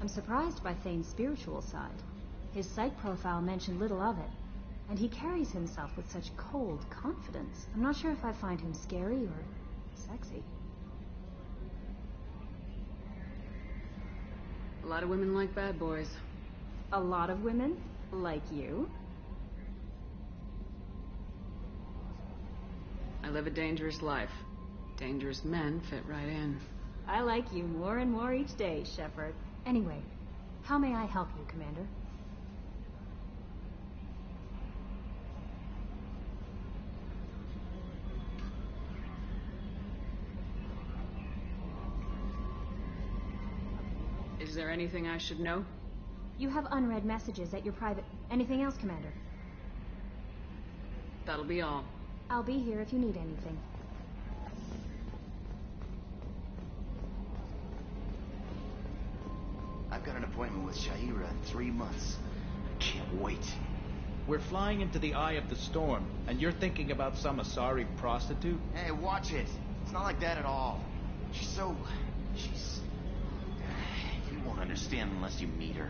I'm surprised by Thane's spiritual side. His psych profile mentioned little of it, and he carries himself with such cold confidence. I'm not sure if I find him scary or sexy. A lot of women like bad boys. A lot of women? Like you? I live a dangerous life. Dangerous men fit right in. I like you more and more each day, Shepard. Anyway, how may I help you, Commander? Is there anything I should know? You have unread messages at your private... Anything else, Commander? That'll be all. I'll be here if you need anything. I've got an appointment with Sha'ira in 3 months. I can't wait. We're flying into the eye of the storm, and you're thinking about some Asari prostitute? Hey, watch it. It's not like that at all. She's... You won't understand unless you meet her.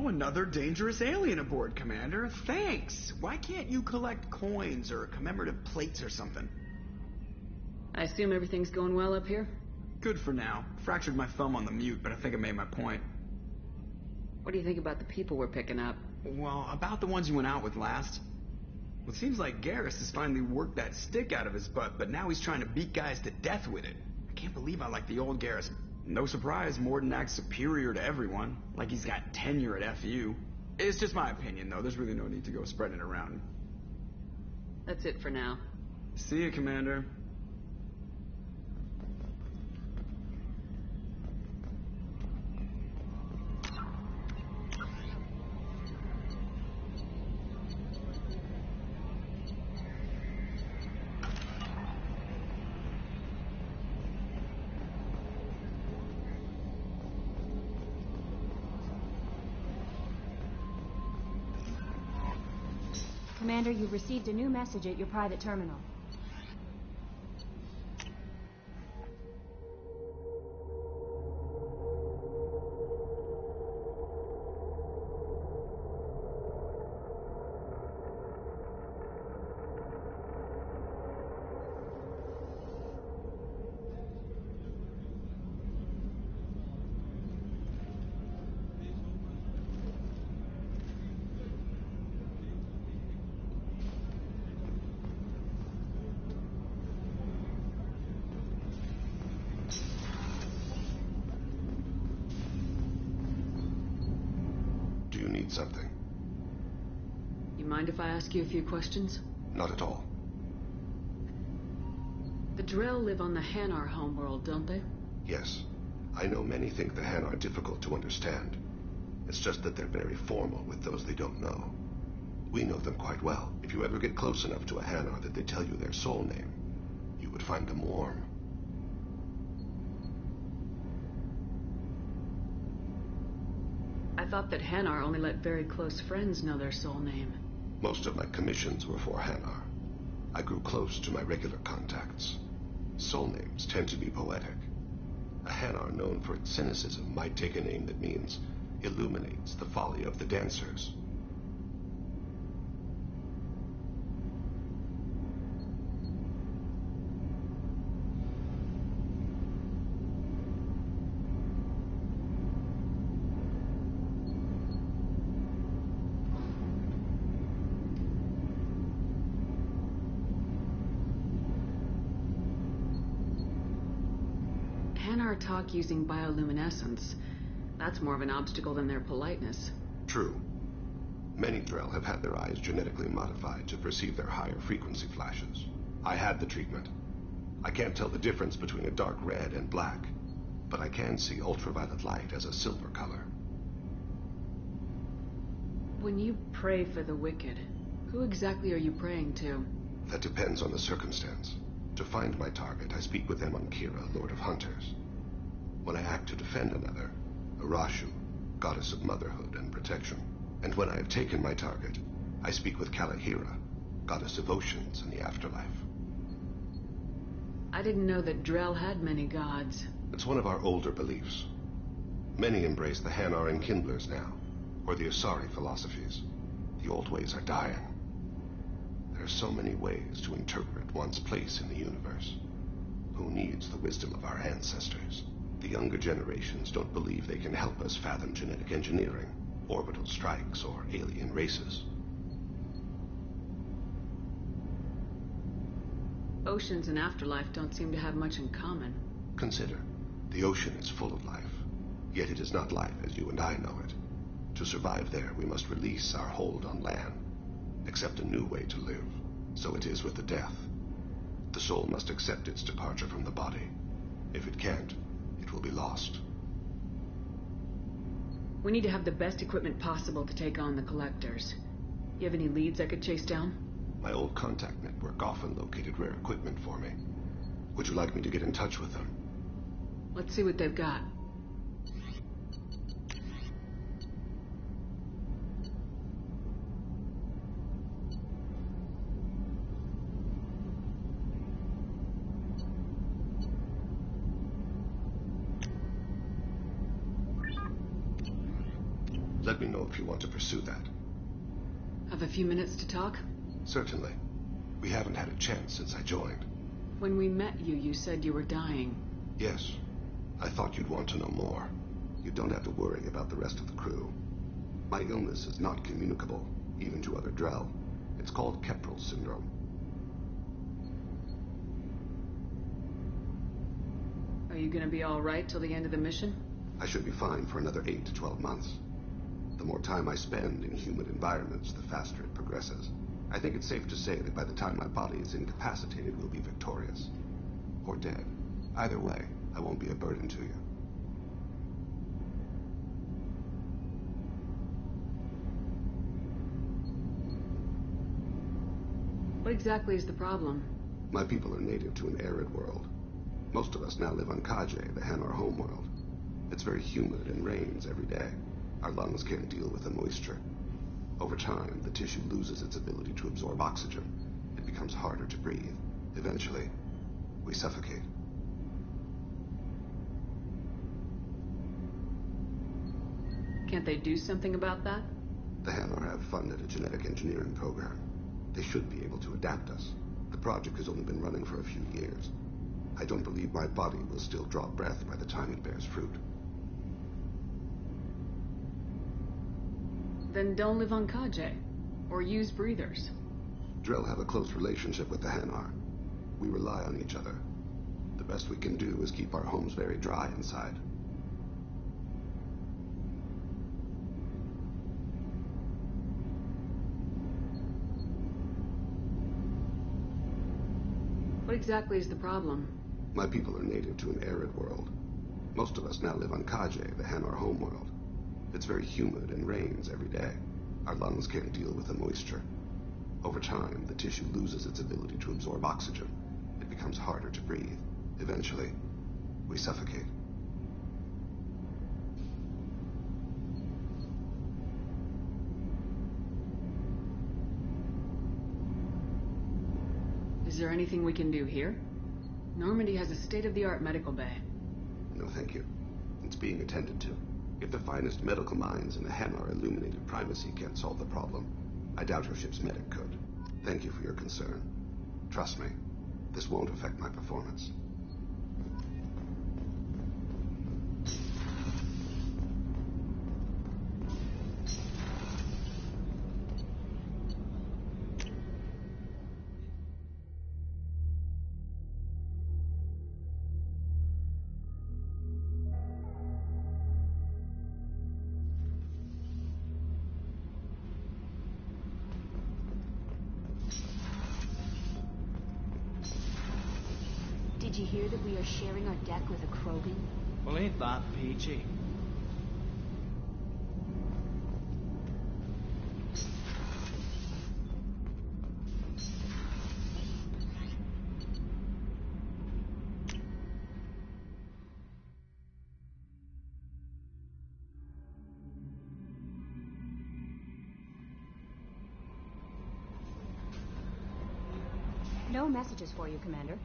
Oh, another dangerous alien aboard, Commander. Thanks. Why can't you collect coins or commemorative plates or something? I assume everything's going well up here? Good for now. Fractured my thumb on the mute, but I think I made my point. What do you think about the people we're picking up? Well, about the ones you went out with last. Well, it seems like Garrus has finally worked that stick out of his butt, but now he's trying to beat guys to death with it. I can't believe I like the old Garrus. No surprise, Mordin acts superior to everyone, like he's got tenure at FU. It's just my opinion, though. There's really no need to go spreading it around. That's it for now. See you, Commander. Commander, you've received a new message at your private terminal. Something. You mind if I ask you a few questions? Not at all. The Drell live on the Hanar homeworld, don't they? Yes. I know many think the Hanar are difficult to understand. It's just that they're very formal with those they don't know. We know them quite well. If you ever get close enough to a Hanar that they tell you their soul name, you would find them warm. I thought that Hanar only let very close friends know their soul name. Most of my commissions were for Hanar. I grew close to my regular contacts. Soul names tend to be poetic. A Hanar known for its cynicism might take a name that means illuminates the folly of the dancers. Hanar talk using bioluminescence. That's more of an obstacle than their politeness. True. Many Drell have had their eyes genetically modified to perceive their higher frequency flashes. I had the treatment. I can't tell the difference between a dark red and black, but I can see ultraviolet light as a silver color. When you pray for the wicked, who exactly are you praying to? That depends on the circumstance. To find my target, I speak with Emon Kira, Lord of Hunters. When I act to defend another, Arashu, goddess of motherhood and protection. And when I have taken my target, I speak with Kalahira, goddess of oceans and the afterlife. I didn't know that Drell had many gods. It's one of our older beliefs. Many embrace the Hanar and Kindlers now, or the Asari philosophies. The old ways are dying. There are so many ways to interpret one's place in the universe. Who needs the wisdom of our ancestors? The younger generations don't believe they can help us fathom genetic engineering, orbital strikes, or alien races. Oceans and afterlife don't seem to have much in common. Consider, the ocean is full of life, yet it is not life as you and I know it. To survive there, we must release our hold on land, accept a new way to live. So it is with the death. The soul must accept its departure from the body. If it can't, it will be lost. We need to have the best equipment possible to take on the Collectors. You have any leads I could chase down? My old contact network often located rare equipment for me. Would you like me to get in touch with them? Let's see what they've got. Let me know if you want to pursue that. Have a few minutes to talk? Certainly. We haven't had a chance since I joined. When we met you, you said you were dying. Yes. I thought you'd want to know more. You don't have to worry about the rest of the crew. My illness is not communicable, even to other Drell. It's called Keprel syndrome. Are you gonna be all right till the end of the mission? I should be fine for another 8 to 12 months. The more time I spend in humid environments, the faster it progresses. I think it's safe to say that by the time my body is incapacitated, we'll be victorious. Or dead. Either way, I won't be a burden to you. What exactly is the problem? My people are native to an arid world. Most of us now live on Kaje, the Hanar homeworld. It's very humid and rains every day. Our lungs can't deal with the moisture. Over time, the tissue loses its ability to absorb oxygen. It becomes harder to breathe. Eventually, we suffocate. Can't they do something about that? The Hanar have funded a genetic engineering program. They should be able to adapt us. The project has only been running for a few years. I don't believe my body will still draw breath by the time it bears fruit. Then don't live on Kaje. Or use breathers. Drell have a close relationship with the Hanar. We rely on each other. The best we can do is keep our homes very dry inside. What exactly is the problem? My people are native to an arid world. Most of us now live on Kaje, the Hanar homeworld. It's very humid and rains every day. Our lungs can't deal with the moisture. Over time, the tissue loses its ability to absorb oxygen. It becomes harder to breathe. Eventually, we suffocate. Is there anything we can do here? Normandy has a state-of-the-art medical bay. No, thank you. It's being attended to. If the finest medical minds in the Hanar illuminated primacy can't solve the problem, I doubt your ship's medic could. Thank you for your concern. Trust me, this won't affect my performance. Did you hear that we are sharing our deck with a Krogan? Well, ain't that peachy? more messages for you, Commander.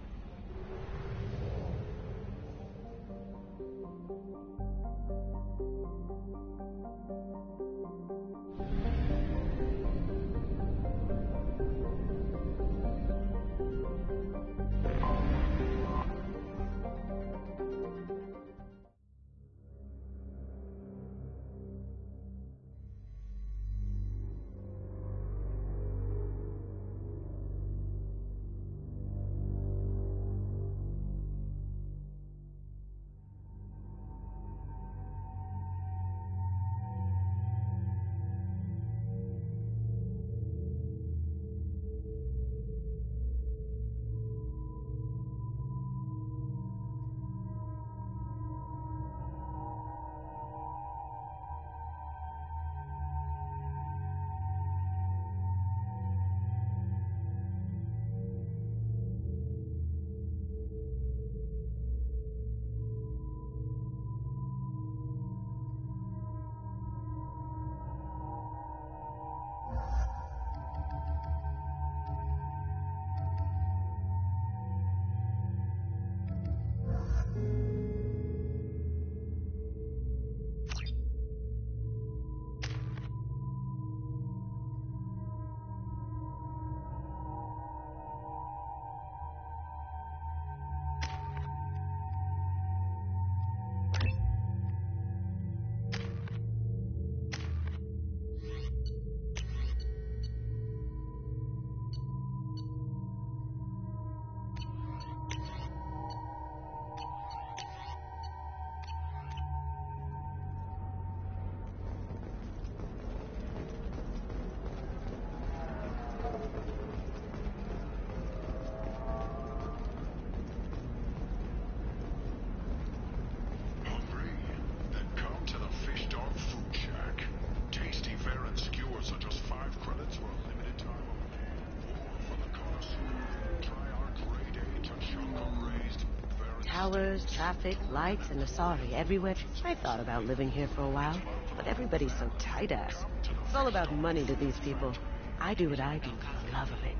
Towers, traffic, lights, and Asari everywhere. I thought about living here for a while, but everybody's so tight-ass. It's all about money to these people. I do what I do for the love of it.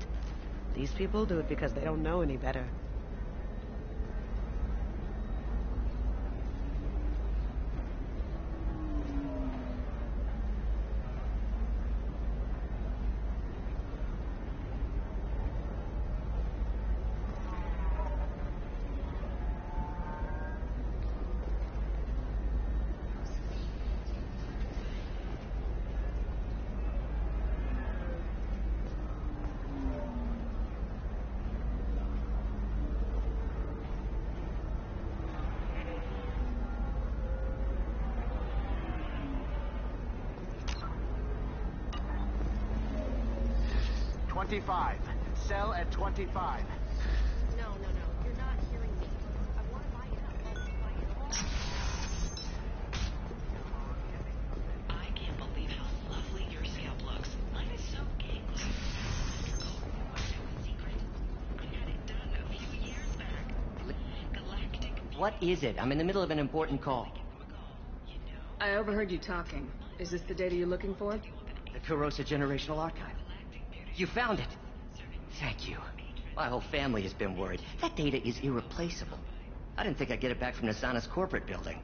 These people do it because they don't know any better. Sell at 25. No, you're not hearing me. I want to buy it up. Buy it all. I can't believe how lovely your scalp looks. Mine is so gangless. Secret. I had it done a few years back. Galactic. What is it? I'm in the middle of an important call. I overheard you talking. Is this the data you're looking for? The Kurosa Generational Archive. You found it. Thank you. My whole family has been worried. That data is irreplaceable. I didn't think I'd get it back from Nasana's corporate building.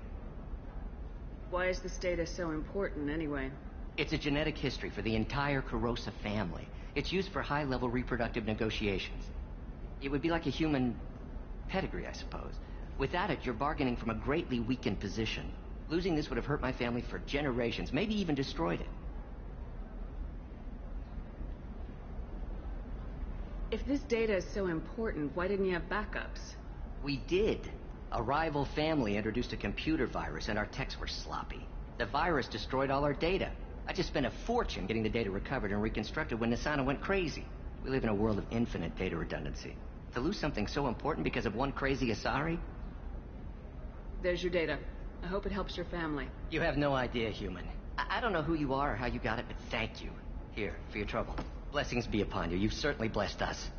Why is this data so important, anyway? It's a genetic history for the entire Kurosa family. It's used for high-level reproductive negotiations. It would be like a human pedigree, I suppose. Without it, you're bargaining from a greatly weakened position. Losing this would have hurt my family for generations, maybe even destroyed it. If this data is so important, why didn't you have backups? We did. A rival family introduced a computer virus, and our techs were sloppy. The virus destroyed all our data. I just spent a fortune getting the data recovered and reconstructed when Nasana went crazy. We live in a world of infinite data redundancy. To lose something so important because of one crazy Asari? There's your data. I hope it helps your family. You have no idea, human. I don't know who you are or how you got it, but thank you. Here, for your trouble. Blessings be upon you. You've certainly blessed us.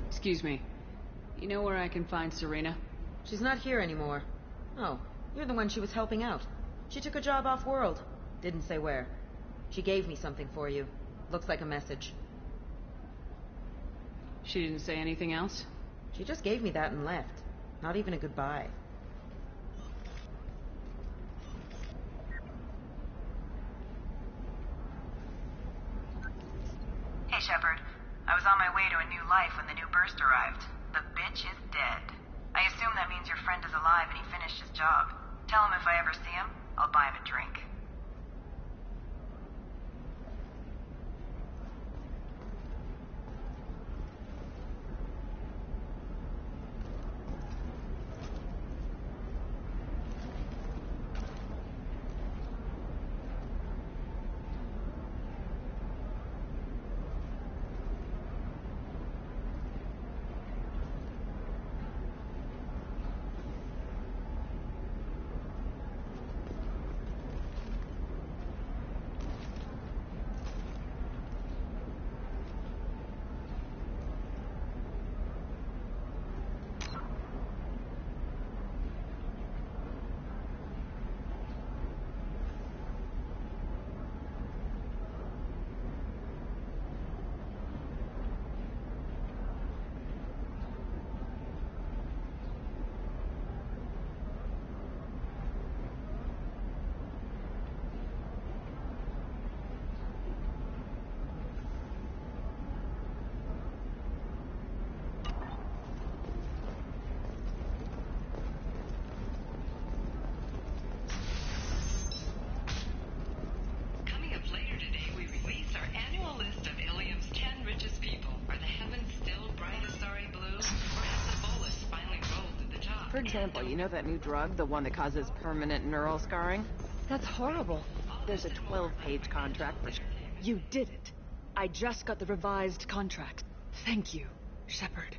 Excuse me. You know where I can find Serena? She's not here anymore. Oh, You're the one she was helping out. She took a job off-world. Didn't say where. She gave me something for you. Looks like a message. She didn't say anything else? She just gave me that and left. Not even a goodbye. Hey, Shepard. I was on my way to a new life when the new burst arrived. The bitch is dead. I assume that means your friend is alive and he finished his job. Tell him if I ever see him, I'll buy him a drink. For example, you know that new drug, the one that causes permanent neural scarring? That's horrible. There's a 12-page contract for... You did it. I just got the revised contract. Thank you, Shepard.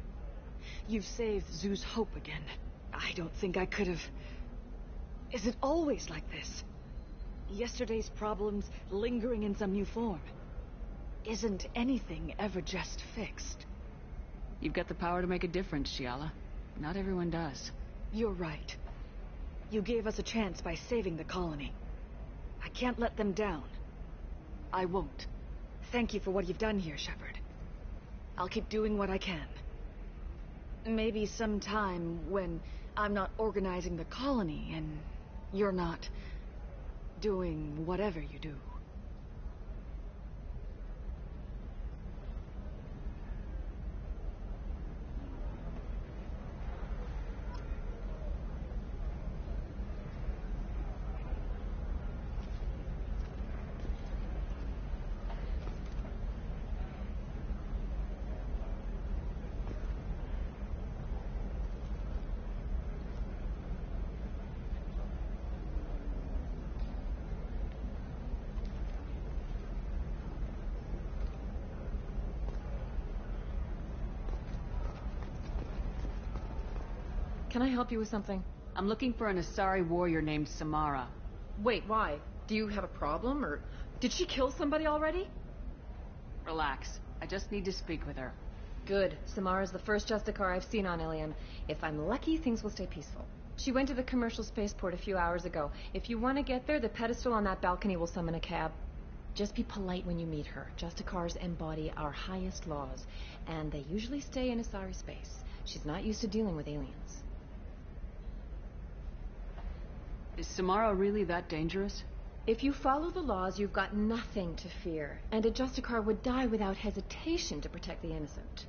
You've saved Zoo's hope again. I don't think I could have... Is it always like this? Yesterday's problems lingering in some new form. Isn't anything ever just fixed? You've got the power to make a difference, Shiala. Not everyone does. You're right. You gave us a chance by saving the colony. I can't let them down. I won't. Thank you for what you've done here, Shepard. I'll keep doing what I can. Maybe sometime when I'm not organizing the colony and you're not doing whatever you do. Can I help you with something? I'm looking for an Asari warrior named Samara. Wait, why? Do you have a problem, or... Did she kill somebody already? Relax. I just need to speak with her. Good. Samara's the first Justicar I've seen on Ilium. If I'm lucky, things will stay peaceful. She went to the commercial spaceport a few hours ago. If you want to get there, the pedestal on that balcony will summon a cab. Just be polite when you meet her. Justicars embody our highest laws, and they usually stay in Asari space. She's not used to dealing with aliens. Is Samara really that dangerous? If you follow the laws, you've got nothing to fear, and a Justicar would die without hesitation to protect the innocent.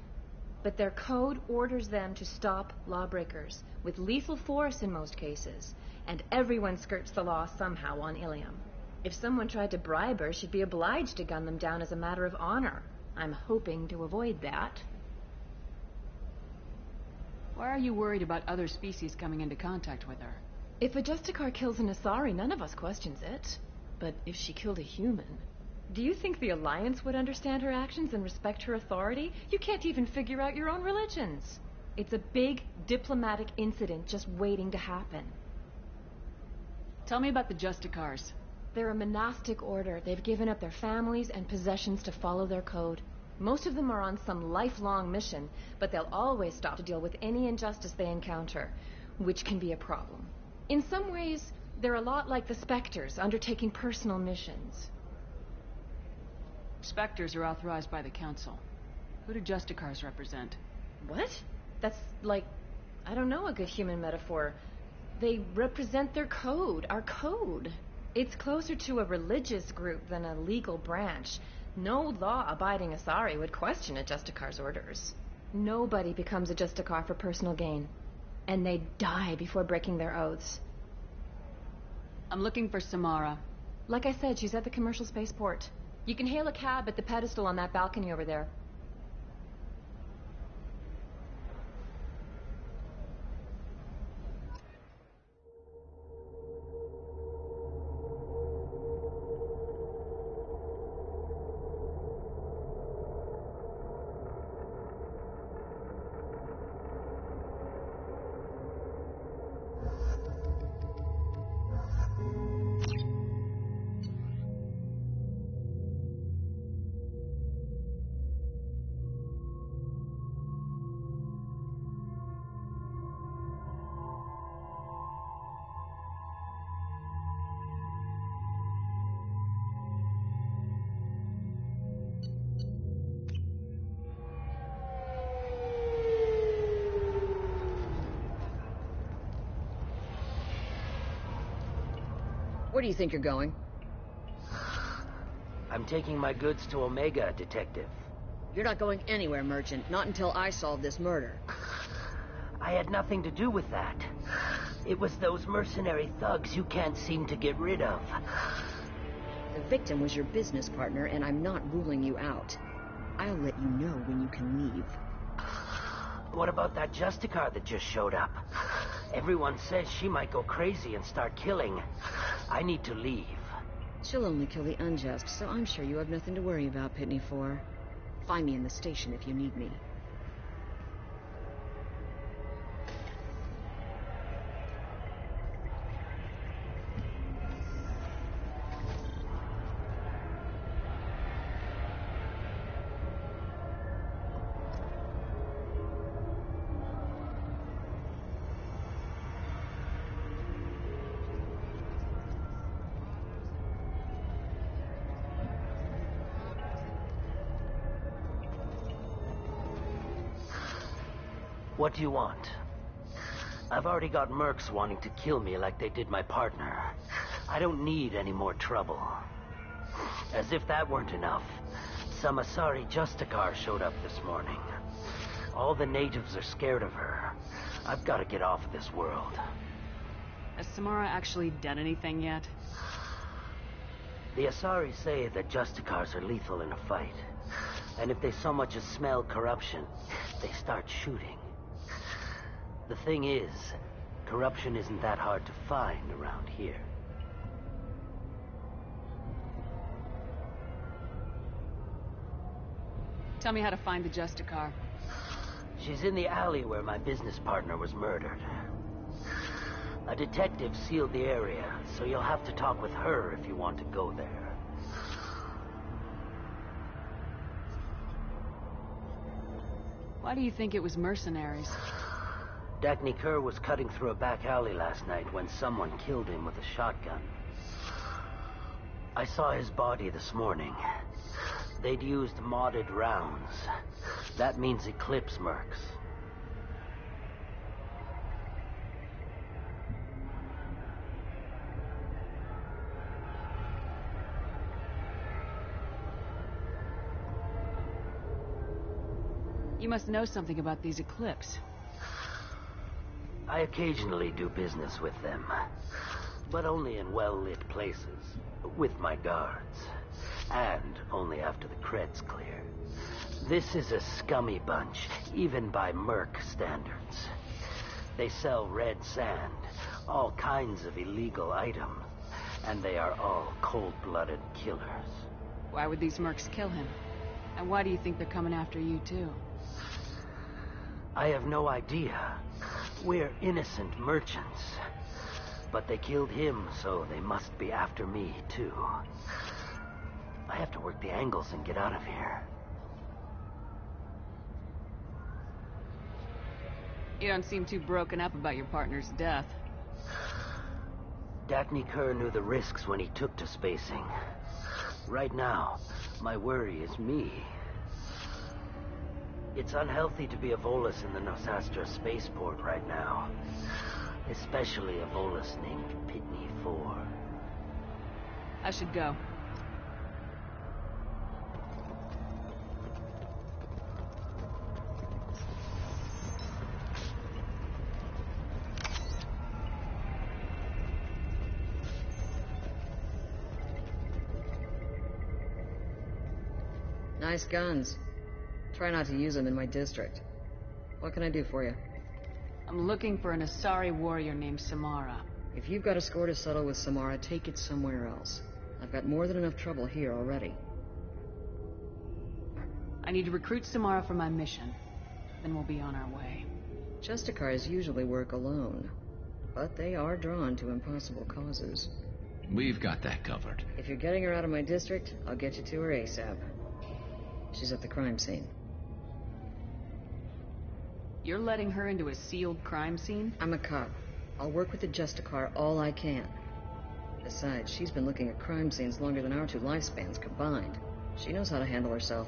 But their code orders them to stop lawbreakers, with lethal force in most cases, and everyone skirts the law somehow on Ilium. If someone tried to bribe her, she'd be obliged to gun them down as a matter of honor. I'm hoping to avoid that. Why are you worried about other species coming into contact with her? If a Justicar kills an Asari, none of us questions it. But if she killed a human... Do you think the Alliance would understand her actions and respect her authority? You can't even figure out your own religions. It's a big diplomatic incident just waiting to happen. Tell me about the Justicars. They're a monastic order. They've given up their families and possessions to follow their code. Most of them are on some lifelong mission, but they'll always stop to deal with any injustice they encounter, which can be a problem. In some ways, they're a lot like the Spectres, undertaking personal missions. Spectres are authorized by the Council. Who do Justicars represent? What? That's like, I don't know, a good human metaphor. They represent their code, our code. It's closer to a religious group than a legal branch. No law-abiding Asari would question a Justicar's orders. Nobody becomes a Justicar for personal gain. And they die before breaking their oaths. I'm looking for Samara. Like I said, she's at the commercial spaceport. You can hail a cab at the pedestal on that balcony over there. Where do you think you're going? I'm taking my goods to Omega, Detective. You're not going anywhere, Merchant. Not until I solve this murder. I had nothing to do with that. It was those mercenary thugs you can't seem to get rid of. The victim was your business partner, and I'm not ruling you out. I'll let you know when you can leave. What about that Justicar that just showed up? Everyone says she might go crazy and start killing. I need to leave. She'll only kill the unjust, so I'm sure you have nothing to worry about, Pitney 4. Find me in the station if you need me. What do you want? I've already got mercs wanting to kill me like they did my partner. I don't need any more trouble. As if that weren't enough, some Asari Justicar showed up this morning. All the natives are scared of her. I've got to get off of this world. Has Samara actually done anything yet? The Asari say that Justicars are lethal in a fight. And if they so much as smell corruption, they start shooting. The thing is, corruption isn't that hard to find around here. Tell me how to find the Justicar. She's in the alley where my business partner was murdered. A detective sealed the area, so you'll have to talk with her if you want to go there. Why do you think it was mercenaries? Dagny Kerr was cutting through a back alley last night when someone killed him with a shotgun. I saw his body this morning. They'd used modded rounds. That means Eclipse mercs. You must know something about these Eclipse. I occasionally do business with them, but only in well-lit places, with my guards, and only after the cred's clear. This is a scummy bunch, even by merc standards. They sell red sand, all kinds of illegal items, and they are all cold-blooded killers. Why would these mercs kill him? And why do you think they're coming after you, too? I have no idea. We're innocent merchants. But they killed him, so they must be after me, too. I have to work the angles and get out of here. You don't seem too broken up about your partner's death. Daphne Kerr knew the risks when he took to spacing. Right now, my worry is me. It's unhealthy to be a Volus in the Nosastra spaceport right now. Especially a Volus named Pitney 4. I should go. Nice guns. Try not to use them in my district. What can I do for you? I'm looking for an Asari warrior named Samara. If you've got a score to settle with Samara, take it somewhere else. I've got more than enough trouble here already. I need to recruit Samara for my mission. Then we'll be on our way. Justicars usually work alone, but they are drawn to impossible causes. We've got that covered. If you're getting her out of my district, I'll get you to her ASAP. She's at the crime scene. You're letting her into a sealed crime scene? I'm a cop. I'll work with the Justicar all I can. Besides, she's been looking at crime scenes longer than our two lifespans combined. She knows how to handle herself.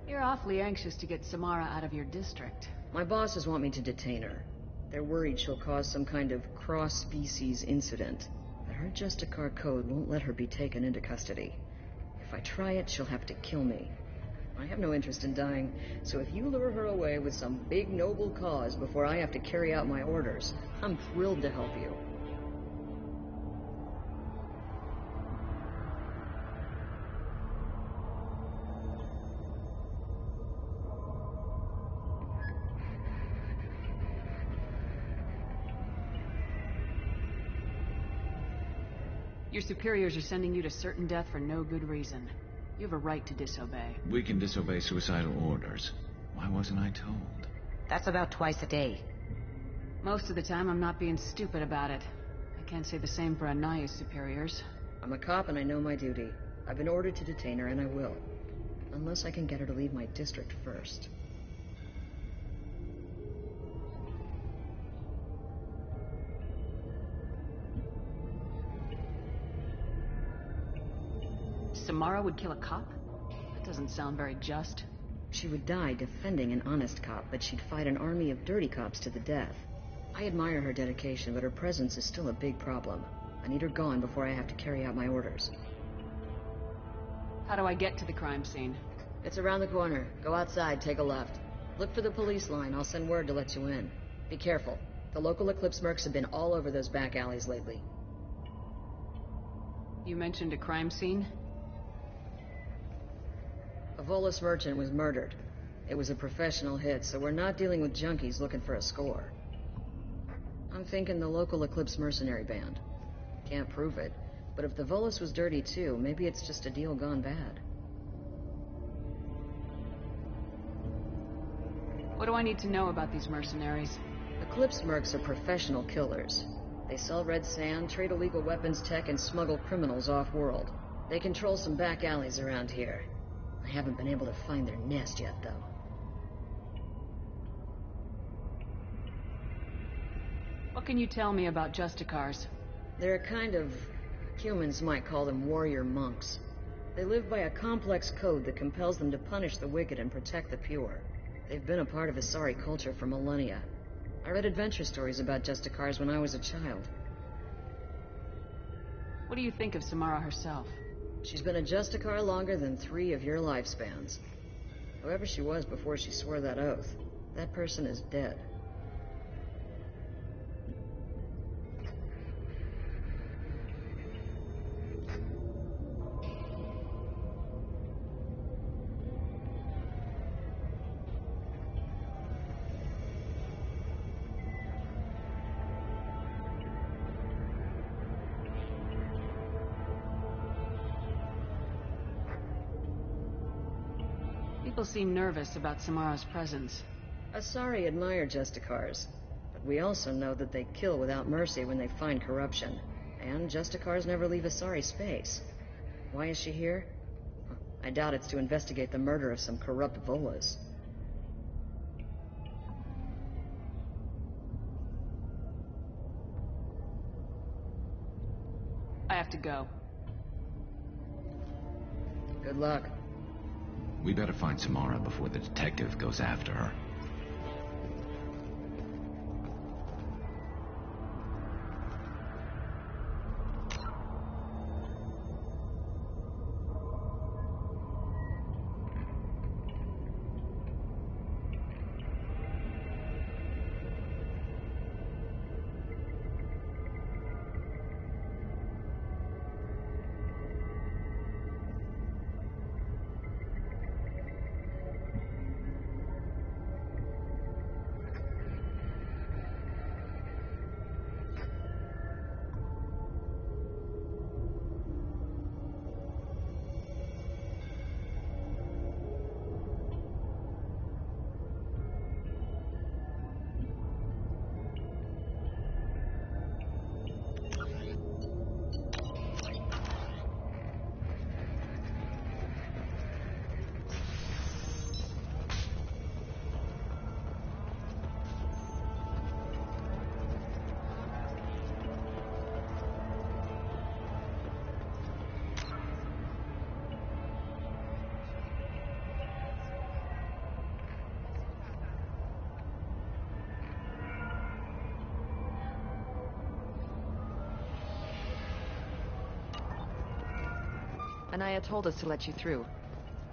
You're awfully anxious to get Samara out of your district. My bosses want me to detain her. They're worried she'll cause some kind of cross-species incident. But her Justicar code won't let her be taken into custody. If I try it, she'll have to kill me. I have no interest in dying, so if you lure her away with some big noble cause before I have to carry out my orders, I'm thrilled to help you. Your superiors are sending you to certain death for no good reason. You have a right to disobey. We can disobey suicidal orders. Why wasn't I told? That's about twice a day. Most of the time, I'm not being stupid about it. I can't say the same for Anaya's superiors. I'm a cop and I know my duty. I've been ordered to detain her and I will. Unless I can get her to leave my district first. Samara would kill a cop? That doesn't sound very just. She would die defending an honest cop, but she'd fight an army of dirty cops to the death. I admire her dedication, but her presence is still a big problem. I need her gone before I have to carry out my orders. How do I get to the crime scene? It's around the corner. Go outside, take a left. Look for the police line. I'll send word to let you in. Be careful. The local Eclipse mercs have been all over those back alleys lately. You mentioned a crime scene? A Volus merchant was murdered. It was a professional hit, so we're not dealing with junkies looking for a score. I'm thinking the local Eclipse mercenary band. Can't prove it, but if the Volus was dirty too, maybe it's just a deal gone bad. What do I need to know about these mercenaries? Eclipse mercs are professional killers. They sell red sand, trade illegal weapons tech, and smuggle criminals off-world. They control some back alleys around here. I haven't been able to find their nest yet, though. What can you tell me about Justicars? They're a kind of... humans might call them warrior monks. They live by a complex code that compels them to punish the wicked and protect the pure. They've been a part of Asari culture for millennia. I read adventure stories about Justicars when I was a child. What do you think of Samara herself? She's been a Justicar longer than 3 of your lifespans. Whoever she was before she swore that oath, that person is dead. People seem nervous about Samara's presence. Asari admire Justicars, but we also know that they kill without mercy when they find corruption. And Justicars never leave Asari space. Why is she here? I doubt it's to investigate the murder of some corrupt Volas. I have to go. Good luck. We better find Samara before the detective goes after her. Anaya told us to let you through.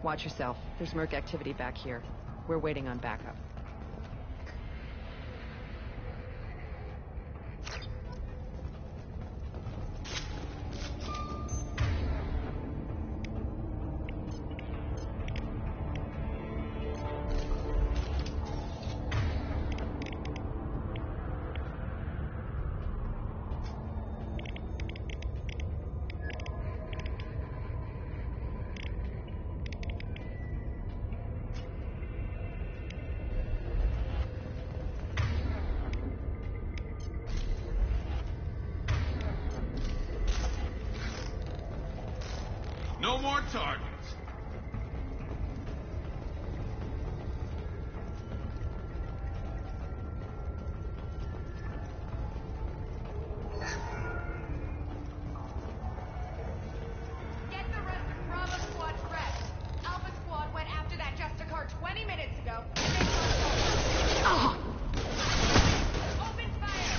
Watch yourself. There's Merc activity back here. We're waiting on backup. No more targets. Get the rest of Bravo Squad prepped. Alpha Squad went after that Justicar 20 minutes ago. Open fire!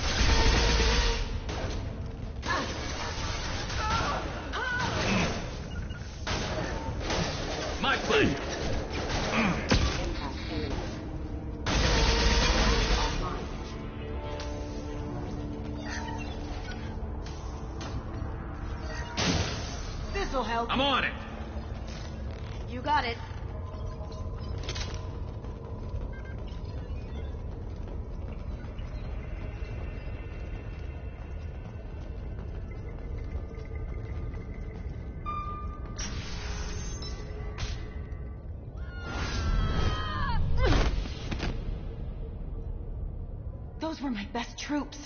My pleasure. This'll help. I'm on it. You got it. Those were my best troops.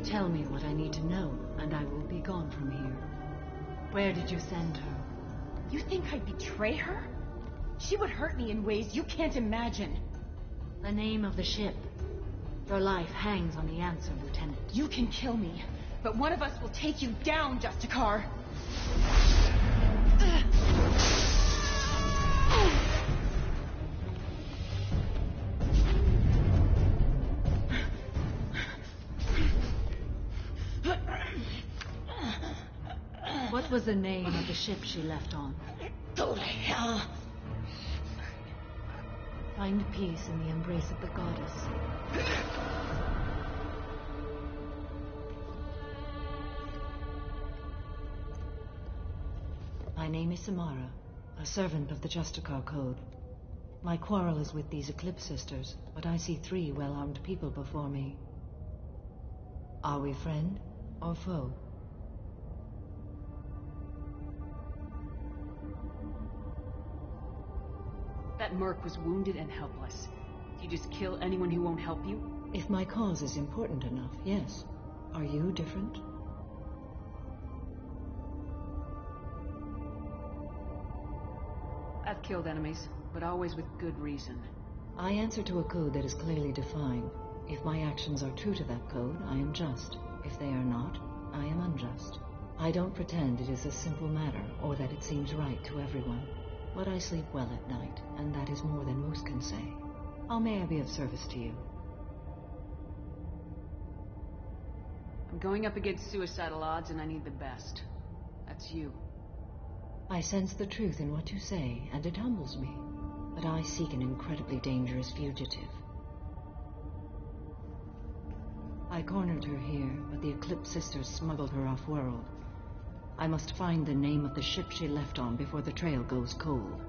Tell me what I need to know, and I will be gone from here. Where did you send her? You think I'd betray her? She would hurt me in ways you can't imagine. The name of the ship. Your life hangs on the answer, Lieutenant. You can kill me, but one of us will take you down, Justicar. What was the name of the ship she left on? Go to hell. Find peace in the embrace of the goddess. My name is Samara, a servant of the Justicar Code. My quarrel is with these Eclipse Sisters, but I see 3 well-armed people before me. Are we friend or foe? That merc was wounded and helpless. Do you just kill anyone who won't help you? If my cause is important enough, yes. Are you different? I've killed enemies, but always with good reason. I answer to a code that is clearly defined. If my actions are true to that code, I am just. If they are not, I am unjust. I don't pretend it is a simple matter, or that it seems right to everyone. But I sleep well at night, and that is more than most can say. How may I be of service to you? I'm going up against suicidal odds, and I need the best. That's you. I sense the truth in what you say, and it humbles me. But I seek an incredibly dangerous fugitive. I cornered her here, but the Eclipse Sisters smuggled her off-world. I must find the name of the ship she left on before the trail goes cold.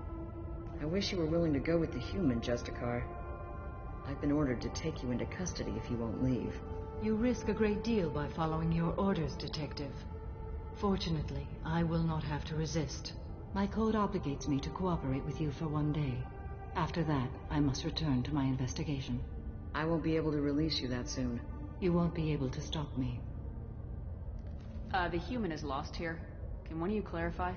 I wish you were willing to go with the human, Justicar. I've been ordered to take you into custody if you won't leave. You risk a great deal by following your orders, Detective. Fortunately, I will not have to resist. My code obligates me to cooperate with you for 1 day. After that, I must return to my investigation. I won't be able to release you that soon. You won't be able to stop me. The human is lost here. Can one of you clarify?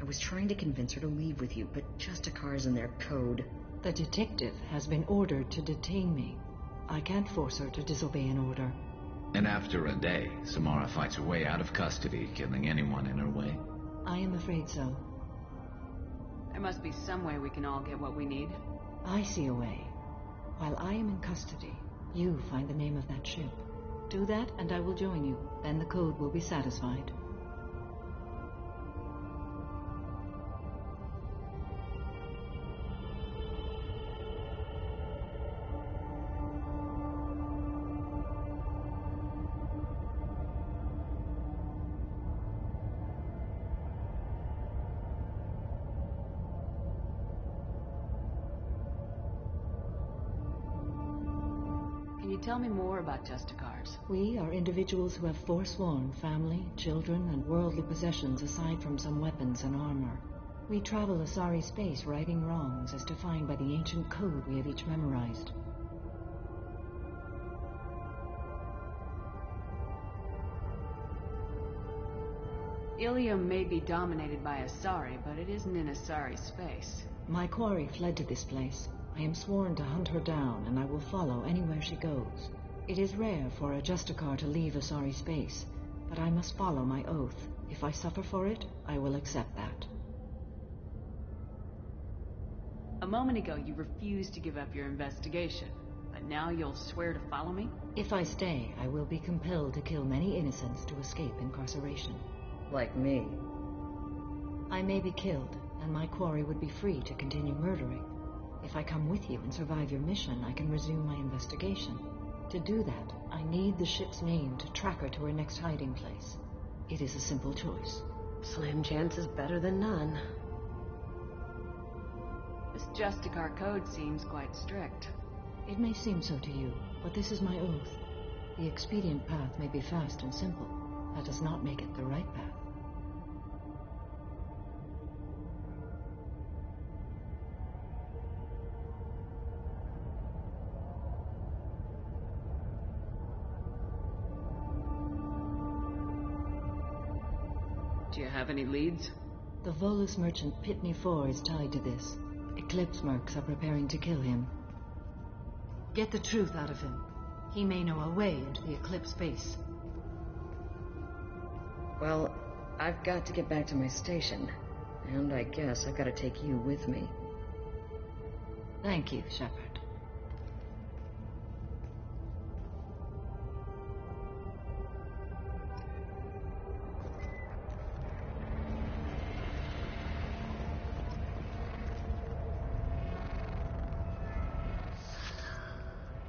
I was trying to convince her to leave with you, but Justicar's in their code. The detective has been ordered to detain me. I can't force her to disobey an order. And after a day, Samara fights her way out of custody, killing anyone in her way. I am afraid so. There must be some way we can all get what we need. I see a way. While I am in custody, you find the name of that ship. Do that, and I will join you. Then the code will be satisfied. Can you tell me more about Justicars? We are individuals who have forsworn family, children, and worldly possessions aside from some weapons and armor. We travel Asari space righting wrongs as defined by the ancient code we have each memorized. Ilium may be dominated by Asari, but it isn't in Asari space. My quarry fled to this place. I am sworn to hunt her down, and I will follow anywhere she goes. It is rare for a Justicar to leave Asari space, but I must follow my oath. If I suffer for it, I will accept that. A moment ago, you refused to give up your investigation, but now you'll swear to follow me? If I stay, I will be compelled to kill many innocents to escape incarceration. Like me. I may be killed, and my quarry would be free to continue murdering. If I come with you and survive your mission, I can resume my investigation. To do that, I need the ship's name to track her to her next hiding place. It is a simple choice. Slim chance is better than none. This Justicar code seems quite strict. It may seem so to you, but this is my oath. The expedient path may be fast and simple. That does not make it the right path. Do you have any leads? The Volus merchant Pitney 4 is tied to this. Eclipse mercs are preparing to kill him. Get the truth out of him. He may know a way into the Eclipse base. Well, I've got to get back to my station. And I guess I've got to take you with me. Thank you, Shepard.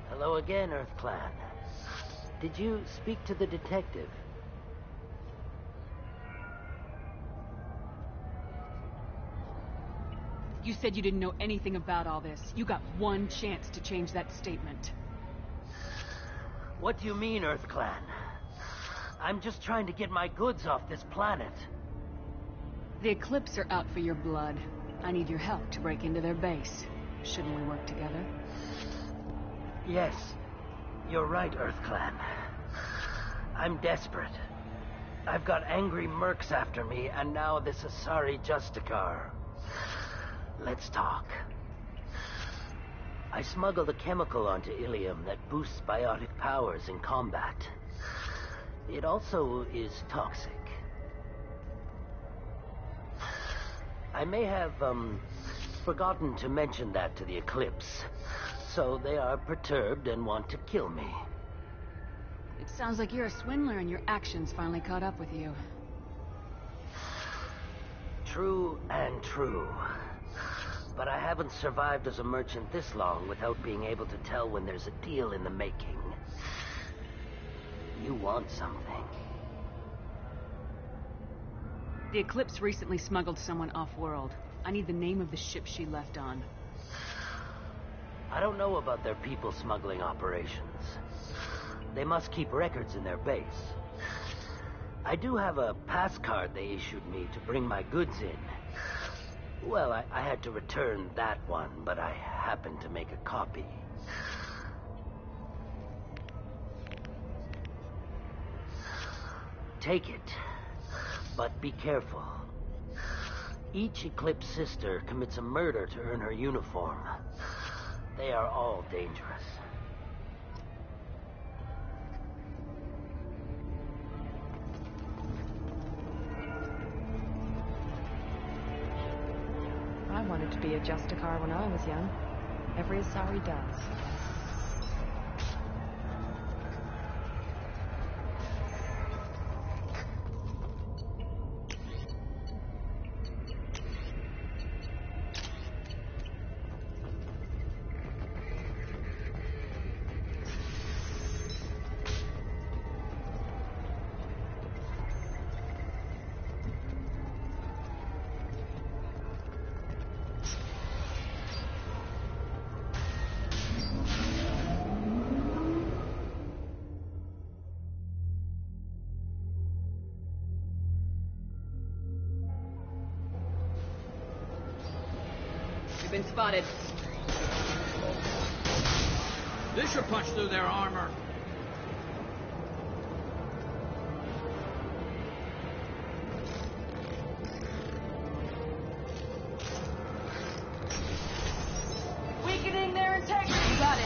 Hello again, Earth Clan. Did you speak to the detective? You said you didn't know anything about all this. You got one chance to change that statement. What do you mean, Earth Clan? I'm just trying to get my goods off this planet. The Eclipse are out for your blood. I need your help to break into their base. Shouldn't we work together? Yes, You're right, EarthClan. I'm desperate. I've got angry mercs after me, and now this Asari Justicar. Let's talk. I smuggled a chemical onto Ilium that boosts biotic powers in combat. It also is toxic. I may have, forgotten to mention that to the Eclipse, so they are perturbed and want to kill me. It sounds like you're a swindler and your actions finally caught up with you. True and true. But I haven't survived as a merchant this long without being able to tell when there's a deal in the making. You want something. The Eclipse recently smuggled someone off-world. I need the name of the ship she left on. I don't know about their people smuggling operations. They must keep records in their base. I do have a pass card they issued me to bring my goods in. Well, I had to return that one, but I happened to make a copy. Take it, but be careful. Each Eclipse sister commits a murder to earn her uniform. They are all dangerous. I wanted to be a Justicar when I was young. Every Asari does. You've been spotted. This should punch through their armor. Weakening their integrity. Got it.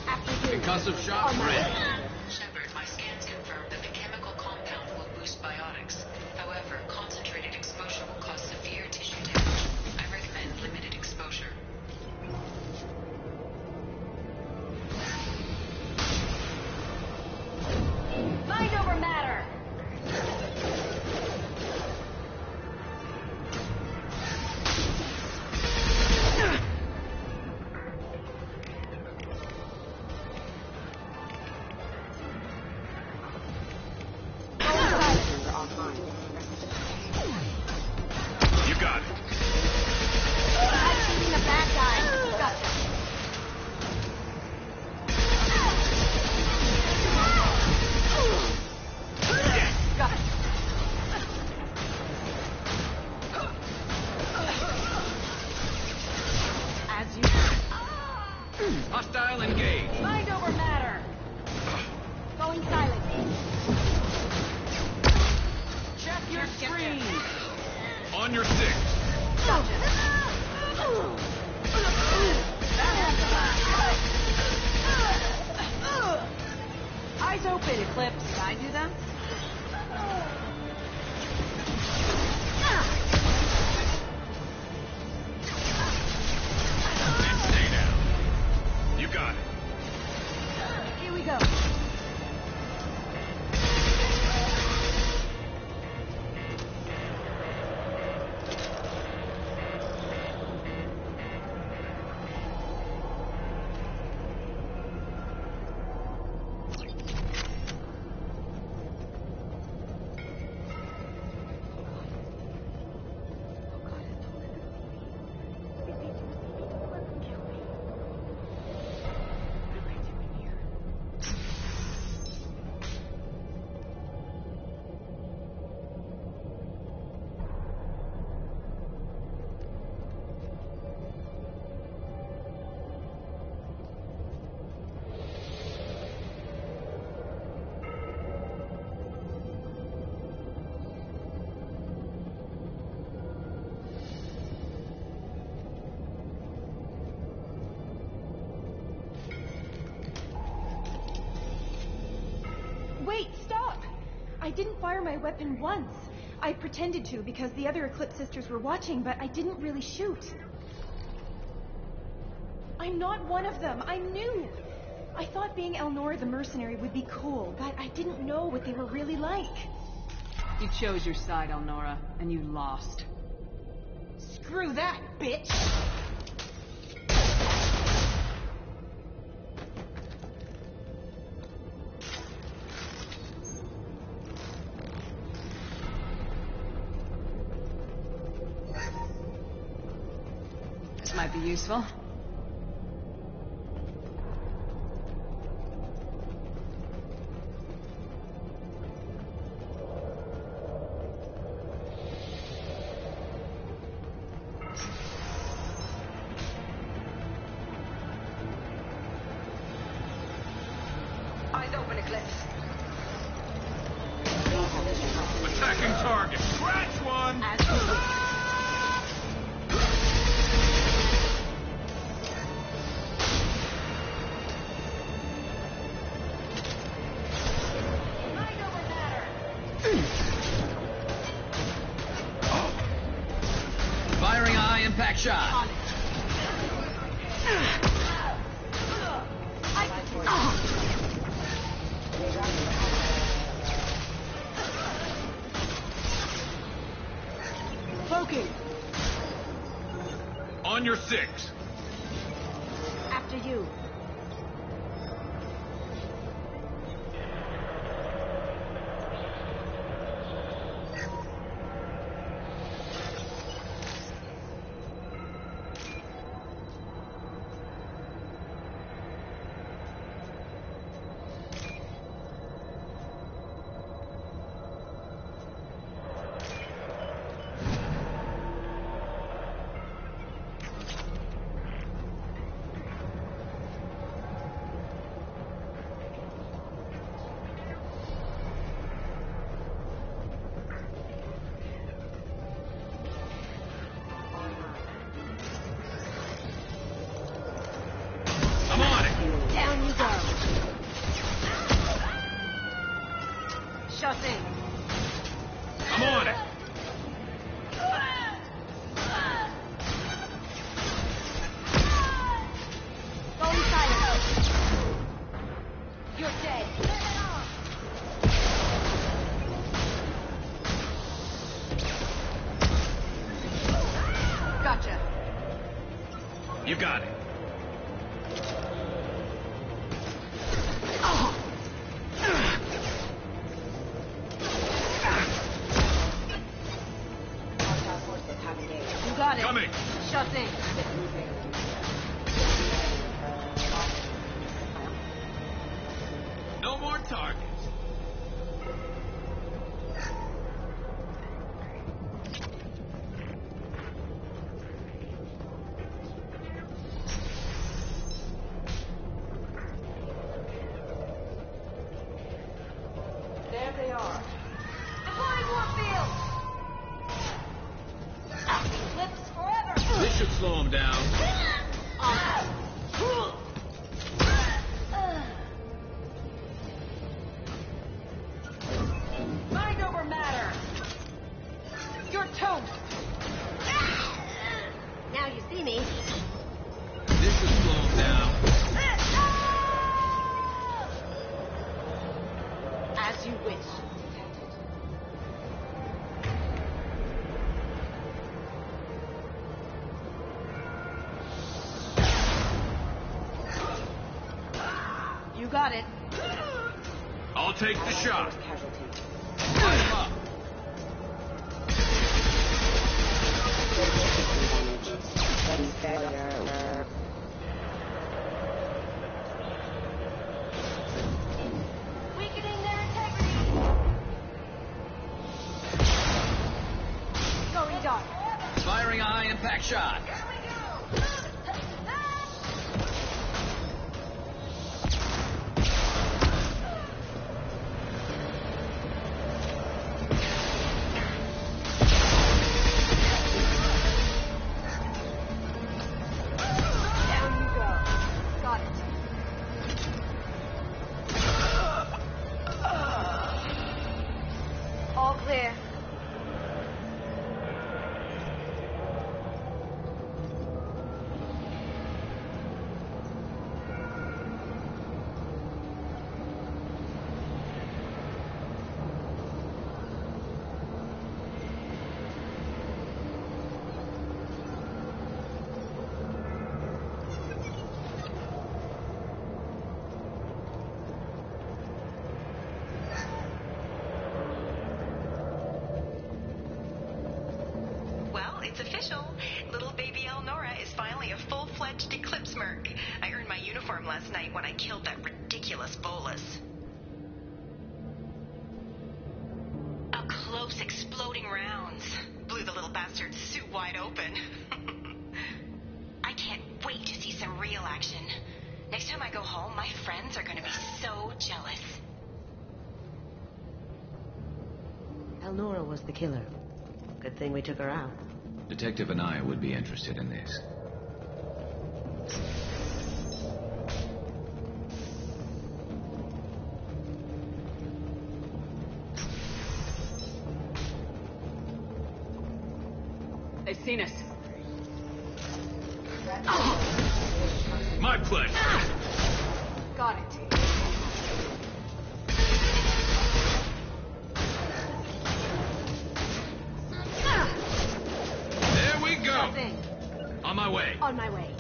After you. Concussive shot ready. Shepard, my scans confirm that the chemical compound will boost biotics. However, concentrated exposure will cause severe tissue damage. I recommend limited exposure. Mind over matter. You got it. I'm shooting the bad guy. Gotcha. Got it. As you. Hostile engaged. Mind over matter. Going silent. Check your screen. On your six. Eyes open, Eclipse. Did I do that? And stay down. You got it. Here we go. fire my weapon once. I pretended to because the other Eclipse sisters were watching, but I didn't really shoot. I'm not one of them. I'm new. I thought being Elnora the mercenary would be cool, but I didn't know what they were really like. You chose your side, Elnora, and you lost. Screw that, bitch! This might be useful. Eyes open, Eclipse. Attacking target. Scratch one! Firing a high-impact shot. Cloaking! On your 6. After you. Down you go. Sure thing. I'm on it. Go inside. You're dead. Gotcha. You got it. You got it. Coming. Sure thing. No more targets. There they are. Deploying Warfield! Eclipse forever! This should slow him down. Mind over matter! You're toast! Now you see me. This should slow him down. As you wish. You got it. I'll take the shot. Weakening their integrity. Going dark. Firing a high-impact shot. Down you go. Got it. clear. Well, it's official. Little baby Elnora is finally a full-fledged Eclipse Merc. I earned my uniform last night when I killed that ridiculous Volus. Up close, exploding rounds. Blew the little bastard's suit wide open. I can't wait to see some real action. Next time I go home, my friends are gonna be so jealous. Elnora was the killer. Good thing we took her out. Detective and I would be interested in this. They've seen us. My pleasure. Got it. There we go. Nothing. On my way. On my way.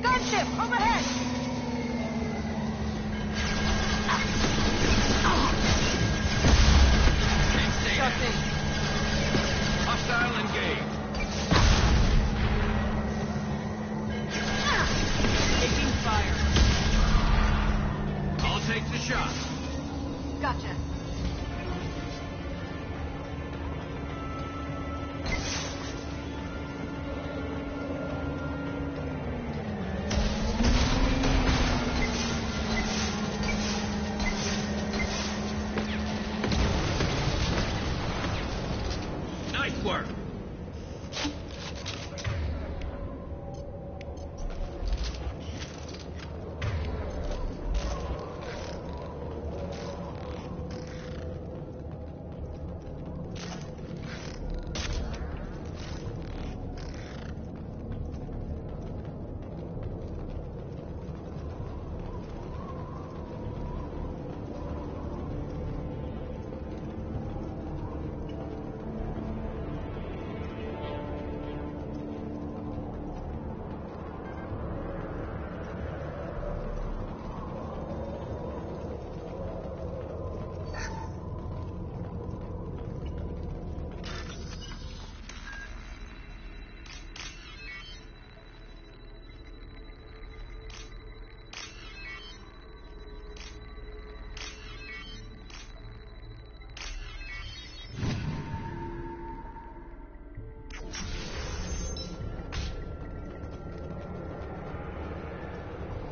Gunship overhead. Nothing. Hostile engaged. Taking fire. I'll take the shot. Gotcha. Nice work.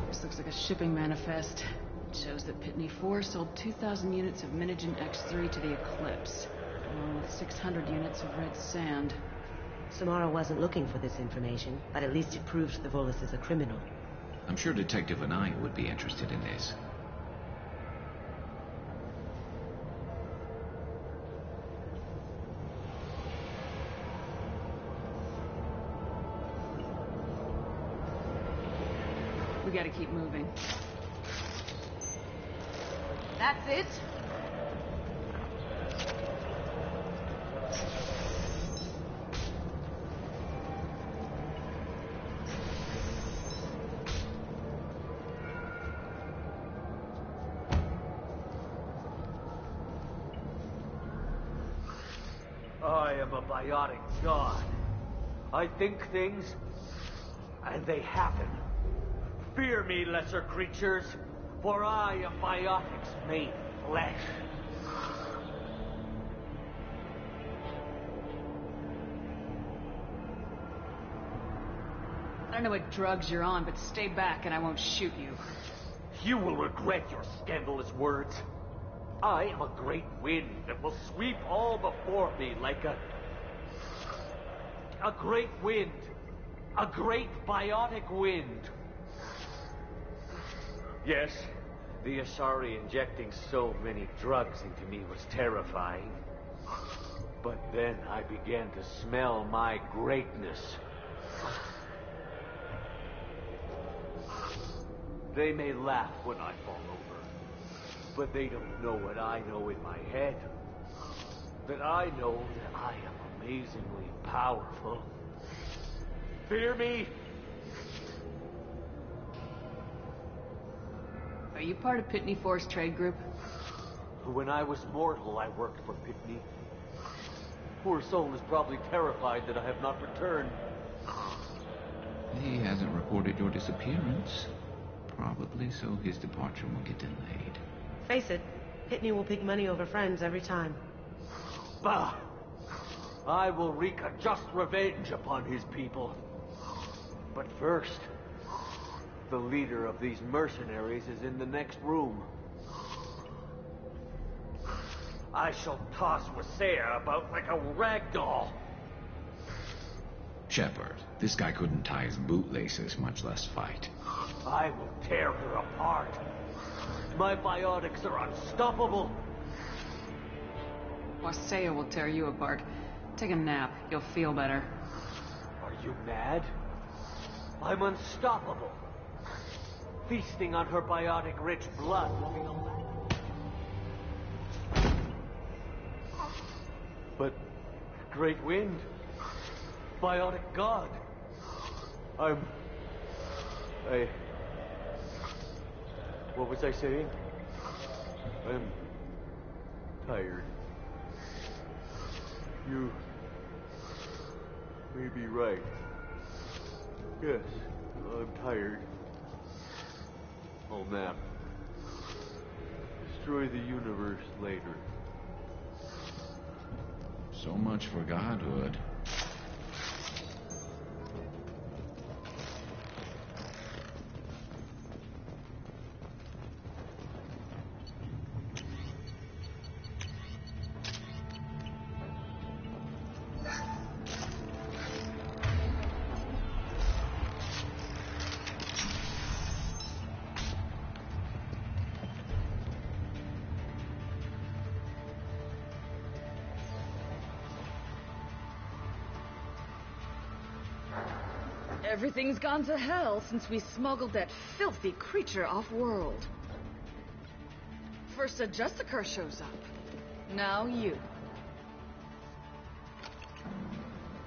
This looks like a shipping manifest. It shows that Pitney 4 sold 2,000 units of Minigen X3 to the Eclipse, along with 600 units of red sand. Samara wasn't looking for this information, but at least it proves the Volus is a criminal. I'm sure Detective and I would be interested in this. We gotta keep moving. That's it. I am a biotic god. I think things, and they happen. Fear me, lesser creatures, for I am biotics made flesh. I don't know what drugs you're on, but stay back and I won't shoot you. You will regret your scandalous words. I am a great wind that will sweep all before me like a great wind. A great biotic wind. Yes, the Asari injecting so many drugs into me was terrifying. But then I began to smell my greatness. They may laugh when I fall over, but they don't know what I know in my head. That I know that I am amazingly powerful. Fear me? Are you part of Pitney Force Trade Group? When I was mortal, I worked for Pitney. Poor soul is probably terrified that I have not returned. He hasn't reported your disappearance. Probably so his departure will get delayed. Face it, Pitney will pick money over friends every time. Bah! I will wreak a just revenge upon his people. But first, the leader of these mercenaries is in the next room. I shall toss Wasea about like a rag doll. Shepard, this guy couldn't tie his bootlaces, much less fight. I will tear her apart. My biotics are unstoppable. Wasea will tear you apart. Take a nap. You'll feel better. Are you mad? I'm unstoppable. Feasting on her biotic-rich blood will be the But, Great Wind, biotic god, what was I saying? I'm tired. You may be right. Yes, I'm tired. I'll nap. Destroy the universe later. So much for godhood. Everything's gone to hell since we smuggled that filthy creature off-world. First a Justicar shows up. Now you.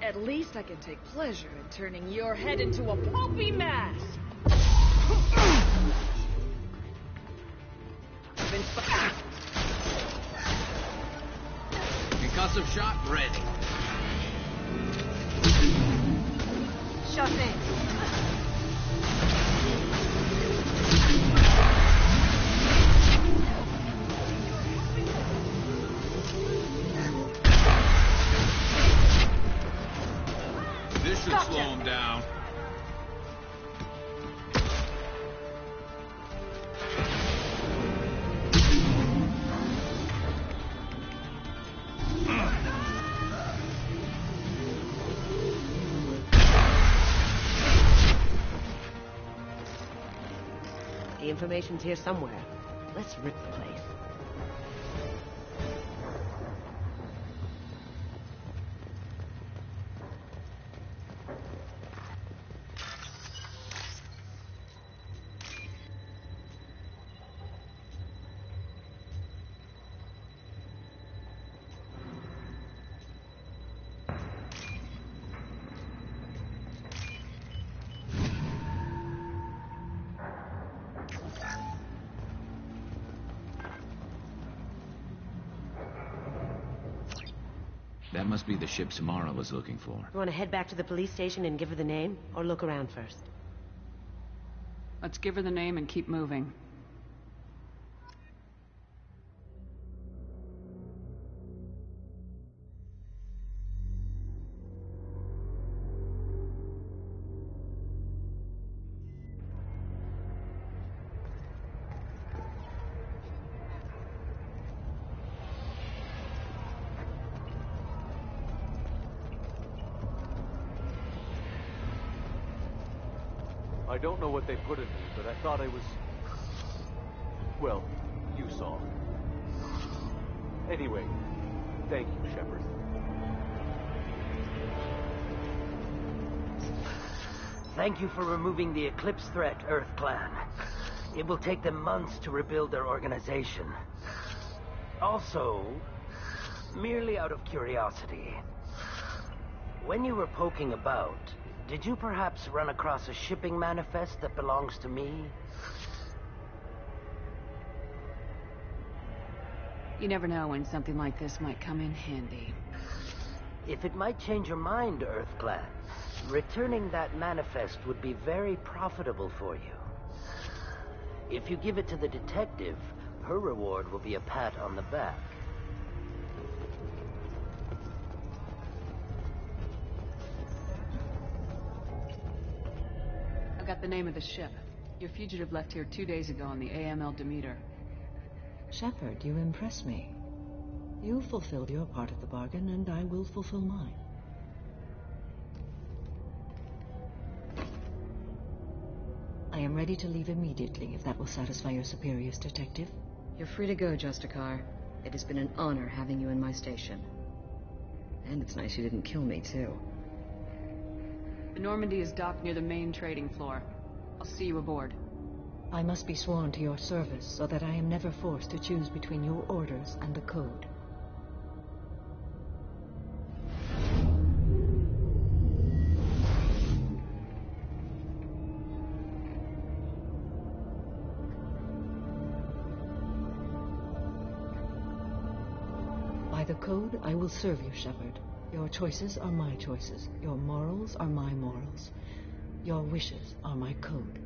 At least I can take pleasure in turning your head into a pulpy mass. Concussive shot ready. Shot in. This should slow him down. The information's here somewhere. Let's rip the place. That must be the ship Samara was looking for. You want to head back to the police station and give her the name, or look around first? Let's give her the name and keep moving. I don't know what they put in me, but I thought I was... Well, you saw. Anyway, thank you, Shepard. Thank you for removing the Eclipse threat, Earth Clan. It will take them months to rebuild their organization. Also, merely out of curiosity, when you were poking about, did you perhaps run across a shipping manifest that belongs to me? You never know when something like this might come in handy. If it might change your mind, Earth Clan, returning that manifest would be very profitable for you. If you give it to the detective, her reward will be a pat on the back. I've got the name of the ship. Your fugitive left here 2 days ago on the AML Demeter. Shepard, you impress me. You fulfilled your part of the bargain, and I will fulfill mine. I am ready to leave immediately, if that will satisfy your superiors, Detective. You're free to go, Justicar. It has been an honor having you in my station. And it's nice you didn't kill me, too. The Normandy is docked near the main trading floor. I'll see you aboard. I must be sworn to your service, so that I am never forced to choose between your orders and the Code. By the Code, I will serve you, Shepard. Your choices are my choices. Your morals are my morals. Your wishes are my code.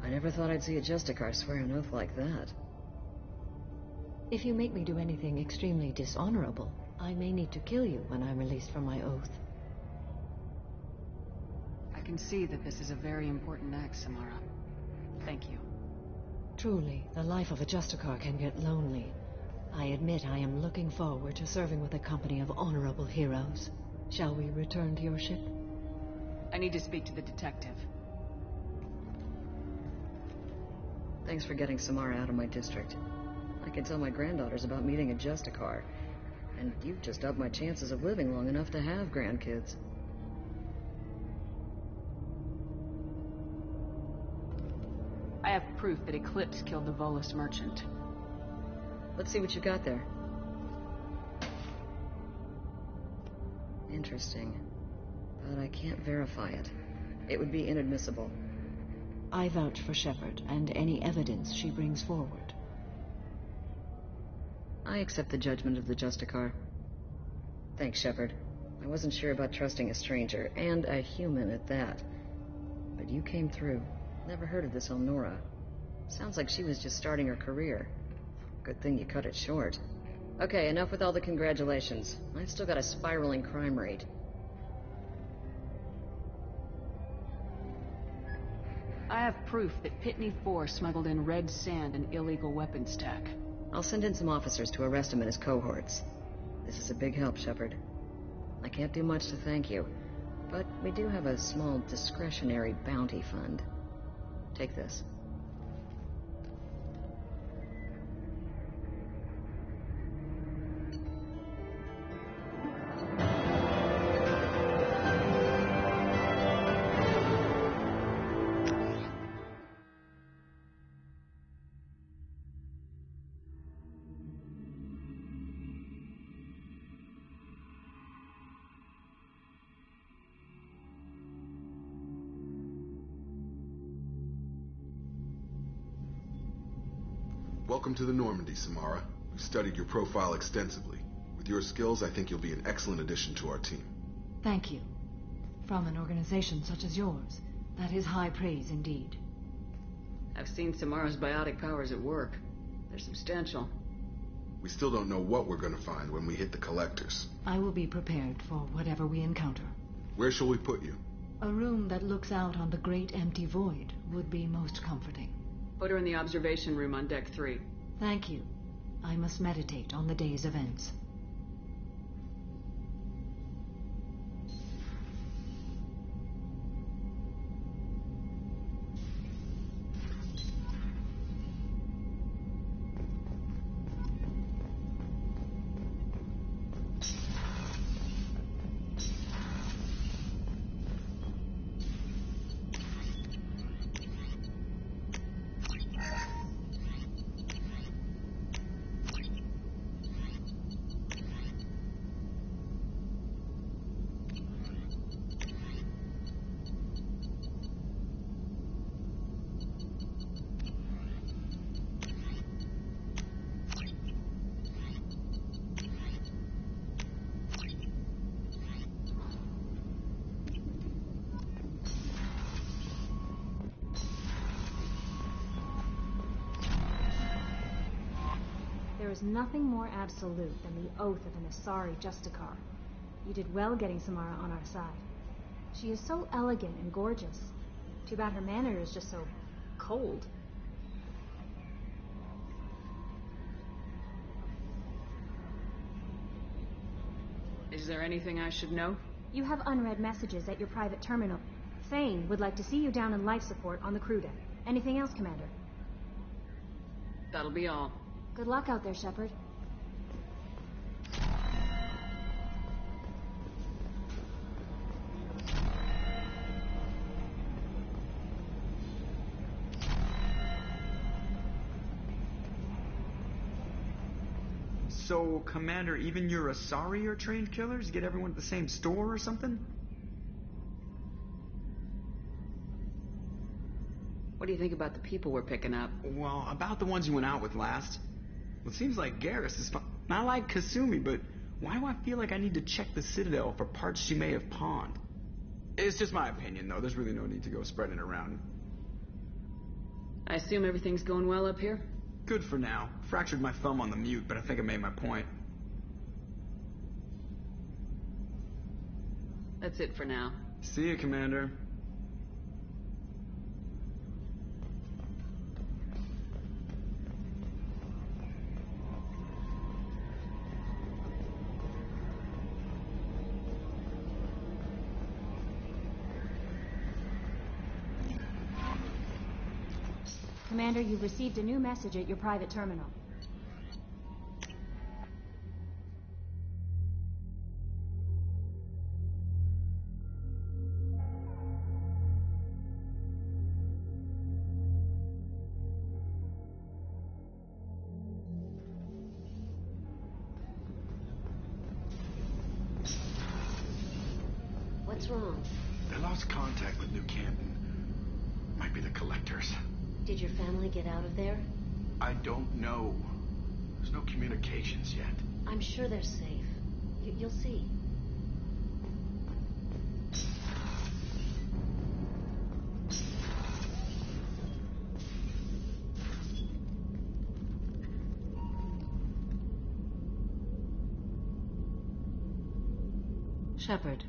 I never thought I'd see a Justicar swear an oath like that. If you make me do anything extremely dishonorable, I may need to kill you when I'm released from my oath. I can see that this is a very important act, Samara. Thank you. Truly, the life of a Justicar can get lonely. I admit I am looking forward to serving with a company of honorable heroes. Shall we return to your ship? I need to speak to the detective. Thanks for getting Samara out of my district. I can tell my granddaughters about meeting a Justicar, and you've just upped my chances of living long enough to have grandkids. I have proof that Eclipse killed the Volus merchant. Let's see what you got there. Interesting. But I can't verify it. It would be inadmissible. I vouch for Shepard and any evidence she brings forward. I accept the judgment of the Justicar. Thanks, Shepard. I wasn't sure about trusting a stranger, and a human at that. But you came through. Never heard of this Elnora. Sounds like she was just starting her career. Good thing you cut it short. Okay, enough with all the congratulations. I've still got a spiraling crime rate. I have proof that Pitney 4 smuggled in red sand and illegal weapons stack. I'll send in some officers to arrest him and his cohorts. This is a big help, Shepard. I can't do much to thank you, but we do have a small discretionary bounty fund. Take this. Welcome to the Normandy, Samara. We've studied your profile extensively. With your skills, I think you'll be an excellent addition to our team. Thank you. From an organization such as yours, that is high praise indeed. I've seen Samara's biotic powers at work. They're substantial. We still don't know what we're going to find when we hit the collectors. I will be prepared for whatever we encounter. Where shall we put you? A room that looks out on the great empty void would be most comforting. Put her in the observation room on deck 3. Thank you. I must meditate on the day's events. There is nothing more absolute than the oath of an Asari Justicar. You did well getting Samara on our side. She is so elegant and gorgeous. Too bad her manner is just so cold. Is there anything I should know? You have unread messages at your private terminal. Thane would like to see you down in life support on the crew deck. Anything else, Commander? That'll be all. Good luck out there, Shepard. So, Commander, even your Asari are trained killers? Get everyone at the same store or something? What do you think about the people we're picking up? Well, about the ones you went out with last. Well, it seems like Garrus is fun. I like Kasumi, but why do I feel like I need to check the Citadel for parts she may have pawned? It's just my opinion, though. There's really no need to go spreading it around. I assume everything's going well up here? Good for now. Fractured my thumb on the mute, but I think I made my point. That's it for now. See you, Commander. Commander, you've received a new message at your private terminal. What's wrong? They lost contact with New Canton. Might be the Collectors. Did your family get out of there? I don't know. There's no communications yet. I'm sure they're safe. You'll see. Shepard.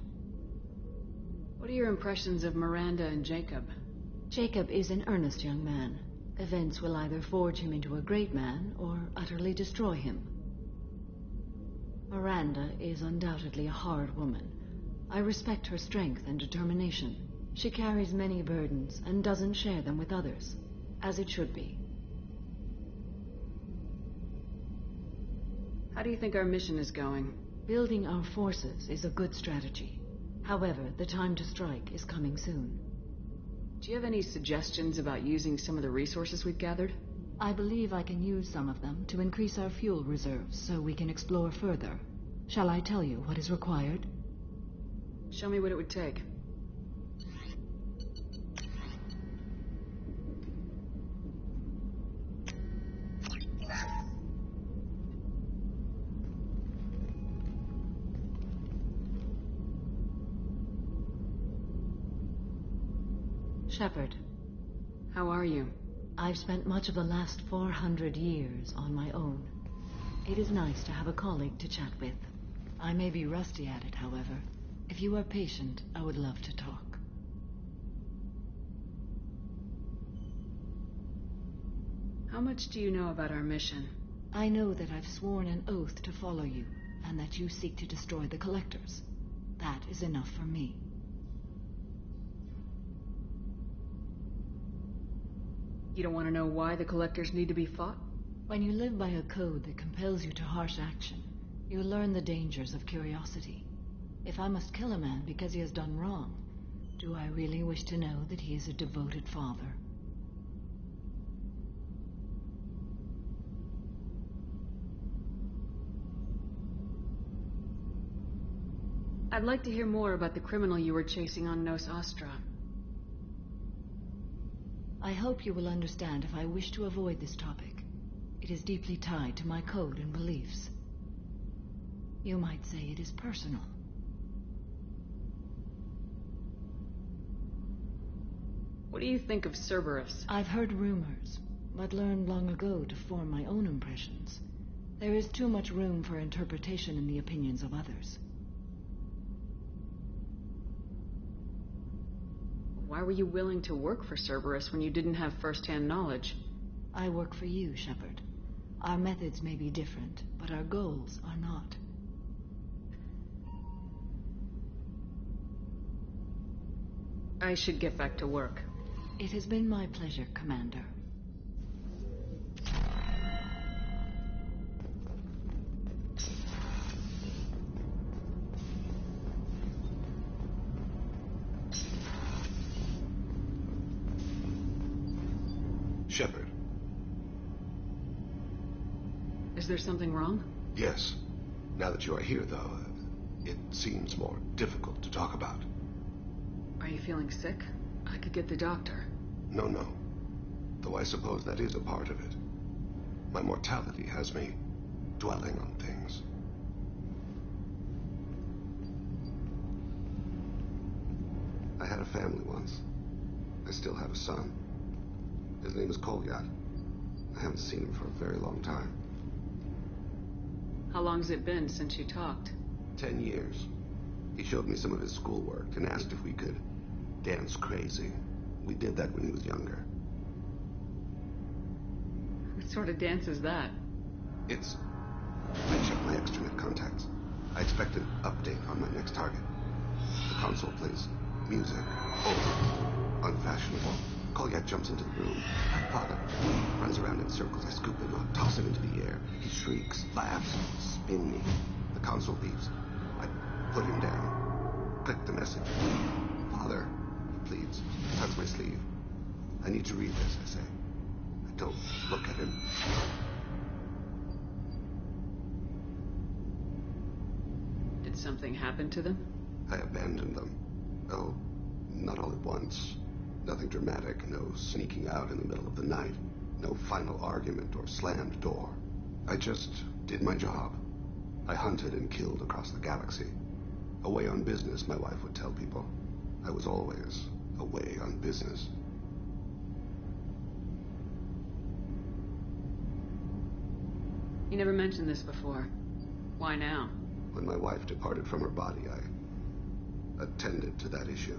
What are your impressions of Miranda and Jacob? Jacob is an earnest young man. Events will either forge him into a great man or utterly destroy him. Miranda is undoubtedly a hard woman. I respect her strength and determination. She carries many burdens and doesn't share them with others, as it should be. How do you think our mission is going? Building our forces is a good strategy. However, the time to strike is coming soon. Do you have any suggestions about using some of the resources we've gathered? I believe I can use some of them to increase our fuel reserves so we can explore further. Shall I tell you what is required? Show me what it would take. Shepard. How are you? I've spent much of the last 400 years on my own. It is nice to have a colleague to chat with. I may be rusty at it, however. If you are patient, I would love to talk. How much do you know about our mission? I know that I've sworn an oath to follow you, and that you seek to destroy the Collectors. That is enough for me. You don't want to know why the Collectors need to be fought? When you live by a code that compels you to harsh action, you learn the dangers of curiosity. If I must kill a man because he has done wrong, do I really wish to know that he is a devoted father? I'd like to hear more about the criminal you were chasing on Nos Astra. I hope you will understand if I wish to avoid this topic. It is deeply tied to my code and beliefs. You might say it is personal. What do you think of Cerberus? I've heard rumors, but learned long ago to form my own impressions. There is too much room for interpretation in the opinions of others. Why were you willing to work for Cerberus when you didn't have first-hand knowledge? I work for you, Shepard. Our methods may be different, but our goals are not. I should get back to work. It has been my pleasure, Commander. Shepard. Is there something wrong? Yes. Now that you are here, though, it seems more difficult to talk about. Are you feeling sick? I could get the doctor. No. Though I suppose that is a part of it. My mortality has me dwelling on things. I had a family once. I still have a son. His name is Kolyat. I haven't seen him for a very long time. How long's it been since you talked? 10 years. He showed me some of his schoolwork and asked if we could dance crazy. We did that when he was younger. What sort of dance is that? I checked my extranet contacts. I expect an update on my next target. The console plays music. Old. Unfashionable. Kolyat jumps into the room. I follow. Runs around in circles. I scoop him up, toss him into the air. He shrieks, laughs, spin me. The console beeps. I put him down. Click the message. Father, he pleads. Tugs my sleeve. I need to read this, I say. I don't look at him. Did something happen to them? I abandoned them. Oh, not all at once. Nothing dramatic, no sneaking out in the middle of the night, no final argument or slammed door. I just did my job. I hunted and killed across the galaxy. Away on business, my wife would tell people. I was always away on business. You never mentioned this before. Why now? When my wife departed from her body, I attended to that issue.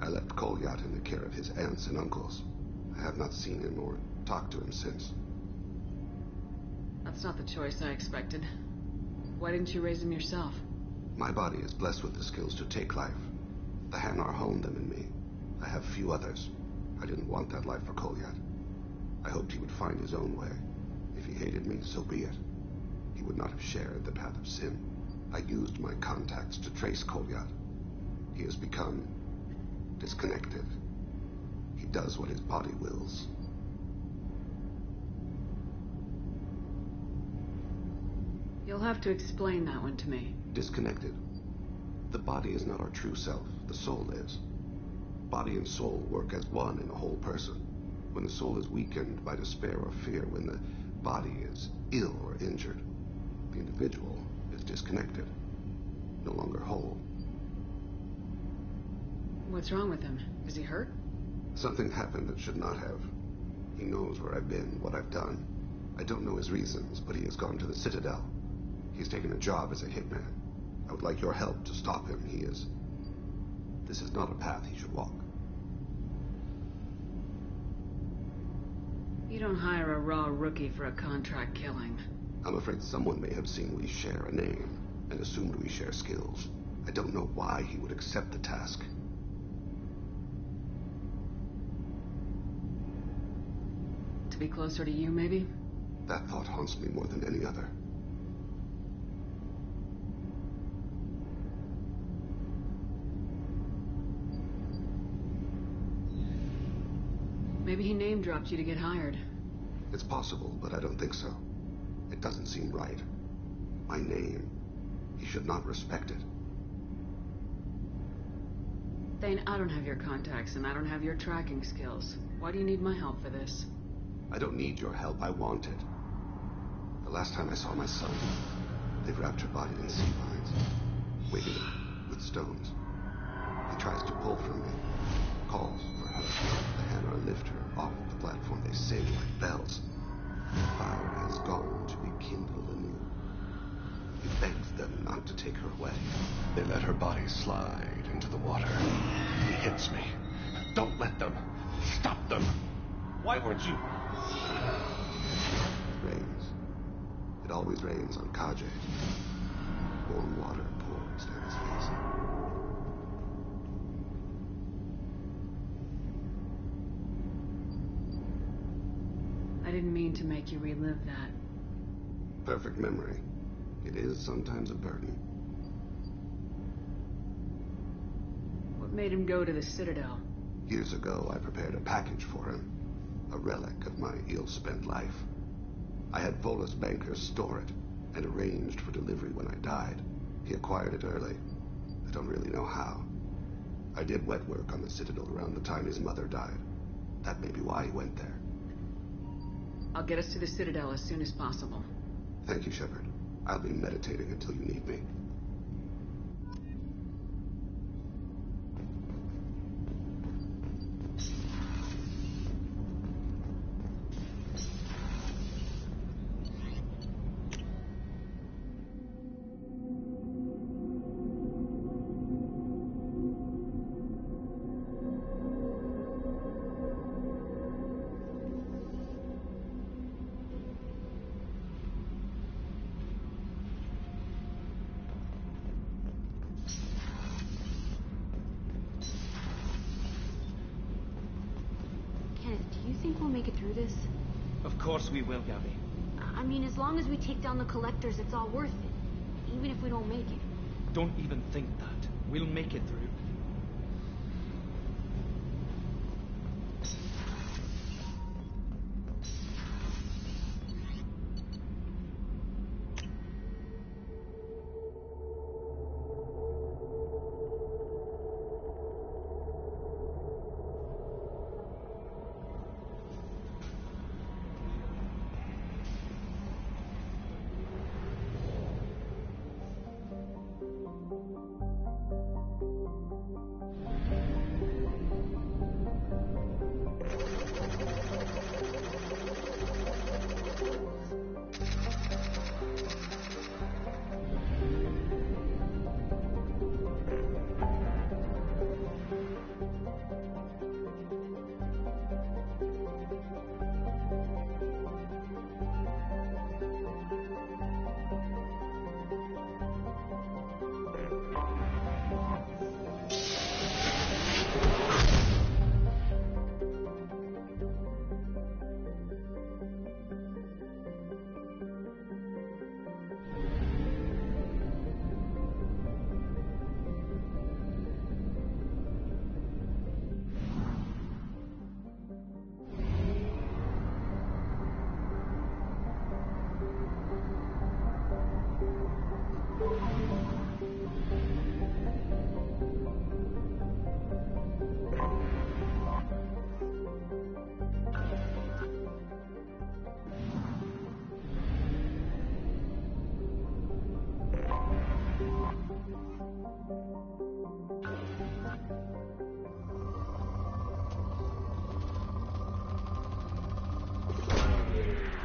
I left Kolyat in the care of his aunts and uncles. I have not seen him or talked to him since. That's not the choice I expected. Why didn't you raise him yourself? My body is blessed with the skills to take life. The Hanar honed them in me. I have few others. I didn't want that life for Kolyat. I hoped he would find his own way. If he hated me, so be it. He would not have shared the path of sin. I used my contacts to trace Kolyat. He has become disconnected. He does what his body wills. You'll have to explain that one to me. Disconnected. The body is not our true self. The soul is. Body and soul work as one in a whole person. When the soul is weakened by despair or fear, when the body is ill or injured, the individual is disconnected, no longer whole. What's wrong with him? Is he hurt? Something happened that should not have. He knows where I've been, what I've done. I don't know his reasons, but he has gone to the Citadel. He's taken a job as a hitman. I would like your help to stop him. This is not a path he should walk. You don't hire a raw rookie for a contract killing. I'm afraid someone may have seen we share a name and assumed we share skills. I don't know why he would accept the task. To be closer to you, maybe? That thought haunts me more than any other. Maybe he name-dropped you to get hired. It's possible, but I don't think so. It doesn't seem right. My name. He should not respect it. Thane, I don't have your contacts, and I don't have your tracking skills. Why do you need my help for this? I don't need your help. I want it. The last time I saw my son, they wrapped her body in sea vines, weighted it with stones. He tries to pull from me, calls for her. The hammer lift her off the platform. They sing like bells. The fire has gone to be kindled anew. He begs them not to take her away. They let her body slide into the water. He hits me. Don't let them. Stop them. Why weren't you? It rains. It always rains on Kaje. Warm water pours down his face. I didn't mean to make you relive that. Perfect memory. It is sometimes a burden. What made him go to the Citadel? Years ago, I prepared a package for him. A relic of my ill-spent life. I had Volus bankers store it, and arranged for delivery when I died. He acquired it early. I don't really know how. I did wet work on the Citadel around the time his mother died. That may be why he went there. I'll get us to the Citadel as soon as possible. Thank you, Shepard. I'll be meditating until you need me. Do you think we'll make it through this? Of course we will, Gabby. I mean, as long as we take down the collectors, it's all worth it. Even if we don't make it. Don't even think that. We'll make it through.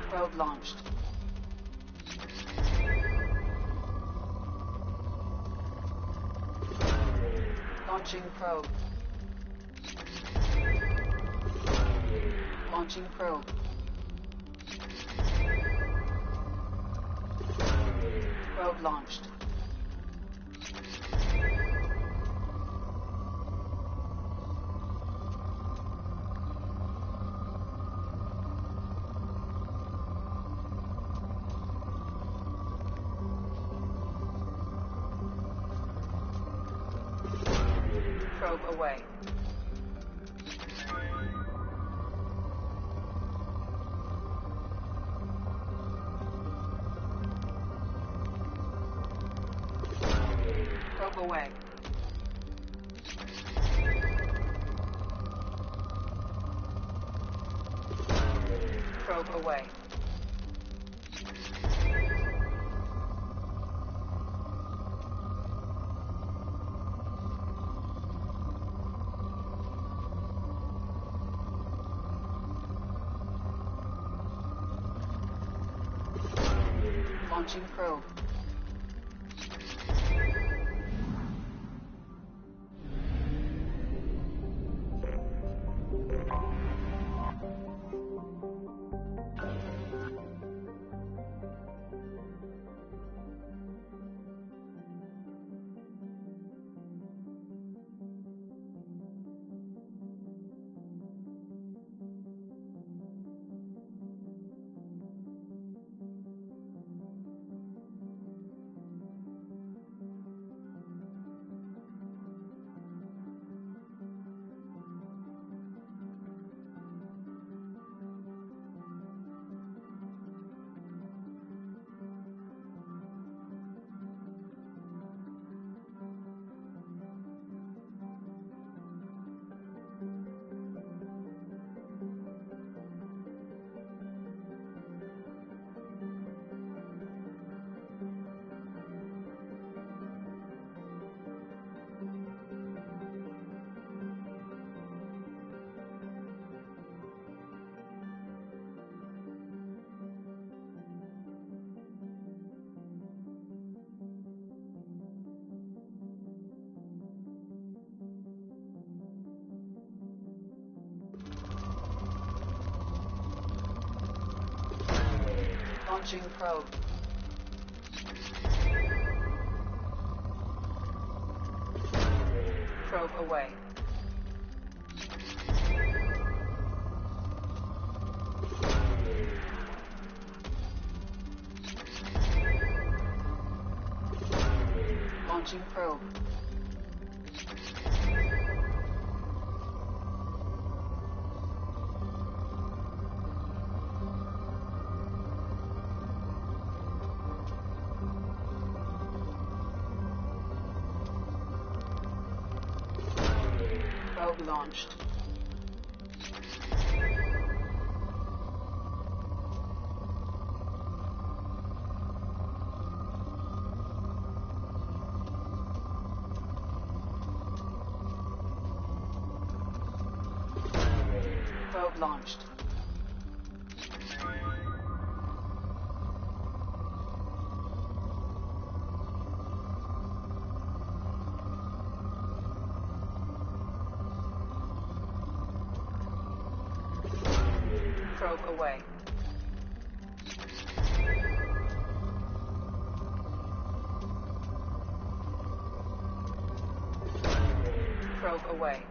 Probe launched. Launching probe. Launching probe. Probe launched. Probe away. Probe away. Probe away. Launching probe. Launching probe. Probe away. Launching probe. Probe launched. Probe launched. Probe away. Probe away.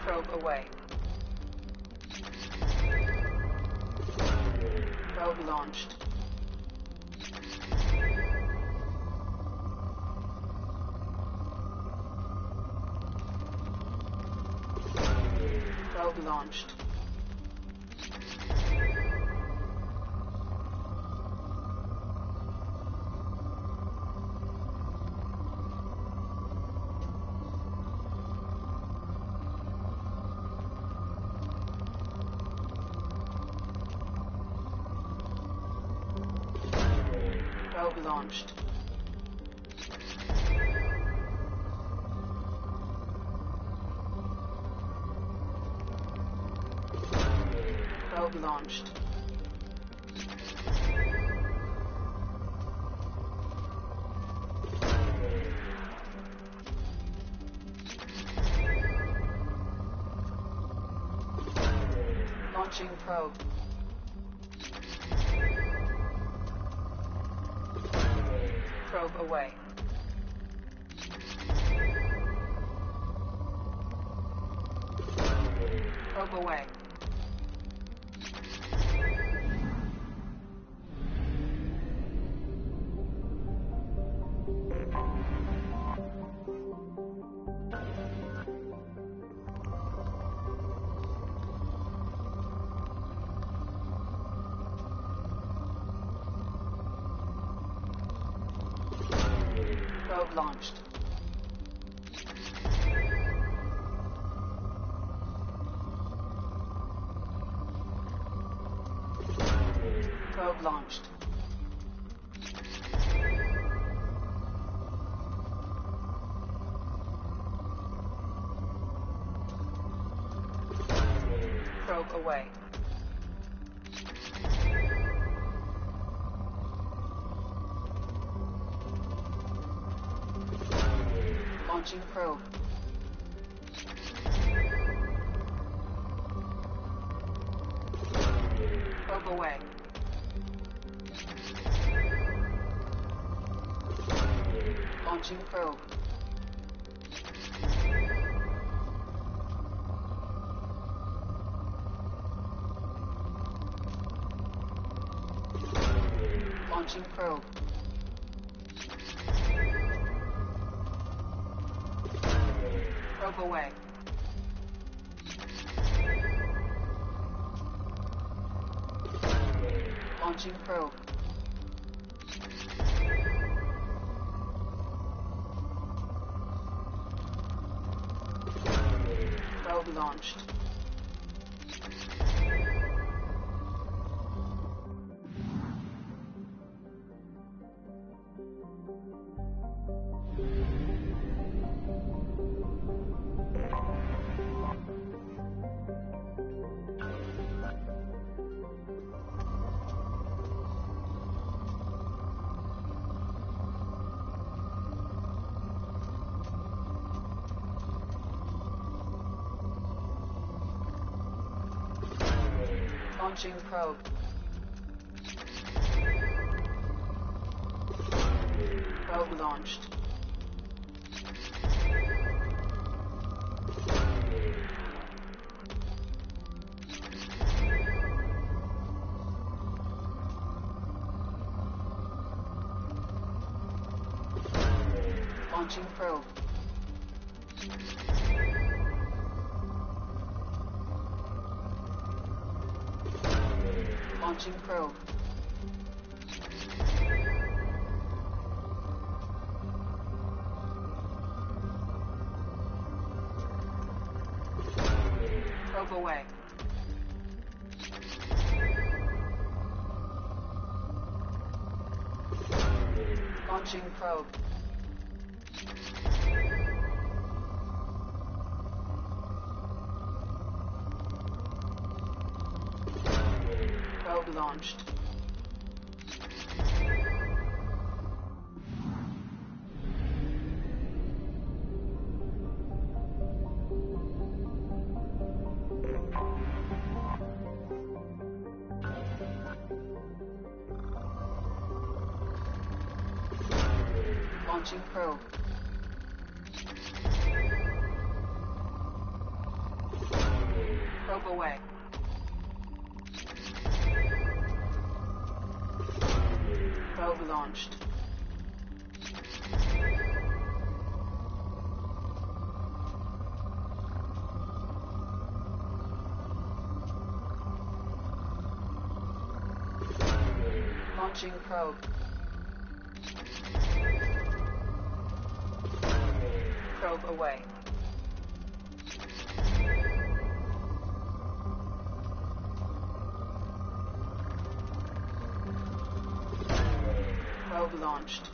Probe away. Probe launched. Probe launched. Probe launched. Probe launched. Launching probe. Probe away. Probe away. Probe launched. Probe launched. Probe away. Launching probe. Probe away. Launching probe. Launching probe. Probe away. Launching probe. Probe launched. Launching probe. Probe launched. Launching probe. Launching probe. Probe away. Launching probe. Probe launched. Launching probe. Probe away. Probe launched. Launching probe. Probe away. Probe launched.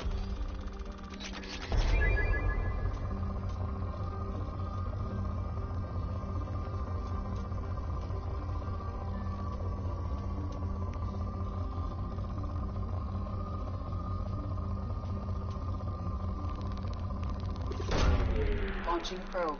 Launching probe.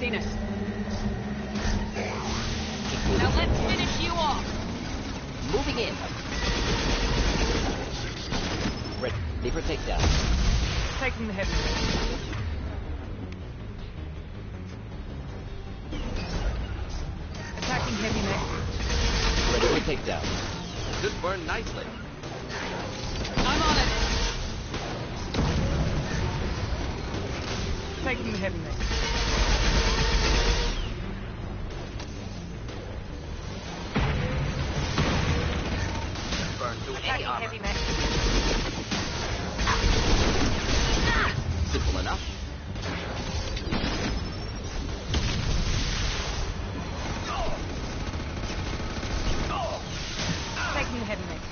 Seen us. Now let's finish you off. Moving in. Ready for takedown. Taking the heavy mech. Attacking heavy mech. Ready for takedown. Should burn nicely. I'm on it. Taking the heavy mech. Heavy mech. Simple enough. Taking the heavy mech.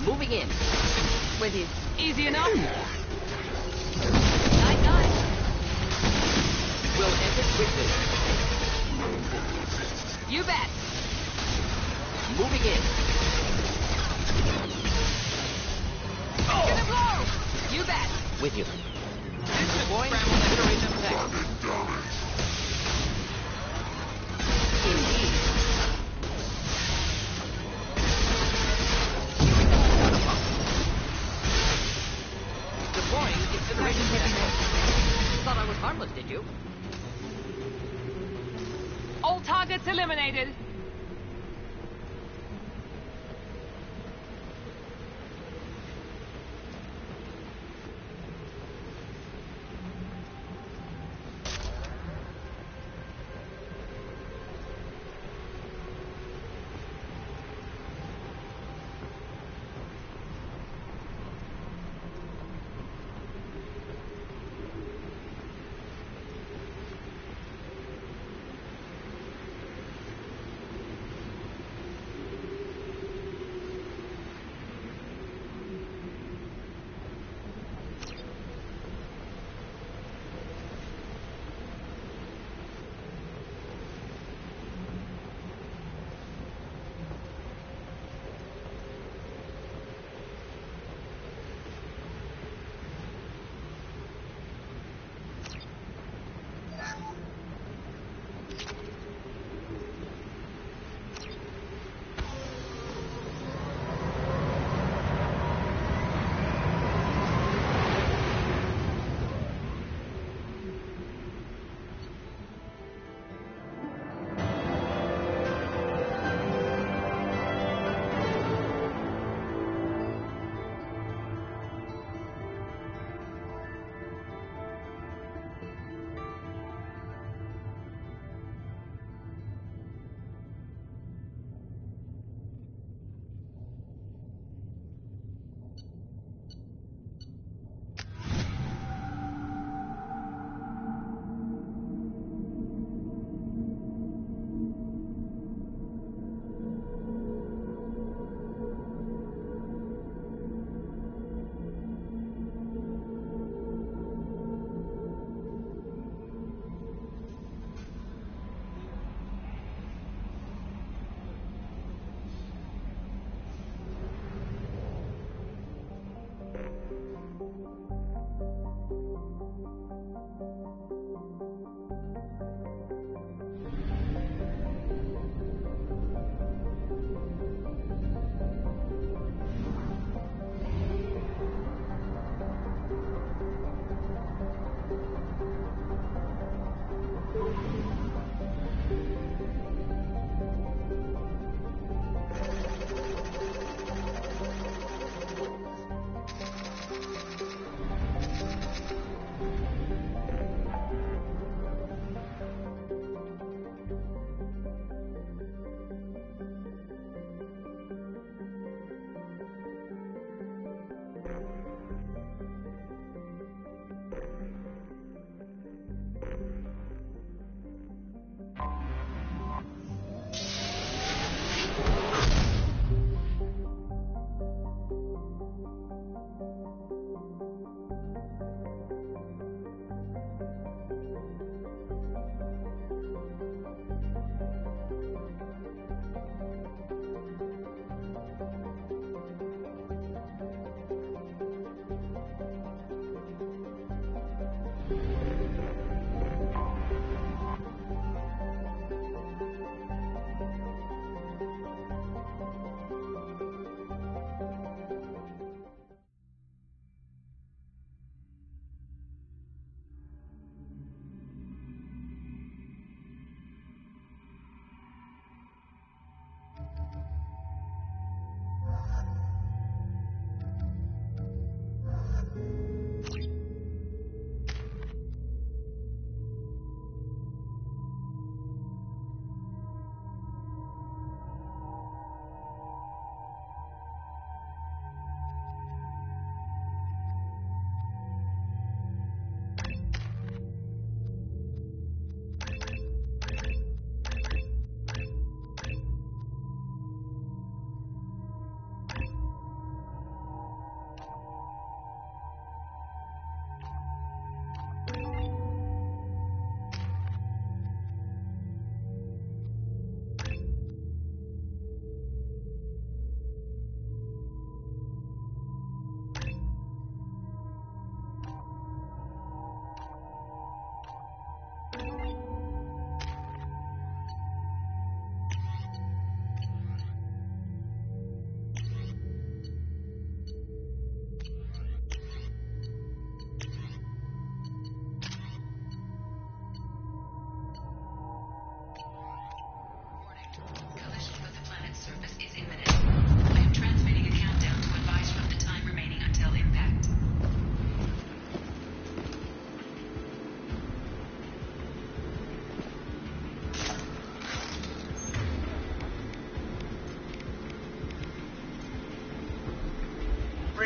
Moving in. With you. Easy enough. We'll enter quickly. You bet. Moving in. Gonna blow. You bet. With you. Deploying Generation tech. Indeed. Deploying incineration tech. Thought I was harmless, did you? All targets eliminated.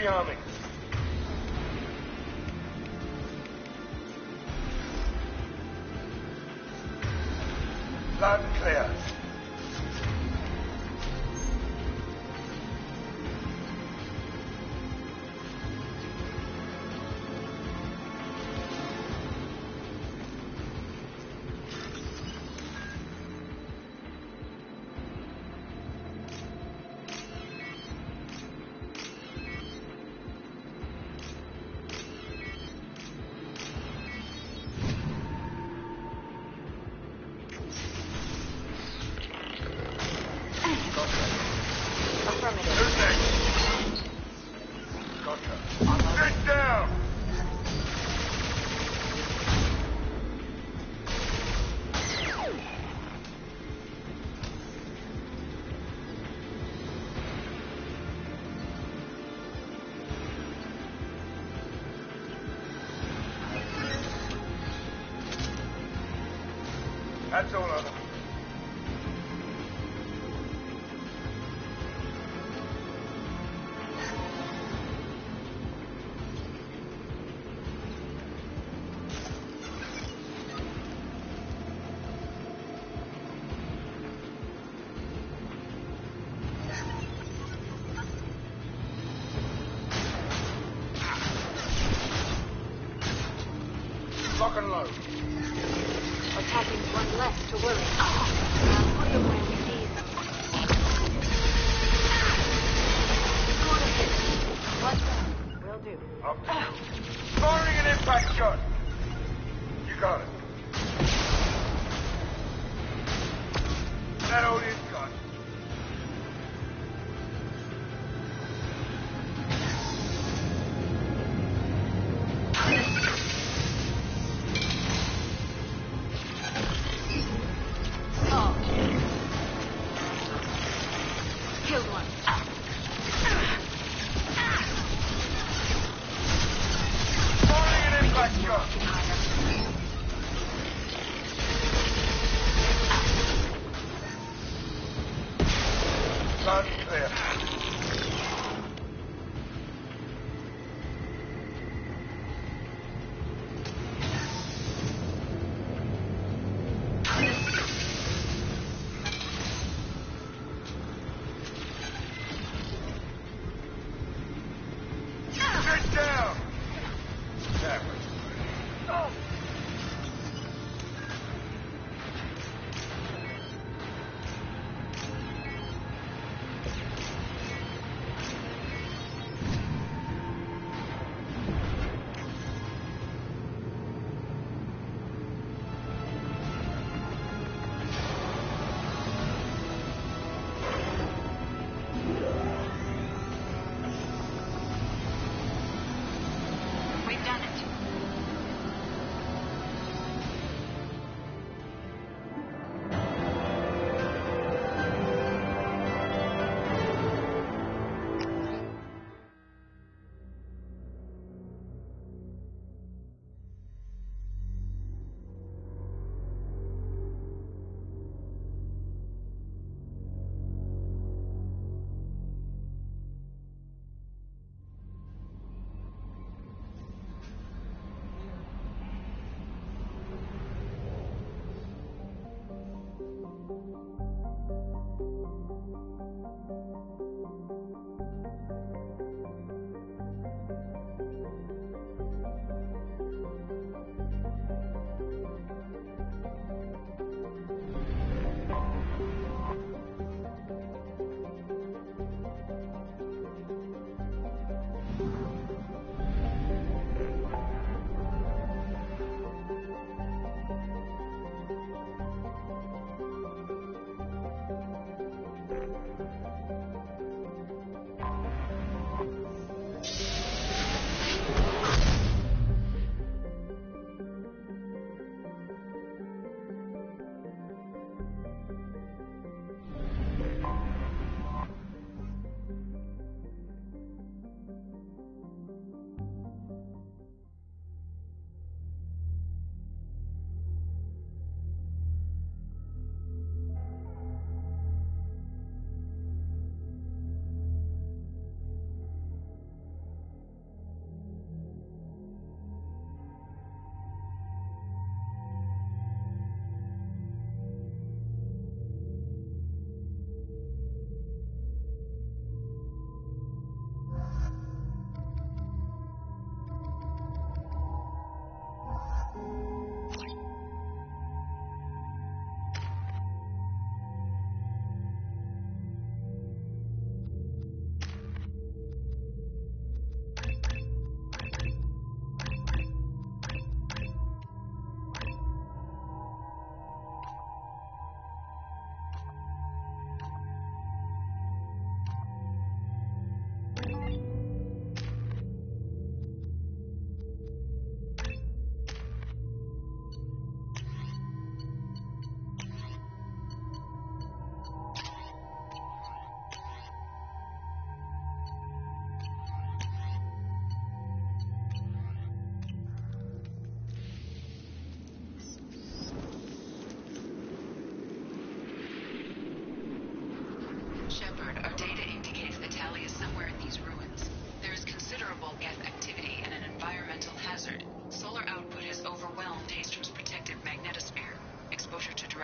rearming. Loud and clear. That's all of them. Lock and load. Attacking one less to worry. I'll put them where we need them. Go ahead. Watch out. Will do. Up to you. Firing an impact shot. You got it. That old is gone. Killed one. Firing an impact shot. Loud and clear. Get down! That was good. Oh!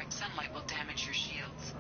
Sunlight will damage your shields.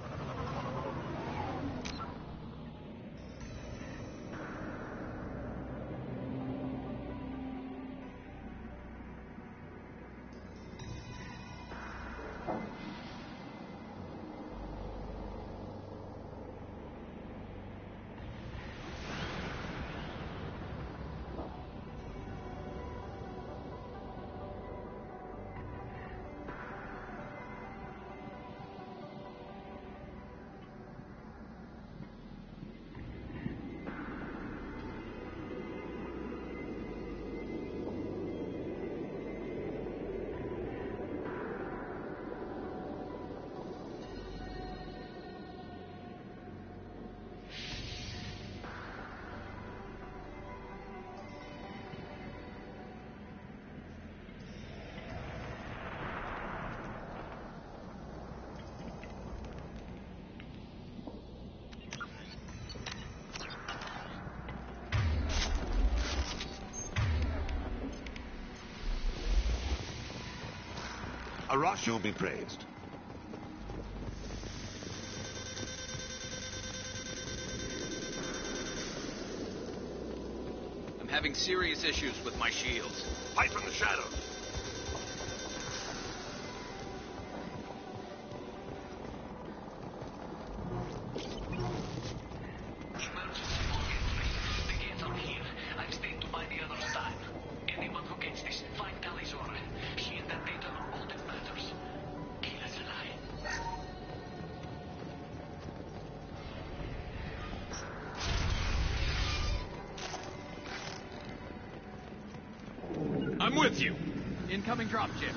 Arashu be praised. I'm having serious issues with my shields. Fight from the shadows. I'm with you. Incoming dropship.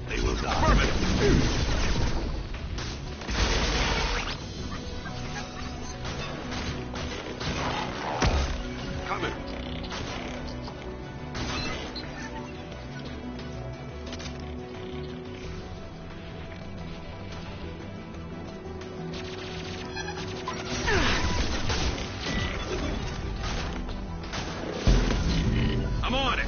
They will die. Affirmative. Coming. I'm on it.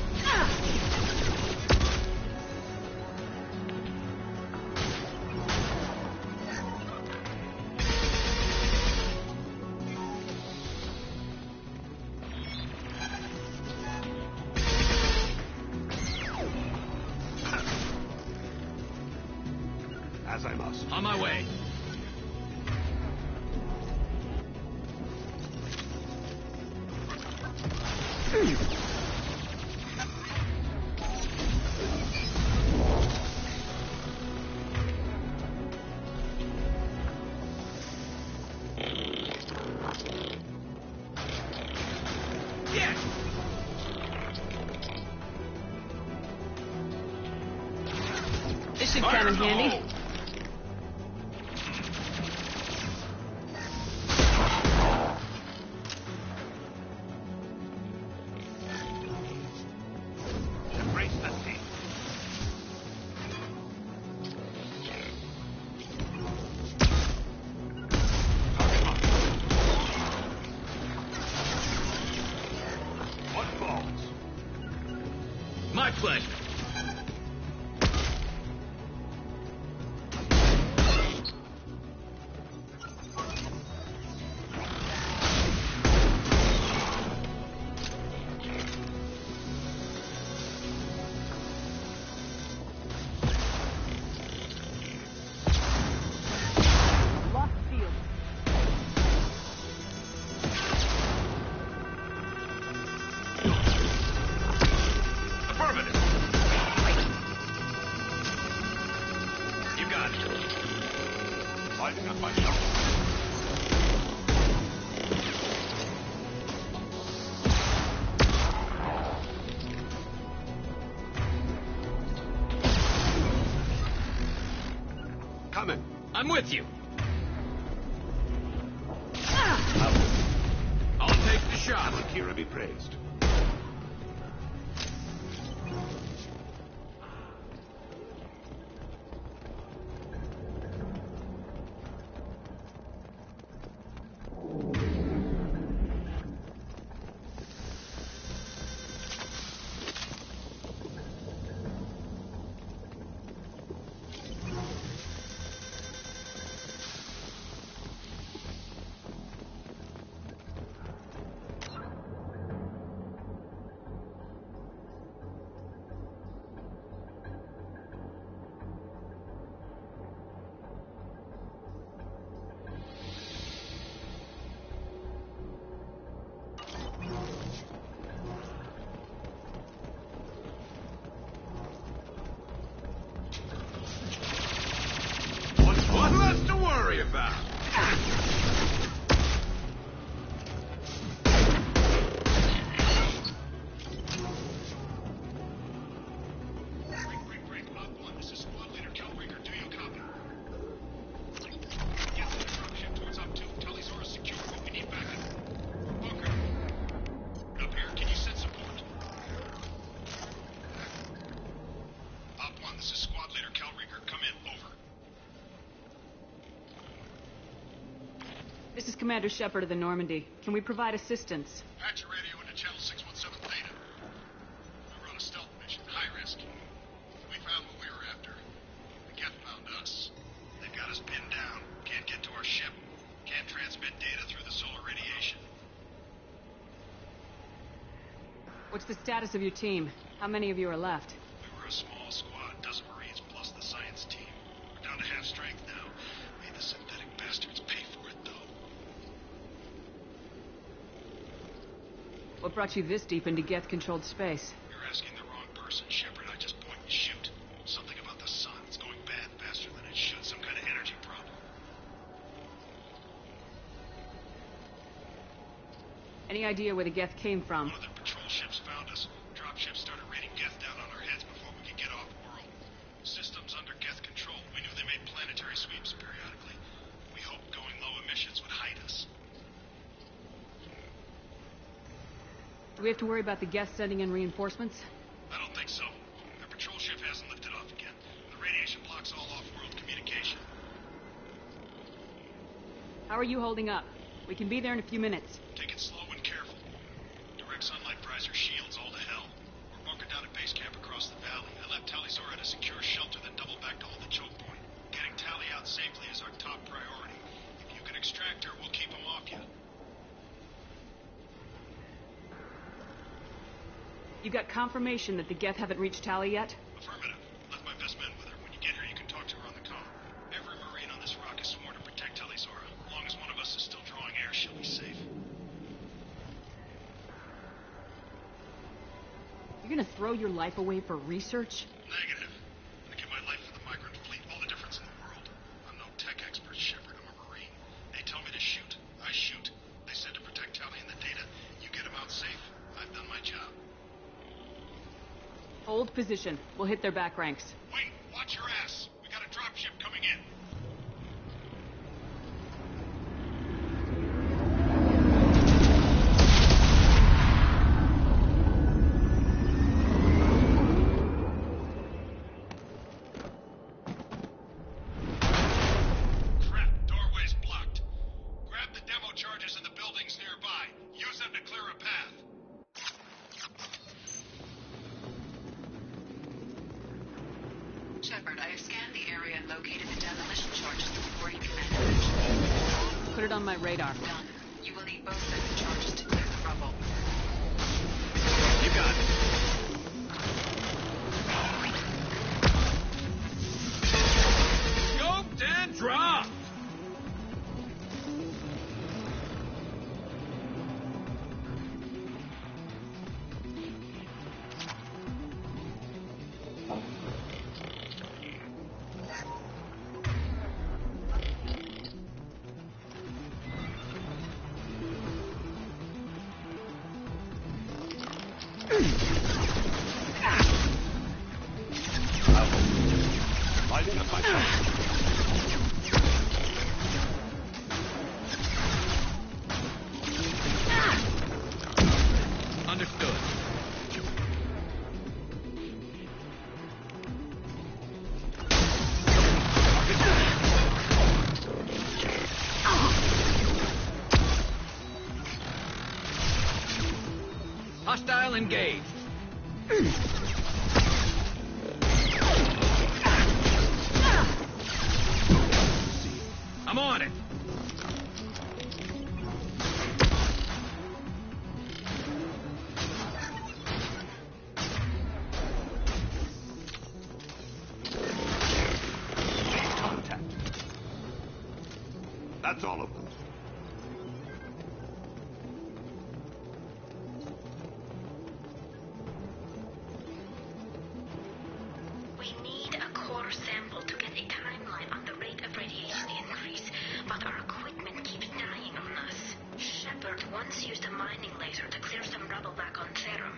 As I must. On my way. Yes. This should come in handy. Embrace the sea. What falls? My pleasure. Lost field. Affirmative. You got it. Lighting up myself. Coming. I'm with you. I'll take the shot. Akira be praised. This is Squad Leader Cal Reeker. Come in. Over. This is Commander Shepard of the Normandy. Can we provide assistance? Patch your radio into Channel 617 Theta. We were on a stealth mission, high risk. We found what we were after. The Geth found us. They've got us pinned down. Can't get to our ship. Can't transmit data through the solar radiation. What's the status of your team? How many of you are left? We were a small squad, dozen Marines plus the science team. We're down to half strength now. Made the synthetic bastards pay for it, though. What brought you this deep into Geth-controlled space? You're asking the wrong person, Shepard. I just point and shoot. Something about the sun. It's going bad faster than it should. Some kind of energy problem. Any idea where the Geth came from? One of the patrol ships found us. Dropships started raining Geth down on our heads before we could get off-world. Systems under Geth control. We knew they made planetary sweeps periodically. We hoped going low emissions would hide us. Do we have to worry about the Geth sending in reinforcements? I don't think so. Their patrol ship hasn't lifted off again. The radiation blocks all off-world communication. How are you holding up? We can be there in a few minutes. Take it slow and careful. Direct sunlight fries our shields all to hell. We're bunkered down at base camp across the valley. I left Tali'Zorah at a secure shelter, then doubled back to hold the choke point. Getting Tali out safely is our top priority. If you can extract her, we'll keep them off you. You got confirmation that the Geth haven't reached Tali yet? Affirmative. Left my best men with her. When you get here, you can talk to her on the comm. Every Marine on this rock is sworn to protect Tali'Zorah. As long as one of us is still drawing air, she'll be safe. You're gonna throw your life away for research? Negative. I'm gonna give my life for the migrant fleet. All the difference in the world. I'm no tech expert, Shepard. I'm a Marine. They tell me to shoot. I shoot. They said to protect Tali and the data. You get them out safe. I've done my job. Hold position. We'll hit their back ranks. Wait, watch your ass. We got a dropship coming in. Crap, doorway's blocked. Grab the demo charges in the buildings nearby. Use them to clear a path. Shepard, I have scanned the area and located the demolition charges before you commanded mentioned. Put it on my radar. Done. You will need both sets of charges to clear the rubble. You got it. Scoped and dropped! Understood. Hostile engaged. I'm on it. Contact. That's all of them. We need a core sample to get a timeline on the rate of radiation increase, but our equipment keeps dying on us. Shepard once used a mining laser to clear some rubble back on Therum.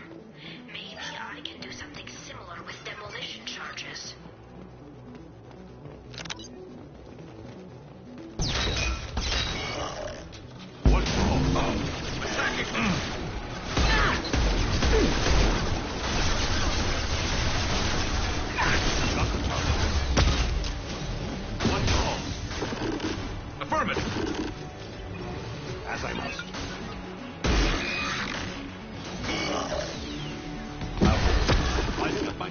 Maybe I can do something similar with demolition charges. What's wrong? Attacking them.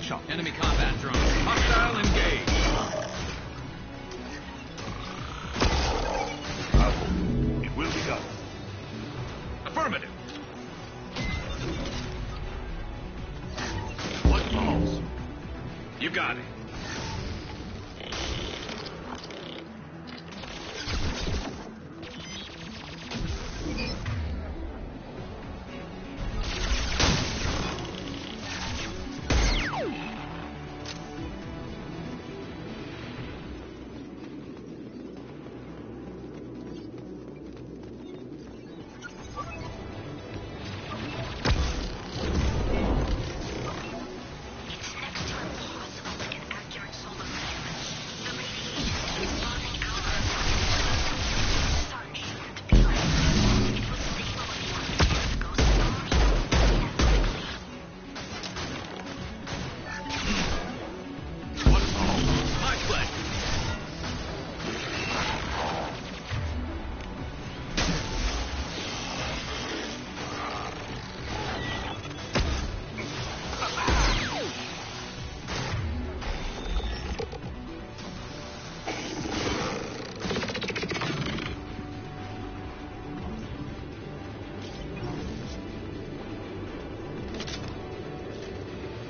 shot. Enemy combat drone. Hostile engaged. It will be done. Affirmative. What balls? You got it.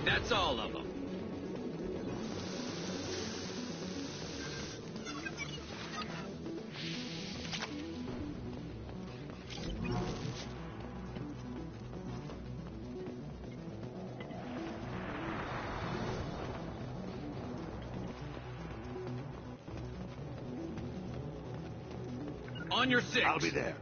That's all of them. On your six. I'll be there.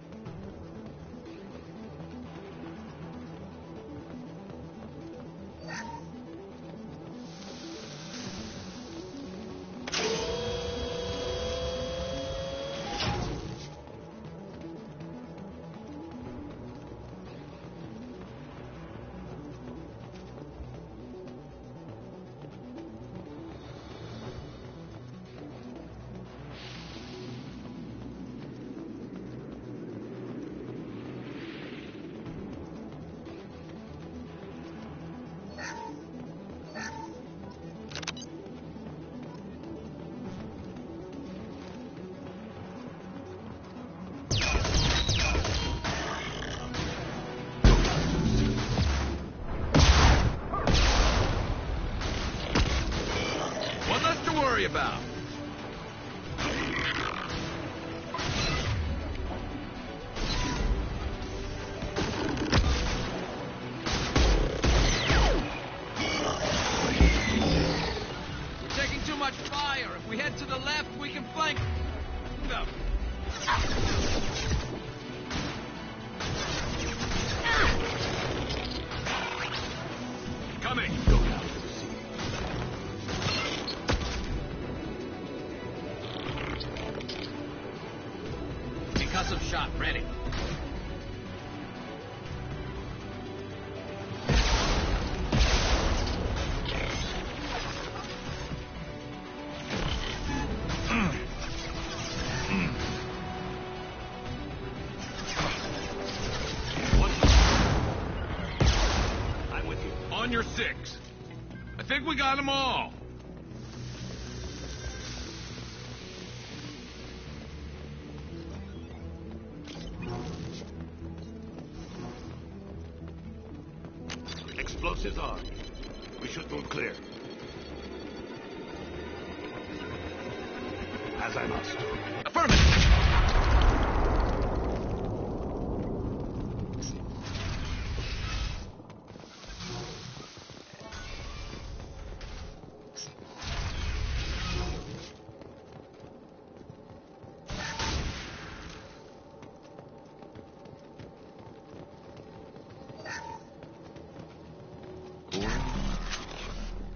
About. We're taking too much fire. If we head to the left, we can flank them. Coming. Go down. Concussive shot ready. I'm with you. On your six. I think we got them all. Explosives on. We should move clear. As I must. Affirmative.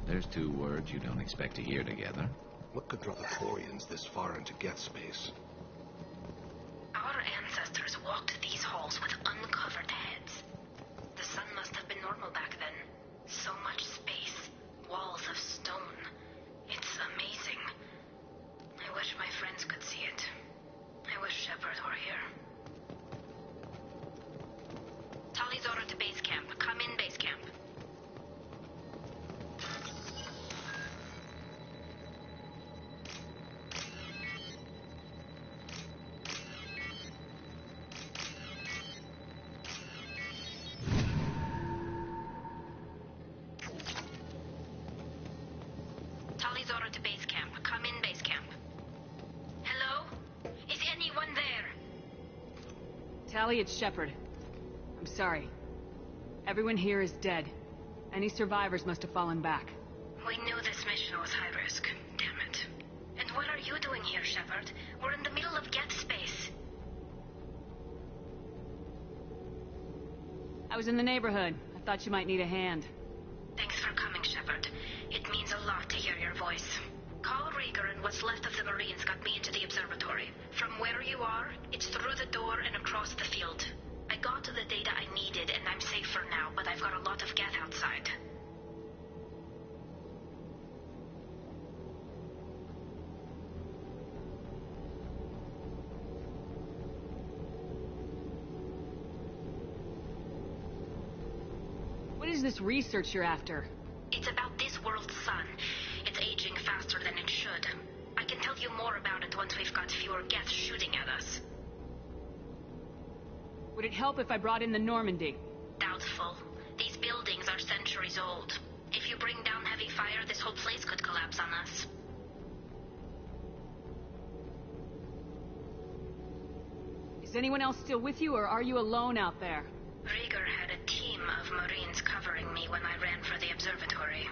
There's two words you don't expect to hear together. What could draw the Quarians this far into Geth space? Our ancestors walked these halls with uncovered heads. The sun must have been normal back then. So much space, walls of stone. It's amazing. I wish my friends could see it. I wish Shepard were here. Tali Zora to base camp. Come in, base camp. Talizora to base camp. Come in, base camp. Hello? Is anyone there? Tali, it's Shepard. I'm sorry. Everyone here is dead. Any survivors must have fallen back. We knew this mission was high risk. Damn it. And what are you doing here, Shepard? We're in the middle of Geth space. I was in the neighborhood. I thought you might need a hand. Thanks for coming, Shepard. It means a lot to hear your voice. Carl Rieger and what's left of the Marines got me into the observatory. From where you are, it's through the door and across the field. I got to the data I needed, and I'm safe for now, but I've got a lot of Geth outside. What is this research you're after? It's about this world's sun. It's aging faster than it should. I can tell you more about it once we've got fewer Geth shooting at us. Would it help if I brought in the Normandy? Doubtful. These buildings are centuries old. If you bring down heavy fire, this whole place could collapse on us. Is anyone else still with you, or are you alone out there? Rieger had a team of Marines covering me when I ran for the observatory.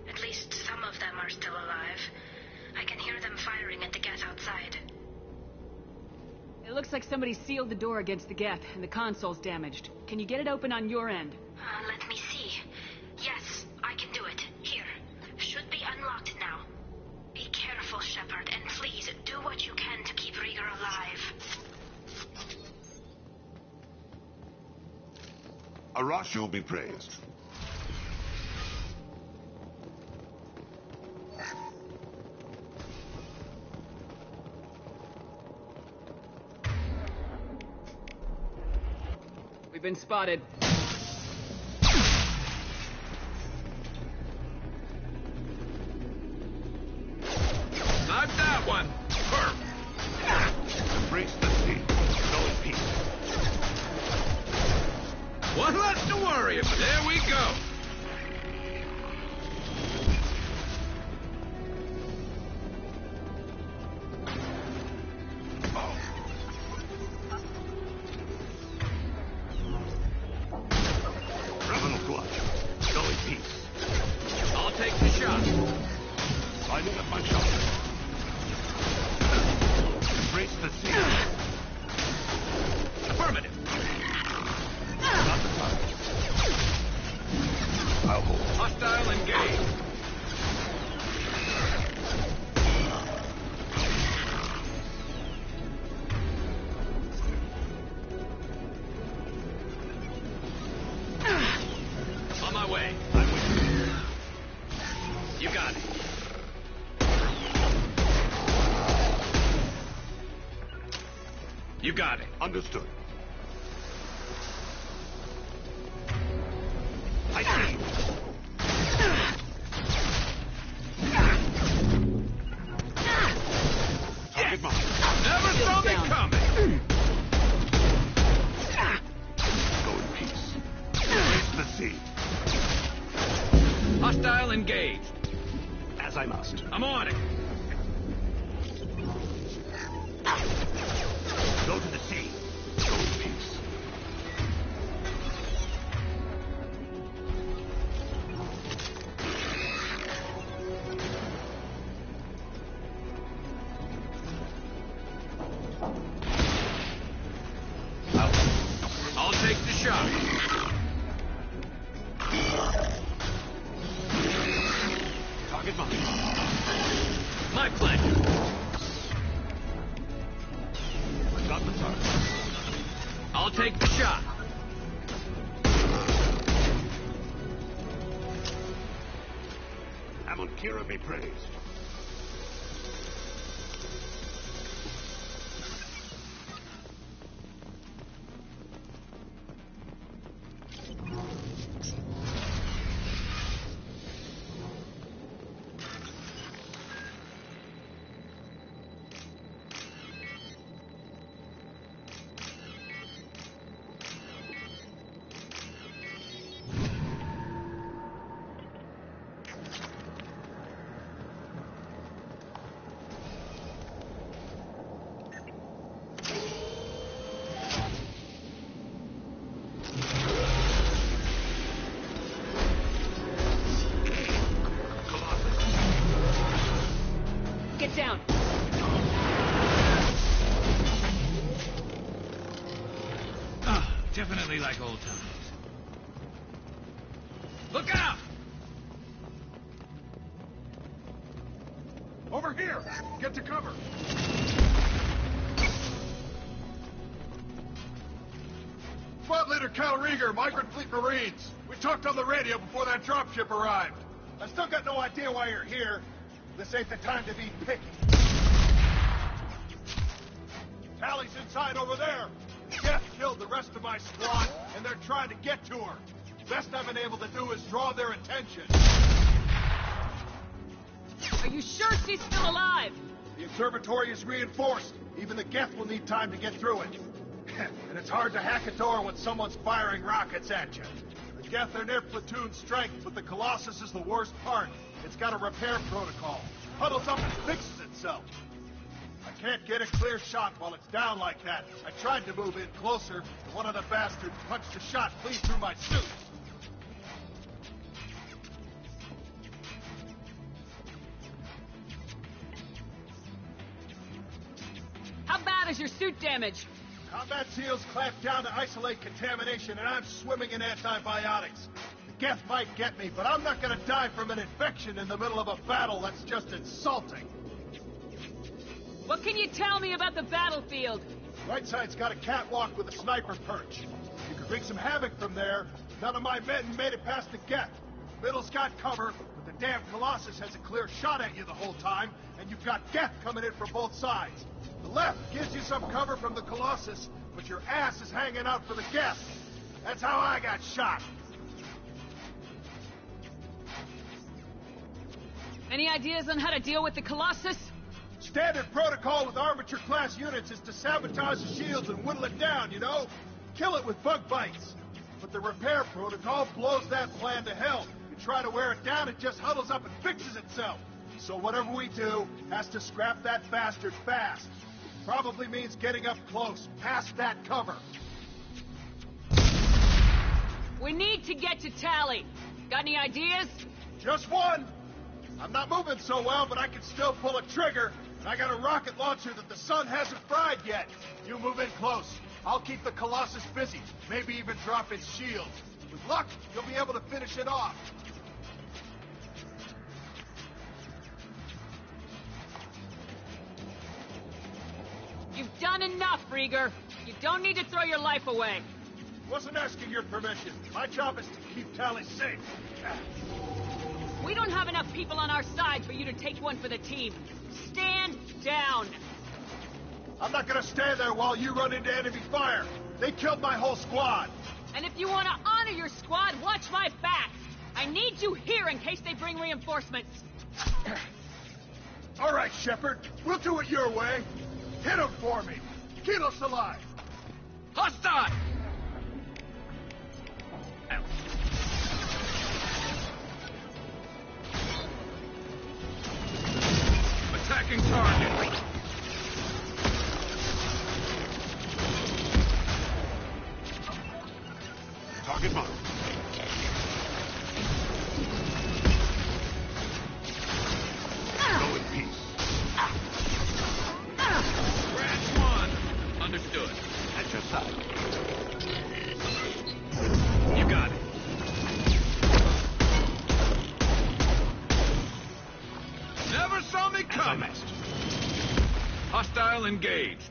At least some of them are still alive. I can hear them firing at the Geth outside. It looks like somebody sealed the door against the Geth, and the console's damaged. Can you get it open on your end? Let me see. Yes, I can do it. Here. Should be unlocked now. Be careful, Shepard, and please do what you can to keep Rieger alive. Arashul be praised. We've been spotted. Not that one! Embrace the sea. Go in peace. One less to worry about. There we go. Revenant clutch. Go in peace. I'll take the shot. Lining up my shot. Embrace the sea. Affirmative. Not the target. I'll hold. Hostile engaged. On my way. I'm with you. You got it. You got it. Understood. I see. Target mark. Never saw me coming. Go in peace. Embrace the sea. Hostile engaged. As I must. I'm on it. Go to the sea. Go in peace. I'll take the shot. Target mark. My pleasure. Got the target. I'll take the shot. Amonkira be praised. Get down! Definitely like old times. Look out! Over here! Get to cover! Squad Leader Cal Rieger, Migrant Fleet Marines. We talked on the radio before that dropship arrived. I still got no idea why you're here. This ain't the time to be picky. Tally's inside over there. Jeff killed the rest of my squad, and they're trying to get to her. Best I've been able to do is draw their attention. Are you sure she's still alive? The observatory is reinforced. Even the Geth will need time to get through it. And it's hard to hack a door when someone's firing rockets at you. The Geth are near platoon strength, but the Colossus is the worst part. It's got a repair protocol. Huddles up and fixes itself. I can't get a clear shot while it's down like that. I tried to move in closer, but one of the bastards punched a shot clean through my suit. How bad is your suit damage? Combat SEALs clamped down to isolate contamination, and I'm swimming in antibiotics. The Geth might get me, but I'm not gonna die from an infection in the middle of a battle. That's just insulting. What can you tell me about the battlefield? Right side's got a catwalk with a sniper perch. You could wreak some havoc from there. None of my men made it past the Geth. Middle's got cover, but the damn Colossus has a clear shot at you the whole time, and you've got Geth coming in from both sides. The left gives you some cover from the Colossus, but your ass is hanging out for the Geth. That's how I got shot. Any ideas on how to deal with the Colossus? Standard protocol with armature-class units is to sabotage the shields and whittle it down, you know? Kill it with bug bites. But the repair protocol blows that plan to hell. You try to wear it down, it just huddles up and fixes itself. So whatever we do has to scrap that bastard fast. Probably means getting up close, past that cover. We need to get to Tally. Got any ideas? Just one. I'm not moving so well, but I can still pull a trigger. And I got a rocket launcher that the sun hasn't fried yet. You move in close. I'll keep the Colossus busy. Maybe even drop its shields. With luck, you'll be able to finish it off. You've done enough, Rieger. You don't need to throw your life away. Wasn't asking your permission. My job is to keep Tally safe. We don't have enough people on our side for you to take one for the team. Stand down. I'm not gonna stand there while you run into enemy fire. They killed my whole squad. And if you want to honor your squad, watch my back. I need you here in case they bring reinforcements. All right, Shepard. We'll do it your way. Hit him for me. Keyless alive. Hostile! Attacking target. Target marked. Go in peace. Branch 1. Understood. At your side. You got it. Never saw me coming. Hostile engaged.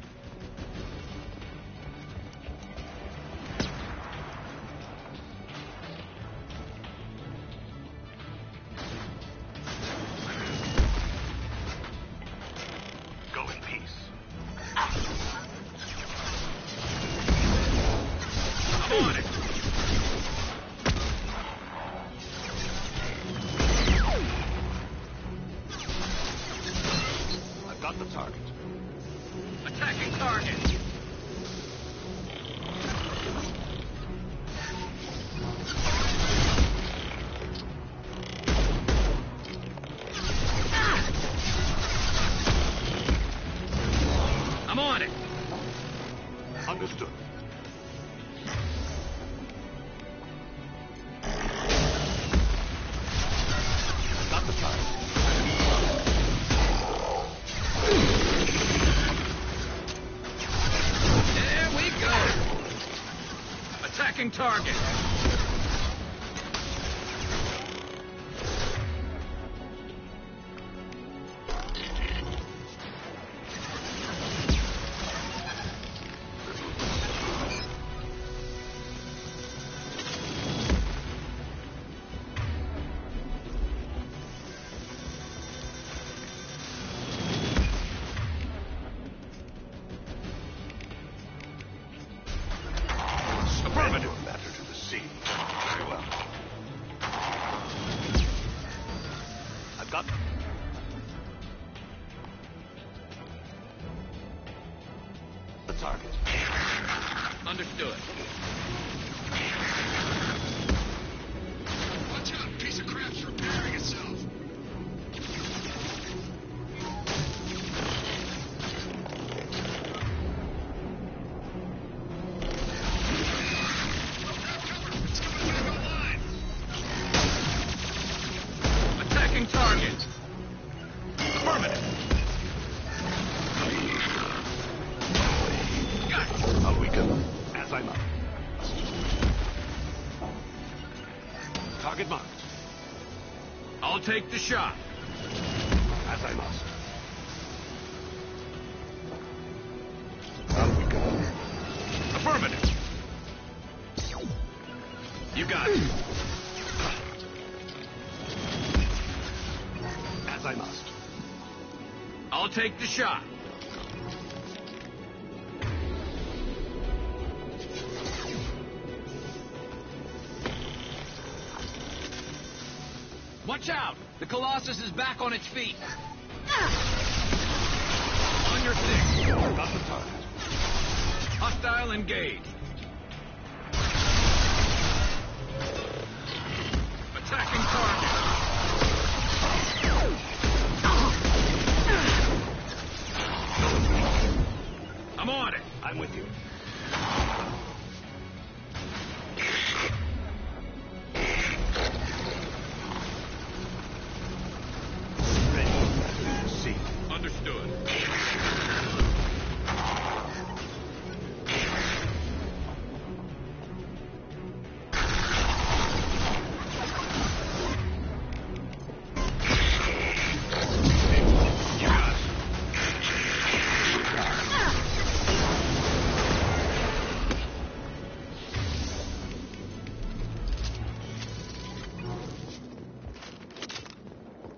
Go in peace. I'm on it. I've got the target. Attacking target! Understood. Watch out, piece of crap's repairing itself. Attacking target. Affirmative. I'll weaken them as I must. Target marked. I'll take the shot. As I must. I'll weaken them. Affirmative. You got it. As I must. I'll take the shot. Watch out! The Colossus is back on its feet. On your six. Got the target. Hostile engaged. Attacking target. I'm on it. I'm with you. Understood.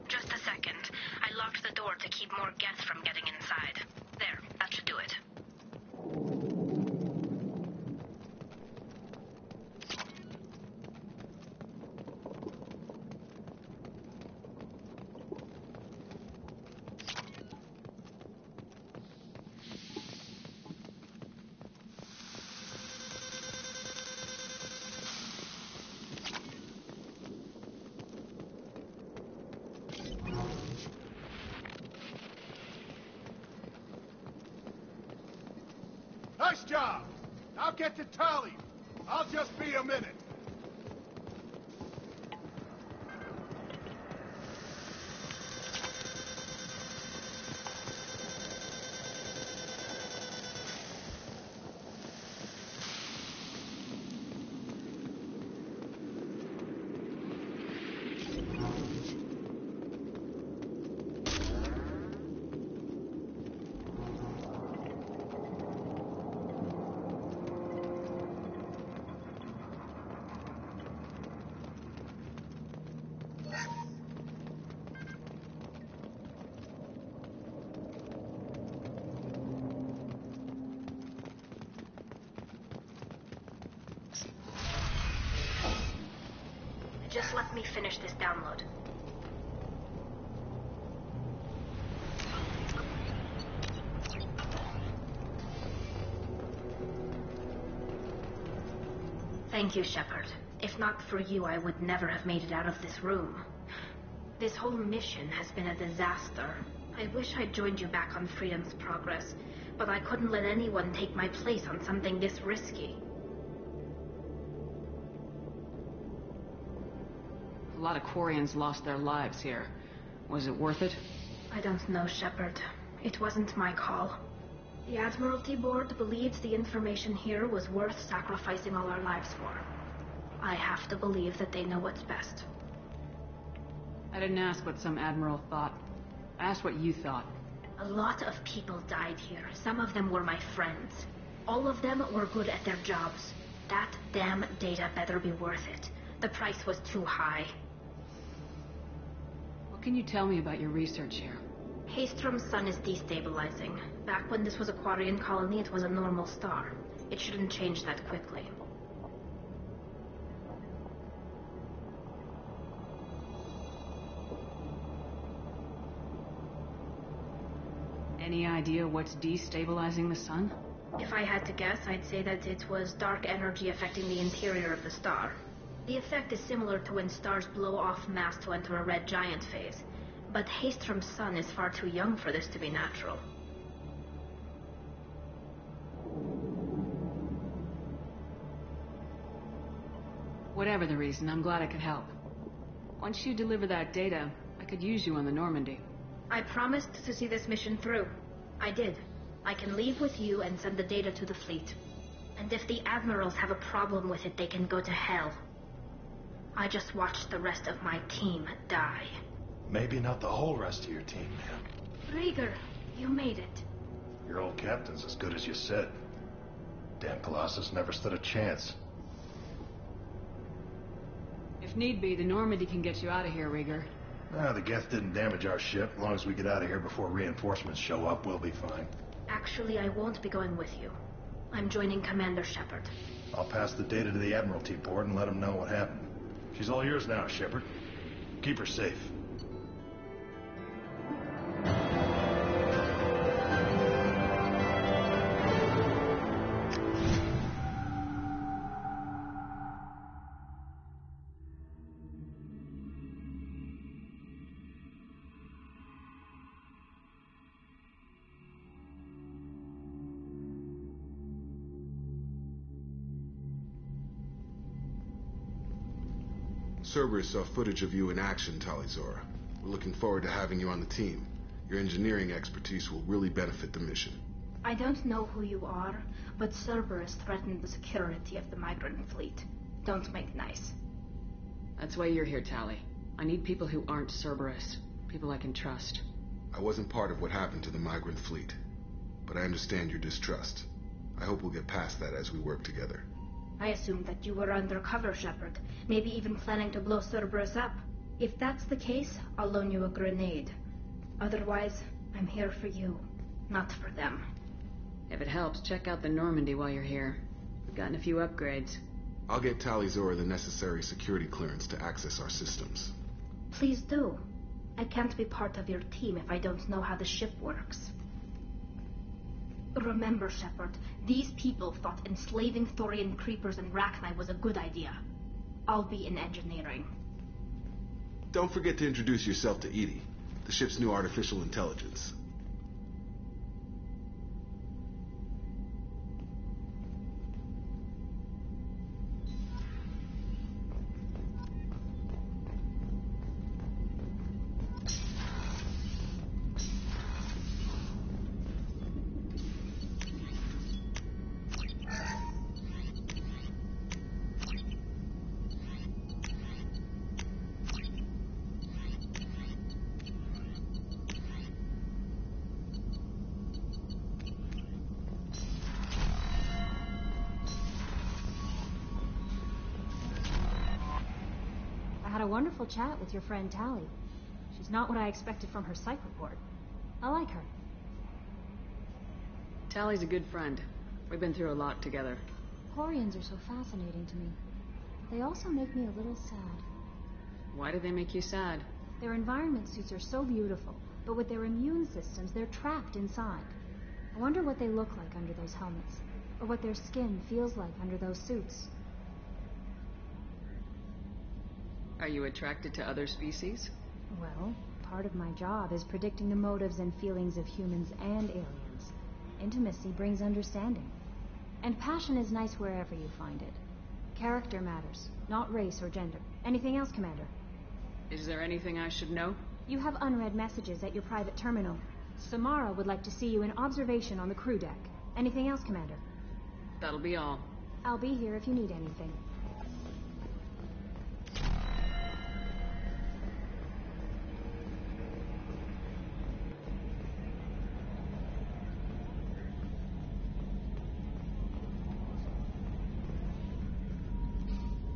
Just a second. I locked the door to keep more Geth from getting inside. There, that should do it. Nice job! Now get to Tali. I'll just be a minute. Just let me finish this download. Thank you, Shepard. If not for you, I would never have made it out of this room. This whole mission has been a disaster. I wish I'd joined you back on Freedom's Progress, but I couldn't let anyone take my place on something this risky. A lot of Quarians lost their lives here. Was it worth it? I don't know, Shepard. It wasn't my call. The Admiralty Board believed the information here was worth sacrificing all our lives for. I have to believe that they know what's best. I didn't ask what some admiral thought. I asked what you thought. A lot of people died here. Some of them were my friends. All of them were good at their jobs. That damn data better be worth it. The price was too high. What can you tell me about your research here? Haystrom's sun is destabilizing. Back when this was a Quarian colony, it was a normal star. It shouldn't change that quickly. Any idea what's destabilizing the sun? If I had to guess, I'd say that it was dark energy affecting the interior of the star. The effect is similar to when stars blow off mass to enter a red giant phase. But Haystrom's sun is far too young for this to be natural. Whatever the reason, I'm glad I could help. Once you deliver that data, I could use you on the Normandy. I promised to see this mission through. I did. I can leave with you and send the data to the fleet. And if the admirals have a problem with it, they can go to hell. I just watched the rest of my team die. Maybe not the whole rest of your team, man. Rieger, you made it. Your old captain's as good as you said. Damn Colossus never stood a chance. If need be, the Normandy can get you out of here, Rieger. The Geth didn't damage our ship. As long as we get out of here before reinforcements show up, we'll be fine. Actually, I won't be going with you. I'm joining Commander Shepard. I'll pass the data to the Admiralty board and let them know what happened. She's all yours now, Shepard. Keep her safe. Cerberus saw footage of you in action, Tali'Zorah. We're looking forward to having you on the team. Your engineering expertise will really benefit the mission. I don't know who you are, but Cerberus threatened the security of the migrant fleet. Don't make nice. That's why you're here, Tali. I need people who aren't Cerberus. People I can trust. I wasn't part of what happened to the migrant fleet, but I understand your distrust. I hope we'll get past that as we work together. I assumed that you were undercover, Shepard. Maybe even planning to blow Cerberus up. If that's the case, I'll loan you a grenade. Otherwise, I'm here for you, not for them. If it helps, check out the Normandy while you're here. We've gotten a few upgrades. I'll get Tali'Zorah the necessary security clearance to access our systems. Please do. I can't be part of your team if I don't know how the ship works. Remember, Shepard, these people thought enslaving Thorian creepers and Rachni was a good idea. I'll be in engineering. Don't forget to introduce yourself to EDI, the ship's new artificial intelligence. A wonderful chat with your friend Tali. She's not what I expected from her psych report. I like her. Tali's a good friend. We've been through a lot together. Quarians are so fascinating to me. They also make me a little sad. Why do they make you sad? Their environment suits are so beautiful, but with their immune systems, they're trapped inside. I wonder what they look like under those helmets, or what their skin feels like under those suits. Are you attracted to other species? Well, part of my job is predicting the motives and feelings of humans and aliens. Intimacy brings understanding. And passion is nice wherever you find it. Character matters, not race or gender. Anything else, Commander? Is there anything I should know? You have unread messages at your private terminal. Samara would like to see you in observation on the crew deck. Anything else, Commander? That'll be all. I'll be here if you need anything.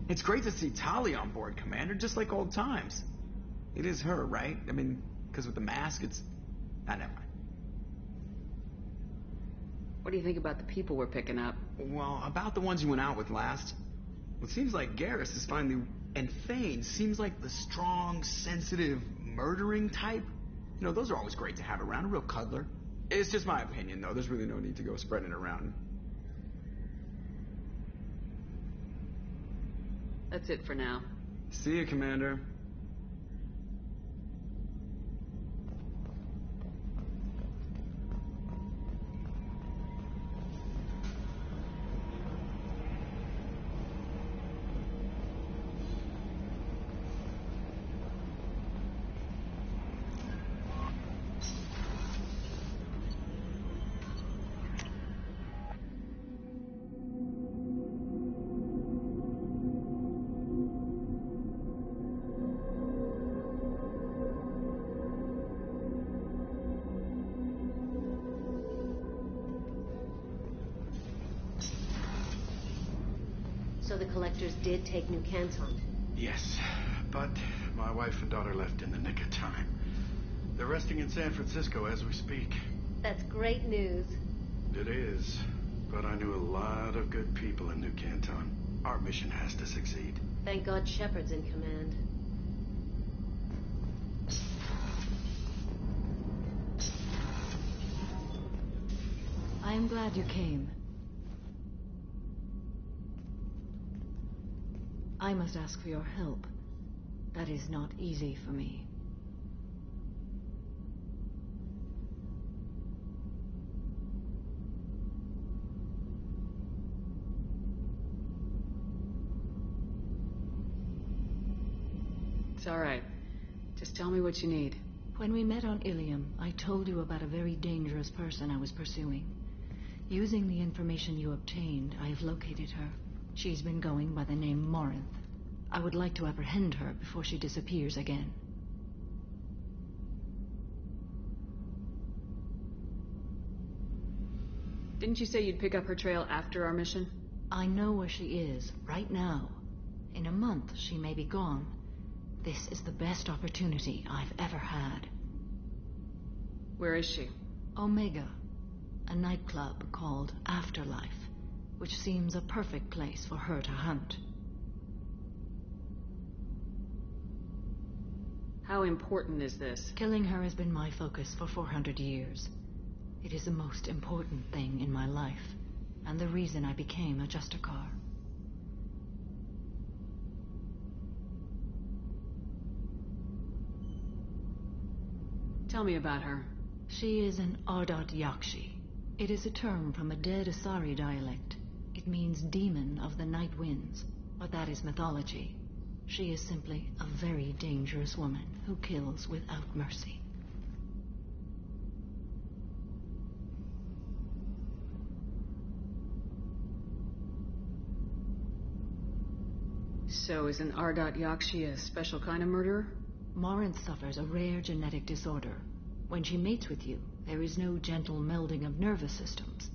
It's great to see Tali on board, Commander, just like old times. It is her, right? I mean, because with the mask, it's... never mind. What do you think about the people we're picking up? Well, about the ones you went out with last. Well, it seems like Garrus is finally... And Thane seems like the strong, sensitive, murdering type. You know, those are always great to have around, a real cuddler. It's just my opinion, though. There's really no need to go spreading it around. That's it for now. See you, Commander. So the collectors did take New Canton? Yes, but my wife and daughter left in the nick of time. They're resting in San Francisco as we speak. That's great news. It is, but I knew a lot of good people in New Canton. Our mission has to succeed. Thank God Shepard's in command. I am glad you came. I must ask for your help. That is not easy for me. It's all right. Just tell me what you need. When we met on Ilium, I told you about a very dangerous person I was pursuing. Using the information you obtained, I have located her. She's been going by the name Morinth. I would like to apprehend her before she disappears again. Didn't you say you'd pick up her trail after our mission? I know where she is, right now. In a month, she may be gone. This is the best opportunity I've ever had. Where is she? Omega, a nightclub called Afterlife, which seems a perfect place for her to hunt. How important is this? Killing her has been my focus for 400 years. It is the most important thing in my life, and the reason I became a Justicar. Tell me about her. She is an Ardat Yakshi. It is a term from a dead Asari dialect. It means demon of the night winds, but that is mythology. She is simply a very dangerous woman who kills without mercy. So is an Ardat Yakshi a special kind of murderer? Morinth suffers a rare genetic disorder. When she mates with you, there is no gentle melding of nervous systems.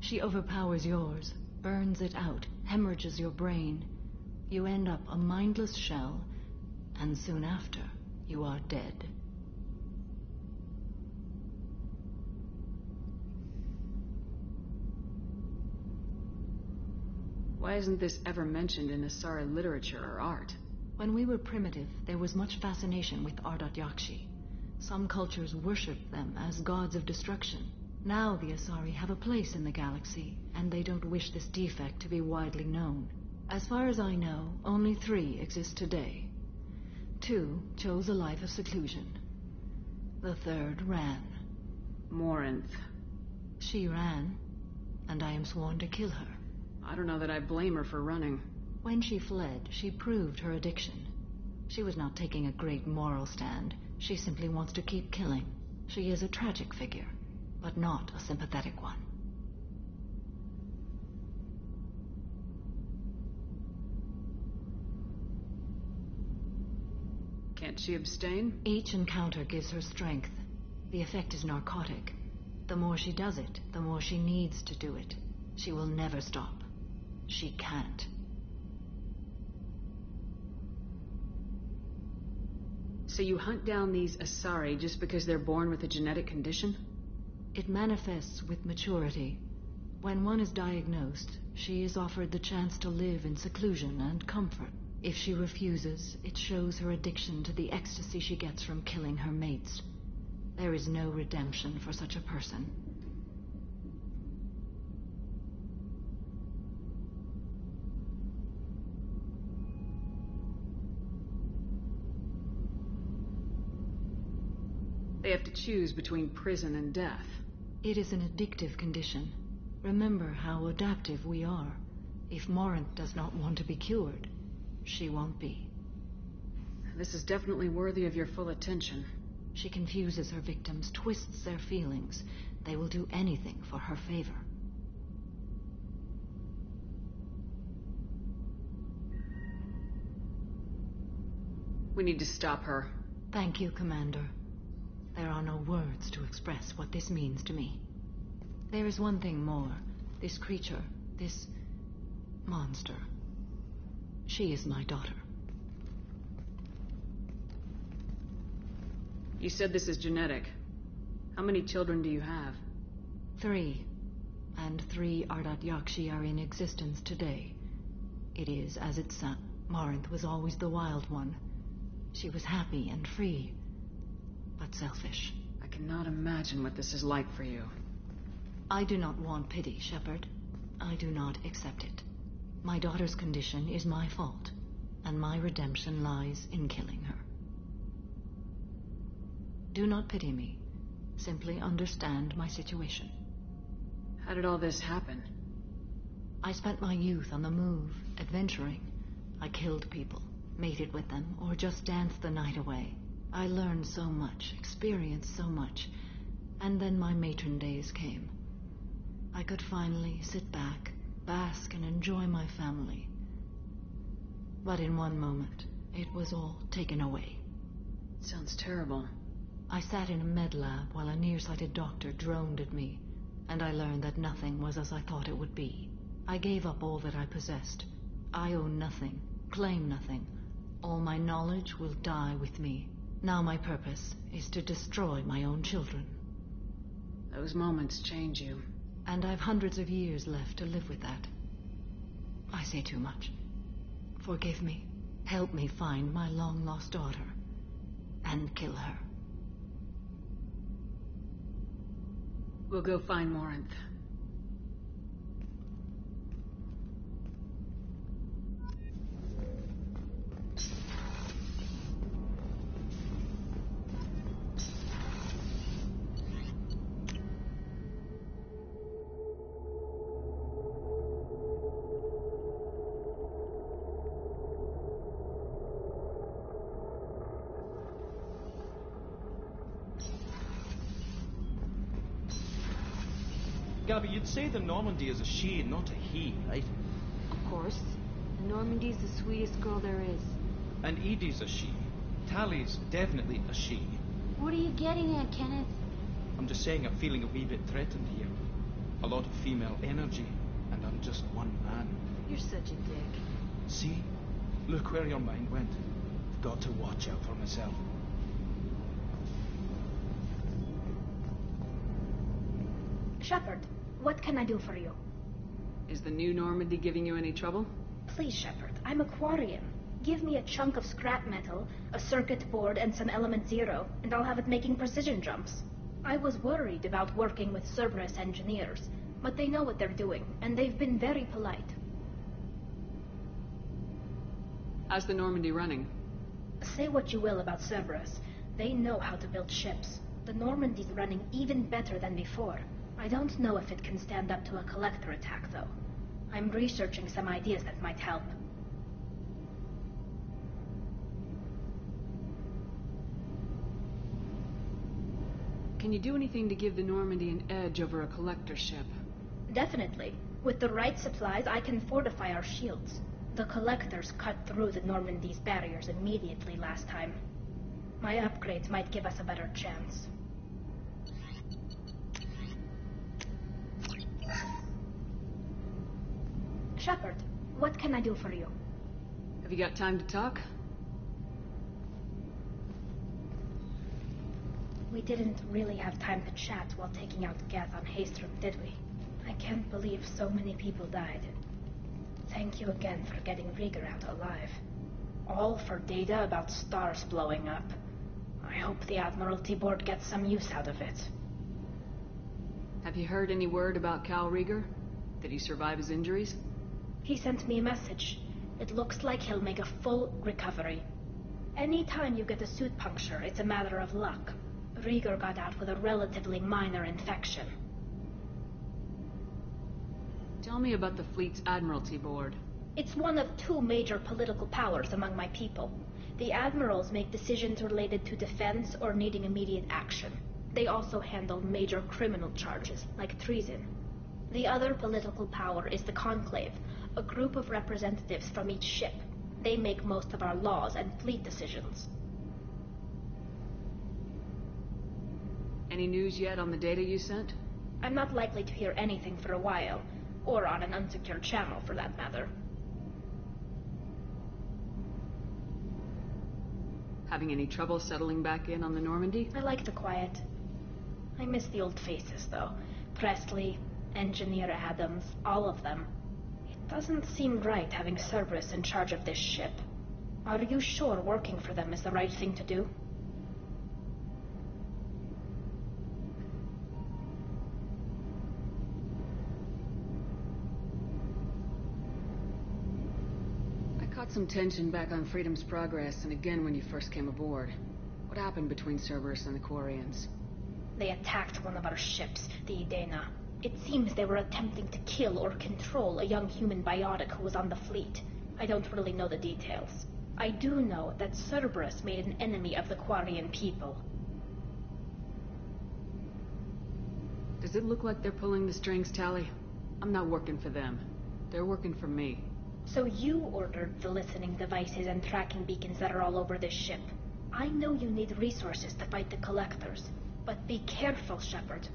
She overpowers yours, burns it out, hemorrhages your brain. You end up a mindless shell, and soon after, you are dead. Why isn't this ever mentioned in Asari literature or art? When we were primitive, there was much fascination with Ardat Yakshi. Some cultures worshipped them as gods of destruction. Now the Asari have a place in the galaxy, and they don't wish this defect to be widely known. As far as I know, only 3 exist today. 2 chose a life of seclusion. The 3rd ran. Morinth. She ran, and I am sworn to kill her. I don't know that I blame her for running. When she fled, she proved her addiction. She was not taking a great moral stand. She simply wants to keep killing. She is a tragic figure, but not a sympathetic one. Can't she abstain? Each encounter gives her strength. The effect is narcotic. The more she does it, the more she needs to do it. She will never stop. She can't. So you hunt down these Asari just because they're born with a genetic condition? It manifests with maturity. When one is diagnosed, she is offered the chance to live in seclusion and comfort. If she refuses, it shows her addiction to the ecstasy she gets from killing her mates. There is no redemption for such a person. They have to choose between prison and death. It is an addictive condition. Remember how adaptive we are. If Morinth does not want to be cured, she won't be. This is definitely worthy of your full attention. She confuses her victims, twists their feelings. They will do anything for her favor. We need to stop her. Thank you, Commander. There are no words to express what this means to me. There is one thing more. This creature, this monster. She is my daughter. You said this is genetic. How many children do you have? 3. And 3 Ardat Yakshi are in existence today. It is as it sounds. Morinth was always the wild one. She was happy and free. But selfish. I cannot imagine what this is like for you. I do not want pity, Shepard. I do not accept it. My daughter's condition is my fault, and my redemption lies in killing her. Do not pity me. Simply understand my situation. How did all this happen? I spent my youth on the move, adventuring. I killed people, mated with them, or just danced the night away. I learned so much, experienced so much, and then my matron days came. I could finally sit back, bask, and enjoy my family. But in one moment, it was all taken away. Sounds terrible. I sat in a med lab while a nearsighted doctor droned at me, and I learned that nothing was as I thought it would be. I gave up all that I possessed. I own nothing, claim nothing. All my knowledge will die with me. Now my purpose is to destroy my own children. Those moments change you. And I've hundreds of years left to live with that. I say too much. Forgive me. Help me find my long-lost daughter. And kill her. We'll go find Morinth. Gabby, you'd say the Normandy is a she, not a he, right? Of course. The Normandy's the sweetest girl there is. And Edie's a she. Tally's definitely a she. What are you getting at, Kenneth? I'm just saying I'm feeling a wee bit threatened here. A lot of female energy, and I'm just one man. You're such a dick. See? Look where your mind went. I've got to watch out for myself. Shepard, what can I do for you? Is the new Normandy giving you any trouble? Please, Shepard, I'm a Quarian. Give me a chunk of scrap metal, a circuit board, and some element zero, and I'll have it making precision jumps. I was worried about working with Cerberus engineers, but they know what they're doing, and they've been very polite. How's the Normandy running? Say what you will about Cerberus. They know how to build ships. The Normandy's running even better than before. I don't know if it can stand up to a collector attack, though. I'm researching some ideas that might help. Can you do anything to give the Normandy an edge over a collector ship? Definitely. With the right supplies, I can fortify our shields. The collectors cut through the Normandy's barriers immediately last time. My upgrades might give us a better chance. Shepard, what can I do for you? Have you got time to talk? We didn't really have time to chat while taking out Geth on Haestrom, did we? I can't believe so many people died. Thank you again for getting Rieger out alive. All for data about stars blowing up. I hope the Admiralty Board gets some use out of it. Have you heard any word about Cal Rieger? Did he survive his injuries? He sent me a message. It looks like he'll make a full recovery. Anytime you get a suit puncture, it's a matter of luck. Rieger got out with a relatively minor infection. Tell me about the fleet's Admiralty Board. It's one of two major political powers among my people. The admirals make decisions related to defense or needing immediate action. They also handle major criminal charges, like treason. The other political power is the Conclave, a group of representatives from each ship. They make most of our laws and fleet decisions. Any news yet on the data you sent? I'm not likely to hear anything for a while, or on an unsecured channel for that matter. Having any trouble settling back in on the Normandy? I like the quiet. I miss the old faces, though. Presley, Engineer Adams, all of them. It doesn't seem right having Cerberus in charge of this ship. Are you sure working for them is the right thing to do? Some tension back on Freedom's Progress, and again when you first came aboard. What happened between Cerberus and the Quarians? They attacked one of our ships, the Idena. It seems they were attempting to kill or control a young human biotic who was on the fleet. I don't really know the details. I do know that Cerberus made an enemy of the Quarian people. Does it look like they're pulling the strings, Tali? I'm not working for them. They're working for me. So you ordered the listening devices and tracking beacons that are all over this ship. I know you need resources to fight the Collectors, but be careful, Shepard.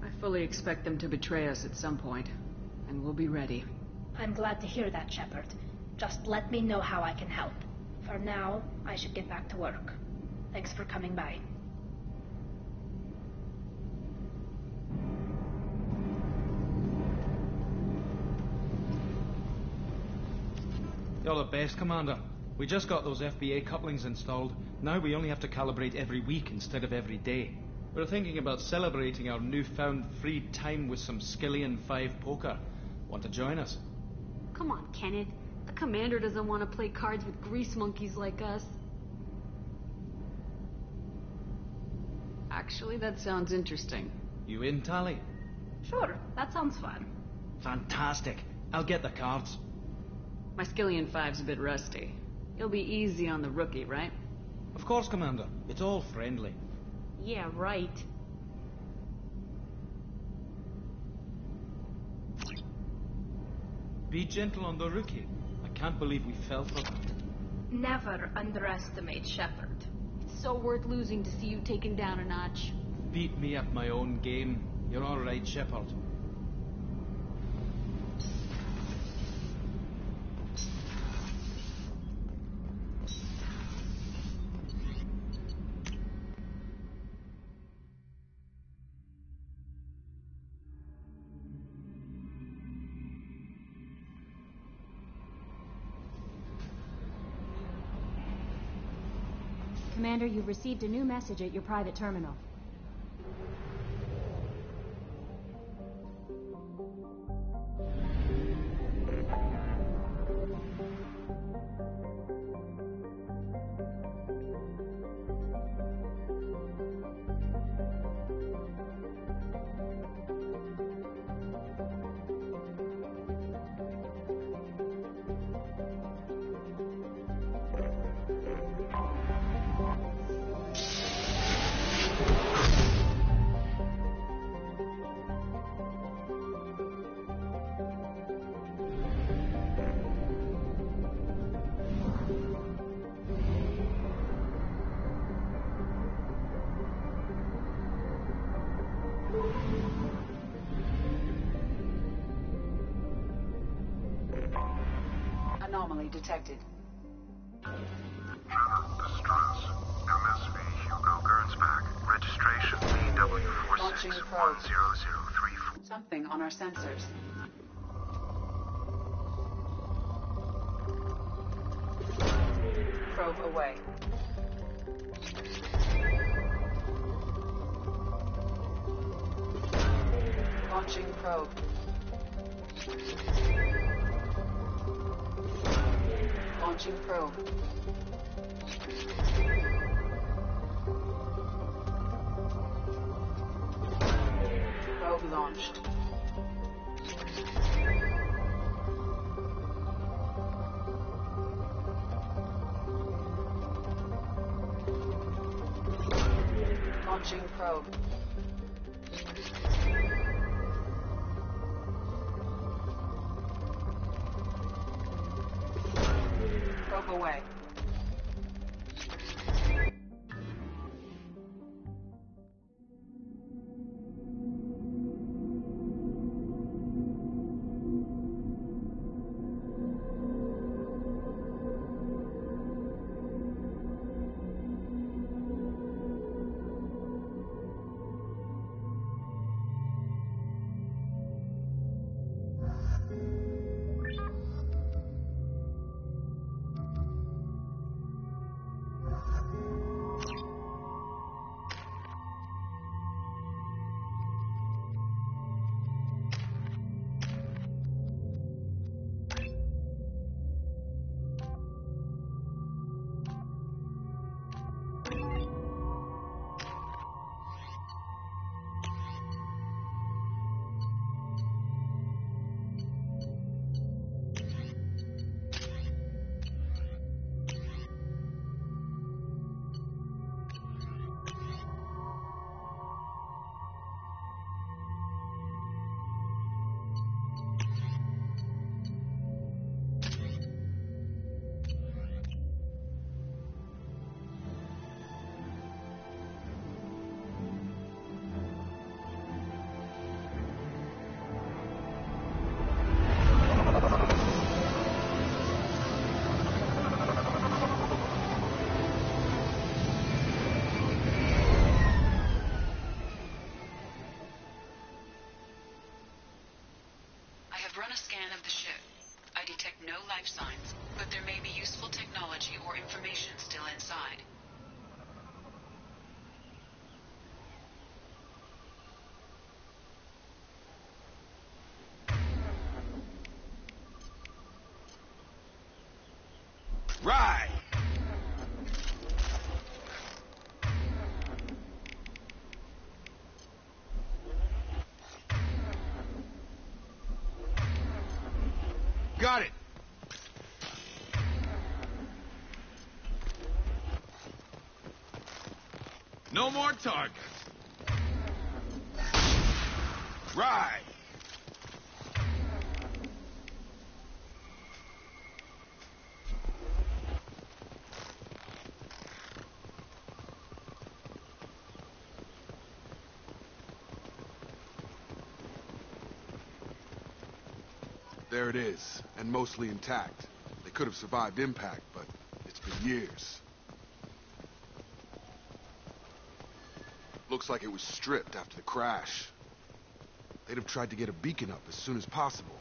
I fully expect them to betray us at some point, and we'll be ready. I'm glad to hear that, Shepard. Just let me know how I can help. For now, I should get back to work. Thanks for coming by. You're the best, Commander. We just got those FBA couplings installed. Now we only have to calibrate every week instead of every day. We're thinking about celebrating our newfound free time with some Skillian 5 poker. Want to join us? Come on, Kenneth. The Commander doesn't want to play cards with grease monkeys like us. Actually, that sounds interesting. You in, Tali? Sure, that sounds fun. Fantastic. I'll get the cards. My Skillian 5's a bit rusty. You'll be easy on the rookie, right? Of course, Commander. It's all friendly. Yeah, right. Be gentle on the rookie. I can't believe we fell for that. Never underestimate Shepard. It's so worth losing to see you taken down a notch. Beat me at my own game. You're all right, Shepard. Commander, you've received a new message at your private terminal. Anomaly detected. Channel distress. MSV Hugo Launching probe. 1003. Something on our sensors. Probe away. Launching probe. Launching probe. Probe launched. Launching probe. Probe away. Run a scan of the ship. I detect no life signs, but there may be useful technology or information still inside. Right! Got it! No more targets. Right! There it is, and mostly intact. They could have survived impact, but it's been years. Looks like it was stripped after the crash. They'd have tried to get a beacon up as soon as possible.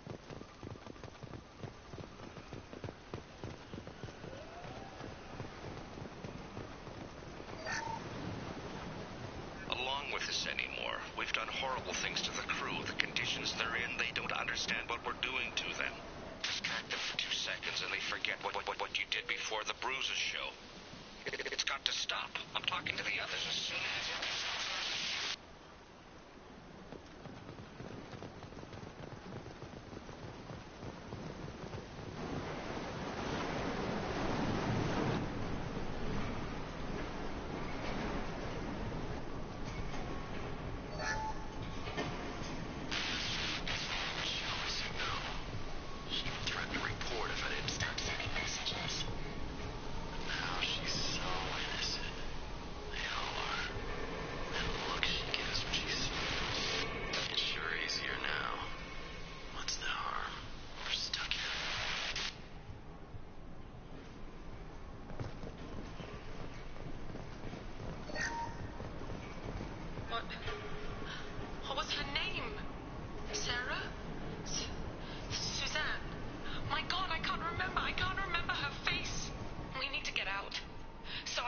Along with this anymore, we've done horrible things to the crew. The conditions they're in, they don't understand what we're doing to them. Distract them for 2 seconds and they forget what you did before the bruises show. It's got to stop. I'm talking to the others as soon as it...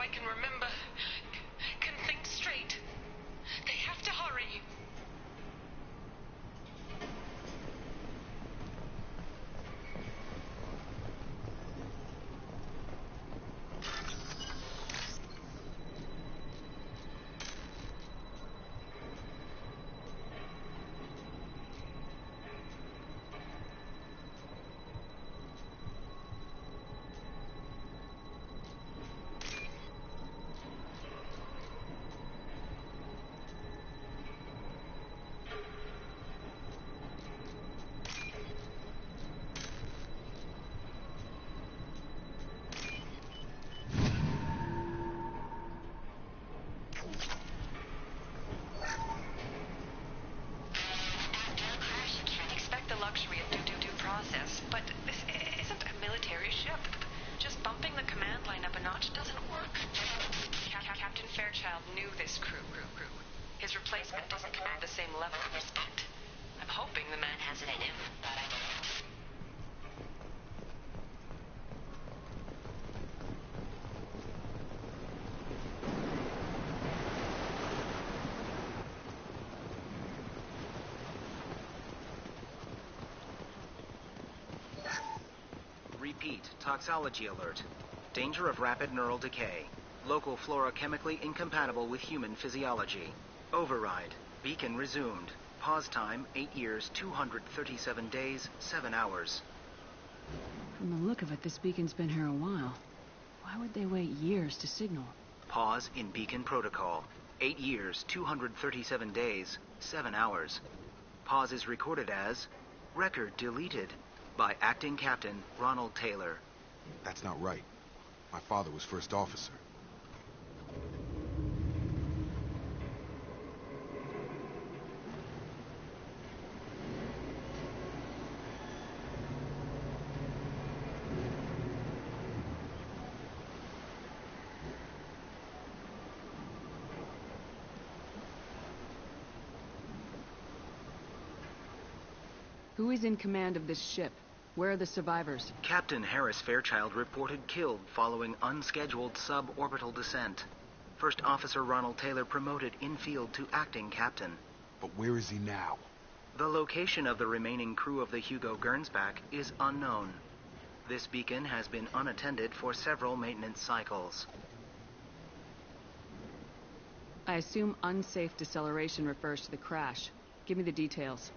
I can remember, can think straight. They have to hurry. But this isn't a military ship. Just bumping the command line up a notch doesn't work. Captain Fairchild knew this crew. His replacement doesn't command the same level of respect. I'm hoping the man has it in him, but I don't know. Repeat, toxology alert. Danger of rapid neural decay. Local flora chemically incompatible with human physiology. Override. Beacon resumed. Pause time, 8 years, 237 days, 7 hours. From the look of it, this beacon's been here a while. Why would they wait years to signal? Pause in beacon protocol. 8 years, 237 days, 7 hours. Pause is recorded as record deleted by Acting Captain Ronald Taylor. That's not right. My father was first officer. Who is in command of this ship? Where are the survivors? Captain Harris Fairchild reported killed following unscheduled suborbital descent. First Officer Ronald Taylor promoted in-field to acting captain. But where is he now? The location of the remaining crew of the Hugo Gernsback is unknown. This beacon has been unattended for several maintenance cycles. I assume unsafe deceleration refers to the crash. Give me the details.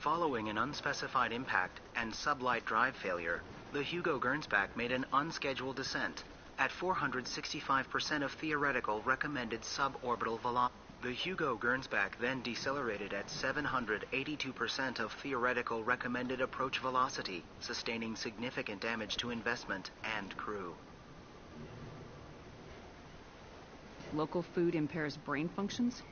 Following an unspecified impact and sublight drive failure, the Hugo Gernsback made an unscheduled descent at 465% of theoretical recommended suborbital velocity. The Hugo Gernsback then decelerated at 782% of theoretical recommended approach velocity, sustaining significant damage to investment and crew. Local food impairs brain functions?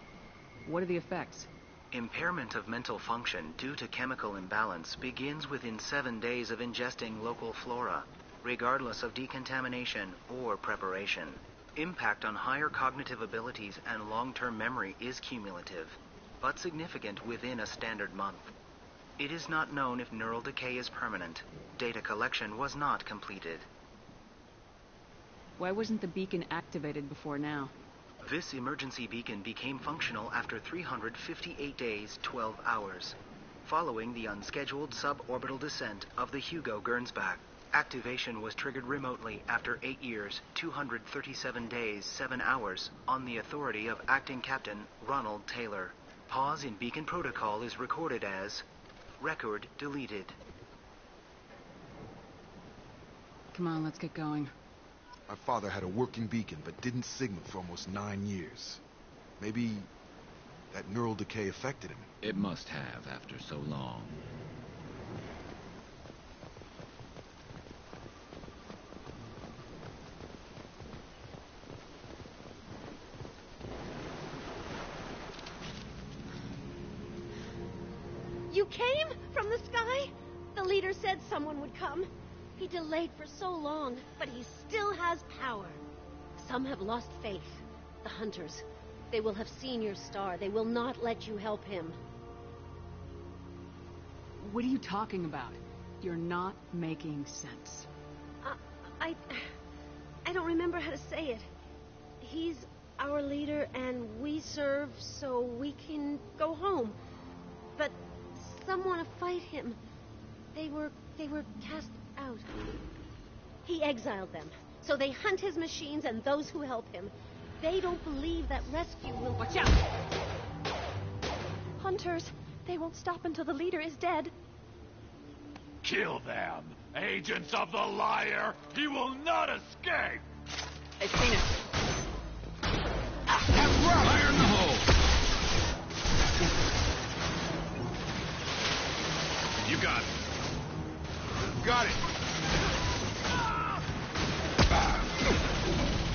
What are the effects? Impairment of mental function due to chemical imbalance begins within 7 days of ingesting local flora, regardless of decontamination or preparation. Impact on higher cognitive abilities and long-term memory is cumulative, but significant within a standard month. It is not known if neural decay is permanent. Data collection was not completed. Why wasn't the beacon activated before now? This emergency beacon became functional after 358 days, 12 hours, following the unscheduled suborbital descent of the Hugo Gernsback. Activation was triggered remotely after 8 years, 237 days, 7 hours, on the authority of Acting Captain Ronald Taylor. Pause in beacon protocol is recorded as record deleted. Come on, let's get going. My father had a working beacon, but didn't signal for almost 9 years. Maybe that neural decay affected him. It must have after so long. You came from the sky? The leader said someone would come. He delayed for so long, but he still has power. Some have lost faith. The hunters. They will have seen your star. They will not let you help him. What are you talking about? You're not making sense. I I don't remember how to say it. He's our leader and we serve so we can go home. But some want to fight him. They were cast out. He exiled them. So they hunt his machines and those who help him. They don't believe that rescue will... Watch out! Hunters. They won't stop until the leader is dead. Kill them! Agents of the liar! He will not escape! They've seen us. Fire in the hole! You got it. Got it.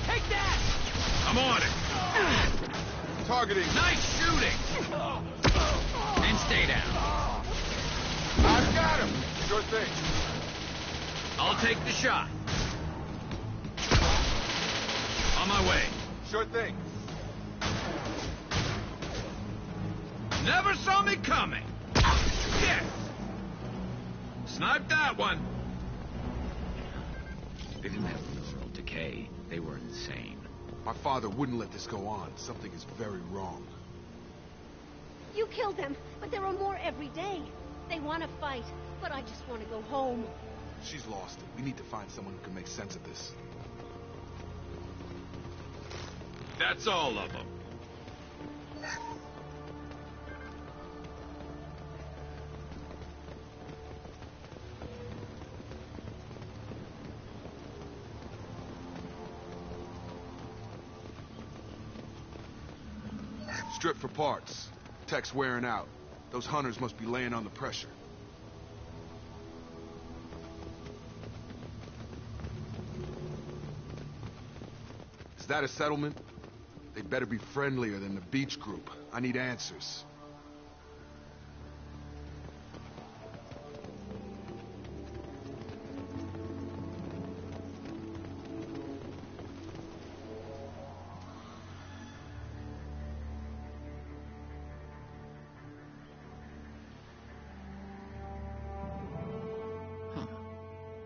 Take that! I'm on it. Targeting. Nice shooting! And stay down. I've got him. Sure thing. I'll take the shot. On my way. Sure thing. Never saw me coming. Yes. Snipe that one. They didn't have mineral decay. They were insane. My father wouldn't let this go on. Something is very wrong. You killed them, but there are more every day. They want to fight, but I just want to go home. She's lost it. We need to find someone who can make sense of this. That's all of them. Strip for parts. Tech's wearing out. Those hunters must be laying on the pressure. Is that a settlement? They better be friendlier than the beach group. I need answers.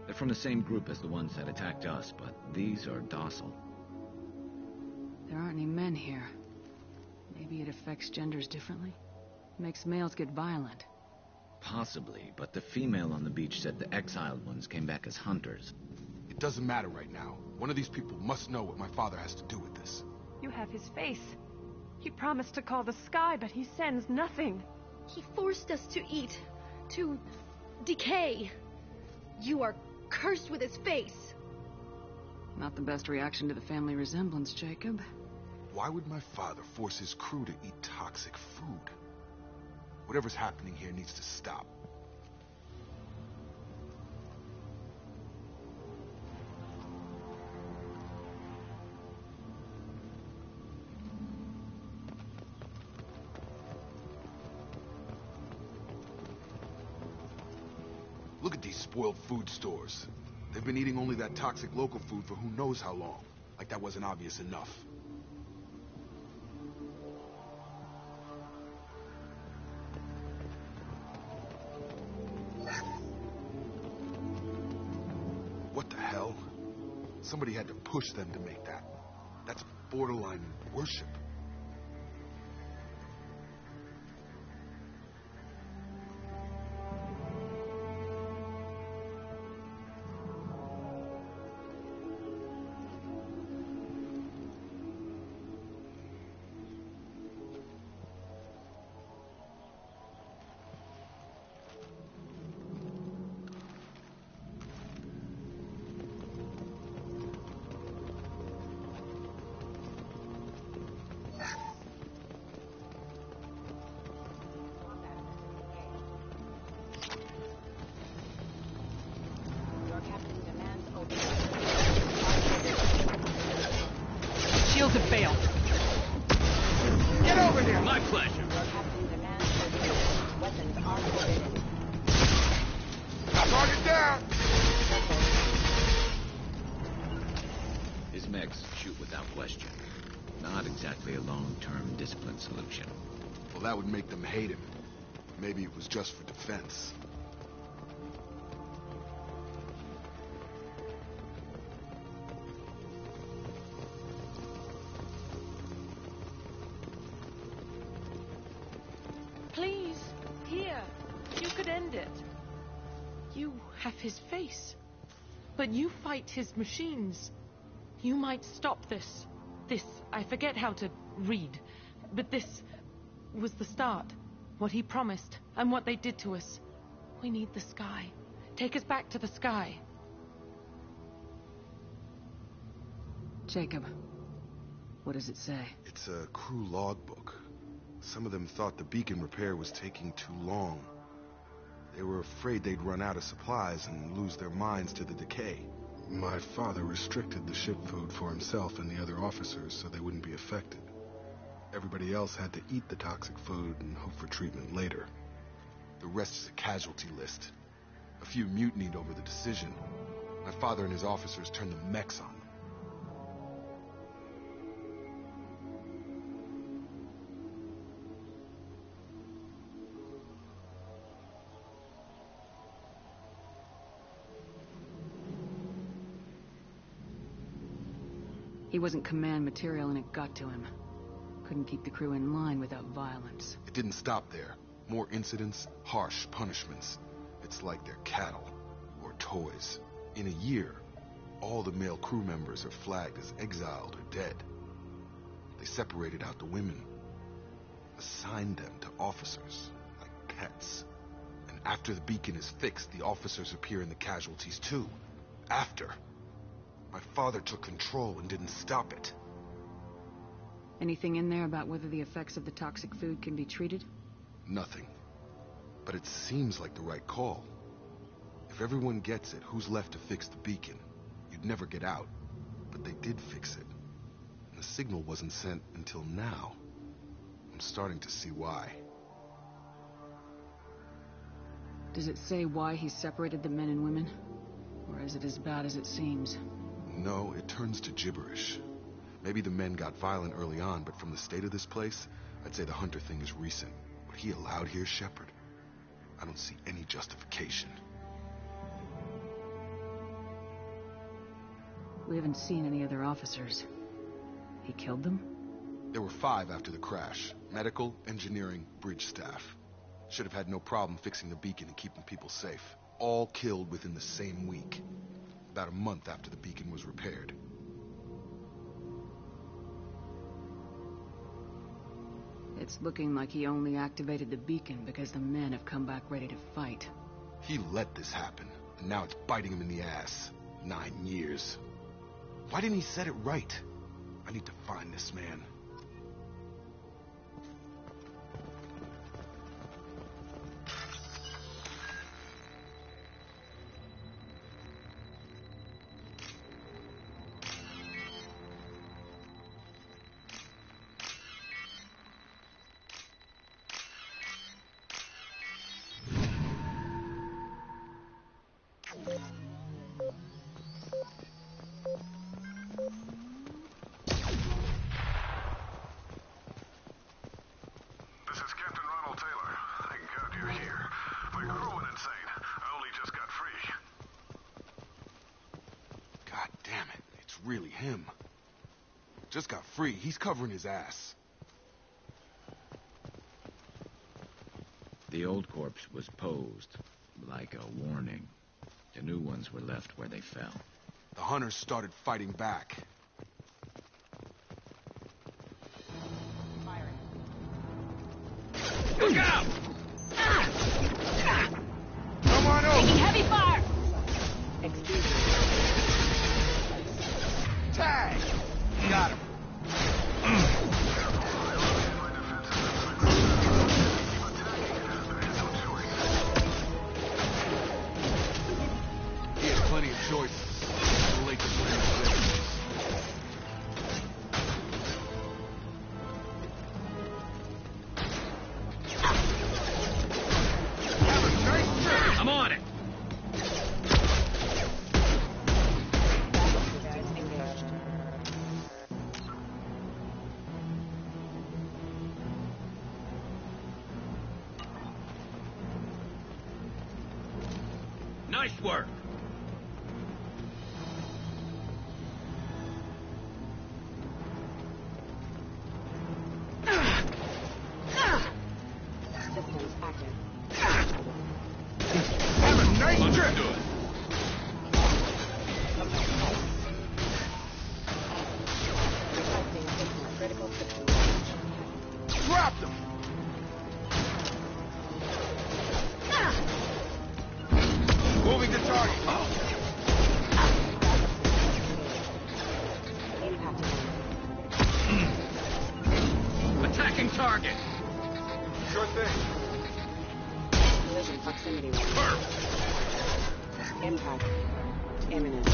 They're from the same group as the ones that attacked us, but these are docile. There aren't any men here. Maybe it affects genders differently? Makes males get violent. Possibly, but the female on the beach said the exiled ones came back as hunters. It doesn't matter right now. One of these people must know what my father has to do with this. You have his face. He promised to call the sky, but he sends nothing. He forced us to eat, to decay. You are cursed with his face. Not the best reaction to the family resemblance, Jacob. Why would my father force his crew to eat toxic food? Whatever's happening here needs to stop. Look at these spoiled food stores. They've been eating only that toxic local food for who knows how long. Like that wasn't obvious enough. What the hell? Somebody had to push them to make that. That's borderline worship. Shields have failed. Get over here! My pleasure. Target down! His mechs shoot without question. Not exactly a long-term discipline solution. Well, that would make them hate him. Maybe it was just for defense. understand it. You have his face, but you fight his machines. You might stop this. This, I forget how to read, but this was the start. What he promised, and what they did to us. We need the sky. Take us back to the sky. Jacob, what does it say? It's a crew logbook. Some of them thought the beacon repair was taking too long. They were afraid they'd run out of supplies and lose their minds to the decay. My father restricted the ship food for himself and the other officers so they wouldn't be affected. Everybody else had to eat the toxic food and hope for treatment later. The rest is a casualty list. A few mutinied over the decision. My father and his officers turned the mechs on them. He wasn't command material and it got to him. Couldn't keep the crew in line without violence. It didn't stop there. More incidents, harsh punishments. It's like they're cattle, or toys. In a year, all the male crew members are flagged as exiled or dead. They separated out the women, assigned them to officers, like pets. And after the beacon is fixed, the officers appear in the casualties too. After. My father took control and didn't stop it. Anything in there about whether the effects of the toxic food can be treated? Nothing. But it seems like the right call. If everyone gets it, who's left to fix the beacon? You'd never get out. But they did fix it. And the signal wasn't sent until now. I'm starting to see why. Does it say why he separated the men and women? Or is it as bad as it seems? No, it turns to gibberish. Maybe the men got violent early on, but from the state of this place, I'd say the Hunter thing is recent. What he allowed here, Shepard, I don't see any justification. We haven't seen any other officers. He killed them? There were 5 after the crash. Medical, engineering, bridge staff. Should have had no problem fixing the beacon and keeping people safe. All killed within the same week. About a month after the beacon was repaired. It's looking like he only activated the beacon because the men have come back ready to fight. He let this happen, and now it's biting him in the ass. 9 years. Why didn't he set it right? I need to find this man. Really him. Just got free. He's covering his ass. The old corpse was posed like a warning. The new ones were left where they fell. The hunters started fighting back. Look out! Come on over! Taking heavy fire! Excuse me. Tag! Got him. He had plenty of choices. Too late to blame him. I'm on it! Nice work! Systems active. target. Sure thing. Collision proximity. Perfect. Impact. Imminent.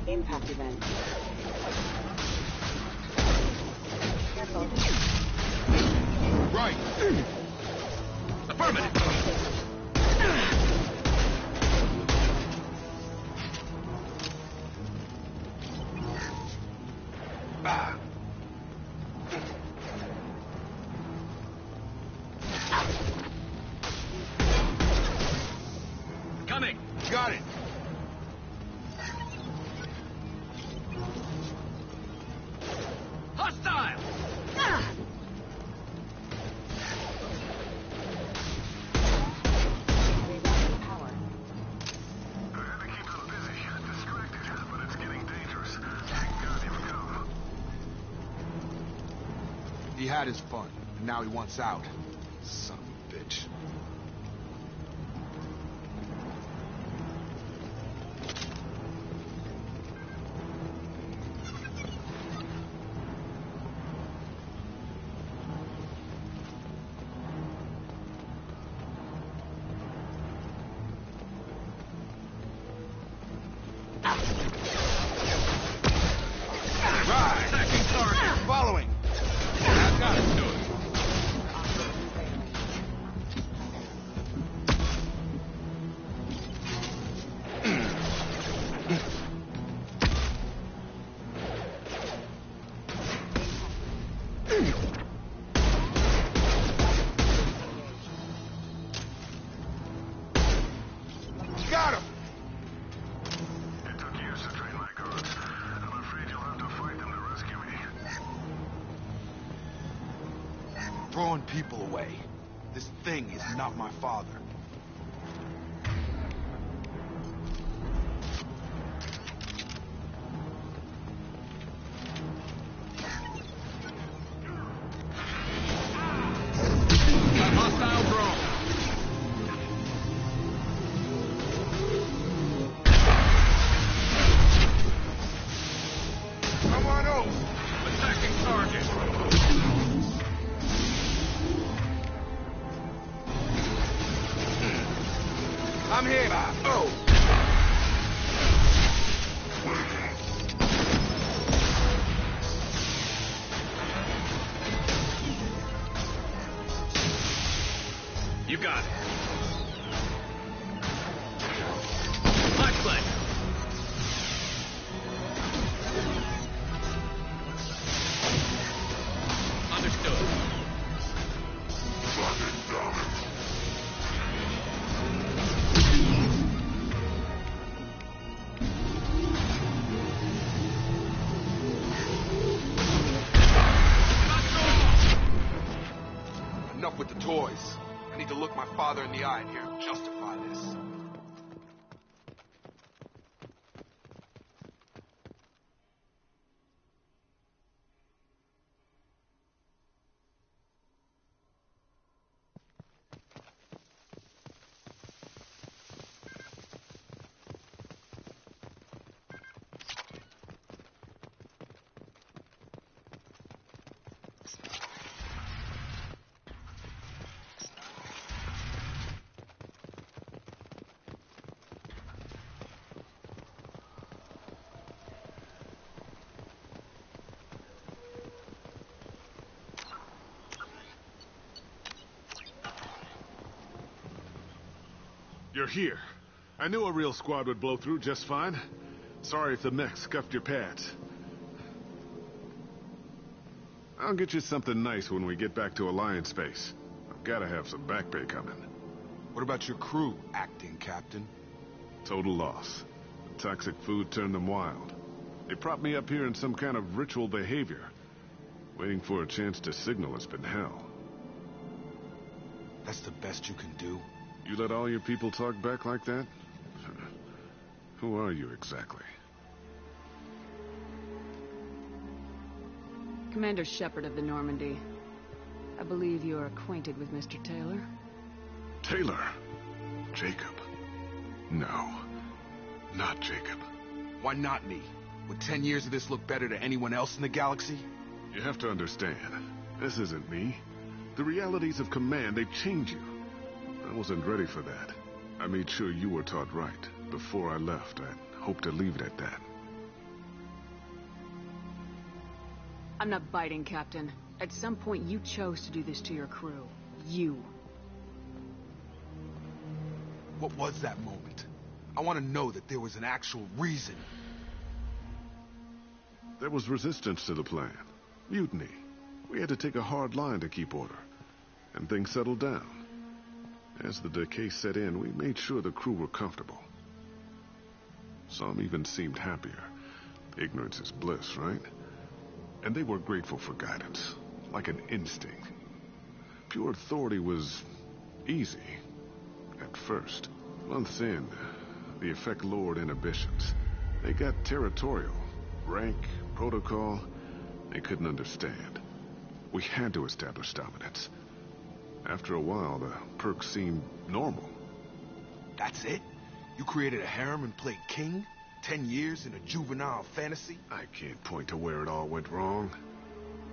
Impact event. Careful. Right. Affirmative. Ah. Coming. Got it. Hostile. He had his fun, and now he wants out. Son of a bitch. Right. Attacking target. Following. I've got it. Do it. Got him. It took years to train my guards. I'm afraid you'll have to fight them to rescue me. Throwing people away. This thing is not my father. Hostile drone. Come on over. Attacking target. I'm here. Oh. You got it. My pleasure. Understood. Enough with the toys. I need to look my father in the eye and hear him justify this. You're here. I knew a real squad would blow through just fine. Sorry if the mech scuffed your pads. I'll get you something nice when we get back to Alliance Base. I've got to have some back pay coming. What about your crew, acting captain? Total loss. The toxic food turned them wild. They propped me up here in some kind of ritual behavior. Waiting for a chance to signal has been hell. That's the best you can do? You let all your people talk back like that? Who are you exactly? Commander Shepard of the Normandy. I believe you are acquainted with Mr. Taylor. Taylor? Jacob? No, not Jacob. Why not me? Would 10 years of this look better to anyone else in the galaxy? You have to understand, This isn't me. The realities of command, they change you. I wasn't ready for that. I made sure you were taught right. Before I left, I hoped to leave it at that. I'm not biting, Captain. At some point, you chose to do this to your crew. You. What was that moment? I want to know that there was an actual reason. There was resistance to the plan. Mutiny. We had to take a hard line to keep order. And things settled down. As the decay set in, we made sure the crew were comfortable. Some even seemed happier. Ignorance is bliss, right? And they were grateful for guidance, like an instinct. Pure authority was easy, at first. Months in, the effect lowered inhibitions. They got territorial. Rank, protocol, they couldn't understand. We had to establish dominance. After a while, the perks seemed normal. That's it? You created a harem and played king? 10 years in a juvenile fantasy? I can't point to where it all went wrong.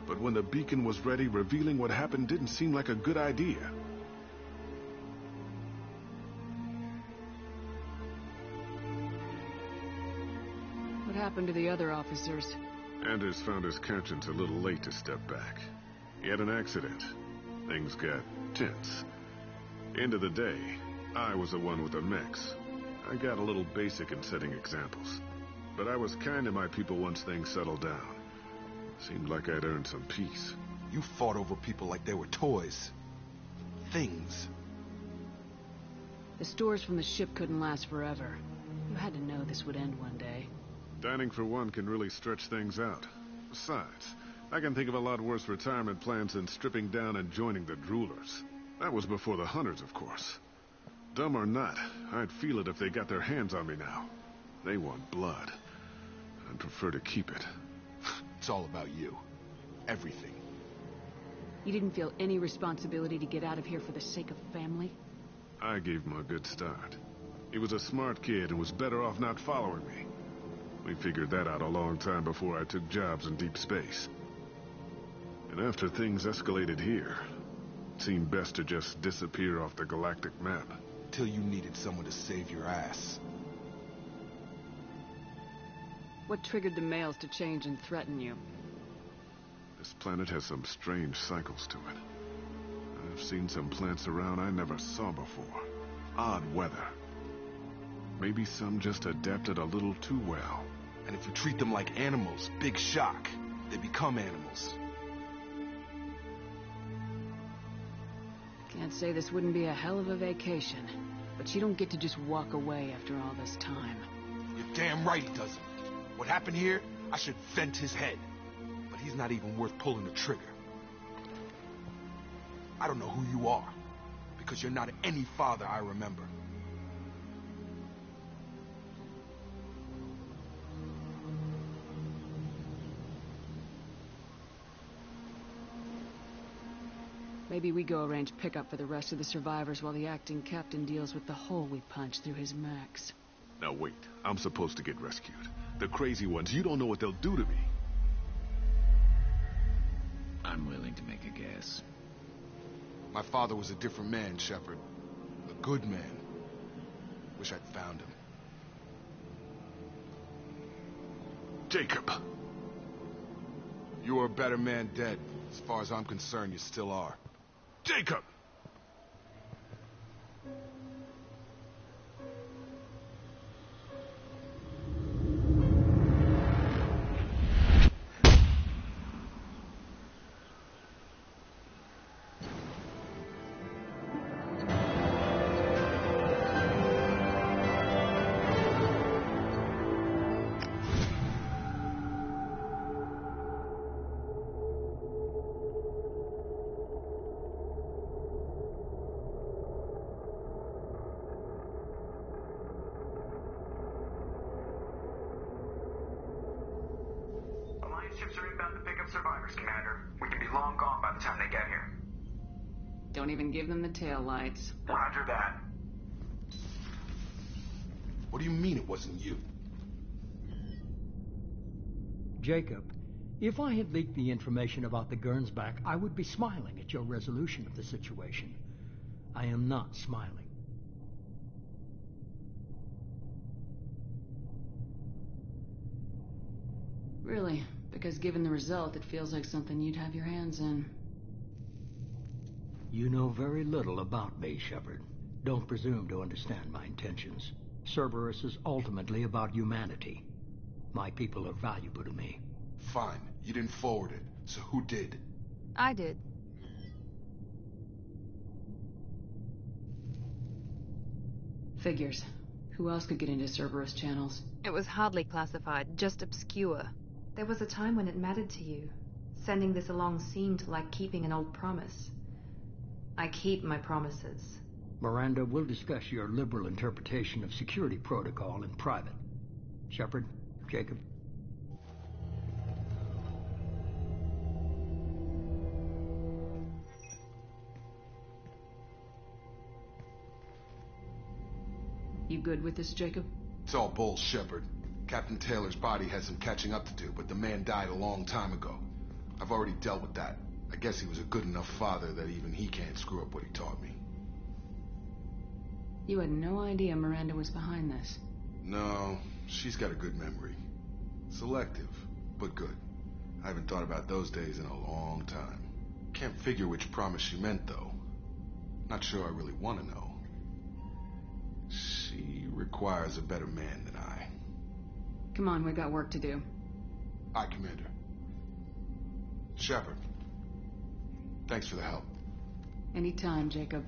But when the beacon was ready, revealing what happened didn't seem like a good idea. What happened to the other officers? Anders found his conscience a little late to step back. He had an accident. Things got tense. End of the day, I was the one with the mechs. I got a little basic in setting examples. But I was kind to my people once things settled down. Seemed like I'd earned some peace. You fought over people like they were toys. Things. The stores from the ship couldn't last forever. You had to know this would end one day. Dining for one can really stretch things out. Besides, I can think of a lot worse retirement plans than stripping down and joining the Droolers. That was before the Hunters, of course. Dumb or not, I'd feel it if they got their hands on me now. They want blood. I'd prefer to keep it. It's all about you. Everything. You didn't feel any responsibility to get out of here for the sake of family? I gave him a good start. He was a smart kid and was better off not following me. We figured that out a long time before I took jobs in deep space. And after things escalated here, it seemed best to just disappear off the galactic map. Till you needed someone to save your ass. What triggered the males to change and threaten you? This planet has some strange cycles to it. I've seen some plants around I never saw before. Odd weather. Maybe some just adapted a little too well. And if you treat them like animals, big shock. They become animals. Can't say this wouldn't be a hell of a vacation, but you don't get to just walk away after all this time. You're damn right he doesn't. What happened here, I should vent his head. But he's not even worth pulling the trigger. I don't know who you are, because you're not any father I remember. Maybe we go arrange pickup for the rest of the survivors while the acting captain deals with the hole we punched through his mechs. Now wait, I'm supposed to get rescued. The crazy ones, you don't know what they'll do to me. I'm willing to make a guess. My father was a different man, Shepard. A good man. Wish I'd found him. Jacob! You were a better man dead. As far as I'm concerned, you still are. Jacob! Ships are inbound to pick up survivors, Commander. We can be long gone by the time they get here. Don't even give them the tail lights. Roger that. What do you mean it wasn't you? Jacob, If I had leaked the information about the Gernsback, I would be smiling at your resolution of the situation. I am not smiling. Really? Because given the result, it feels like something you'd have your hands in. You know very little about me, Shepard. Don't presume to understand my intentions. Cerberus is ultimately about humanity. My people are valuable to me. Fine. You didn't forward it. So who did? I did. Figures. Who else could get into Cerberus channels? It was hardly classified, just obscure. There was a time when it mattered to you. Sending this along seemed like keeping an old promise. I keep my promises. Miranda, we'll discuss your liberal interpretation of security protocol in private. Shepard, Jacob. You good with this, Jacob? It's all bull, Shepard. Captain Taylor's body has some catching up to do, but the man died a long time ago. I've already dealt with that. I guess he was a good enough father that even he can't screw up what he taught me. You had no idea Miranda was behind this. No, she's got a good memory. Selective, but good. I haven't thought about those days in a long time. Can't figure which promise she meant, though. Not sure I really want to know. She requires a better man than I. Come on, we got work to do. Aye, Commander. Shepard. Thanks for the help. Anytime, Jacob.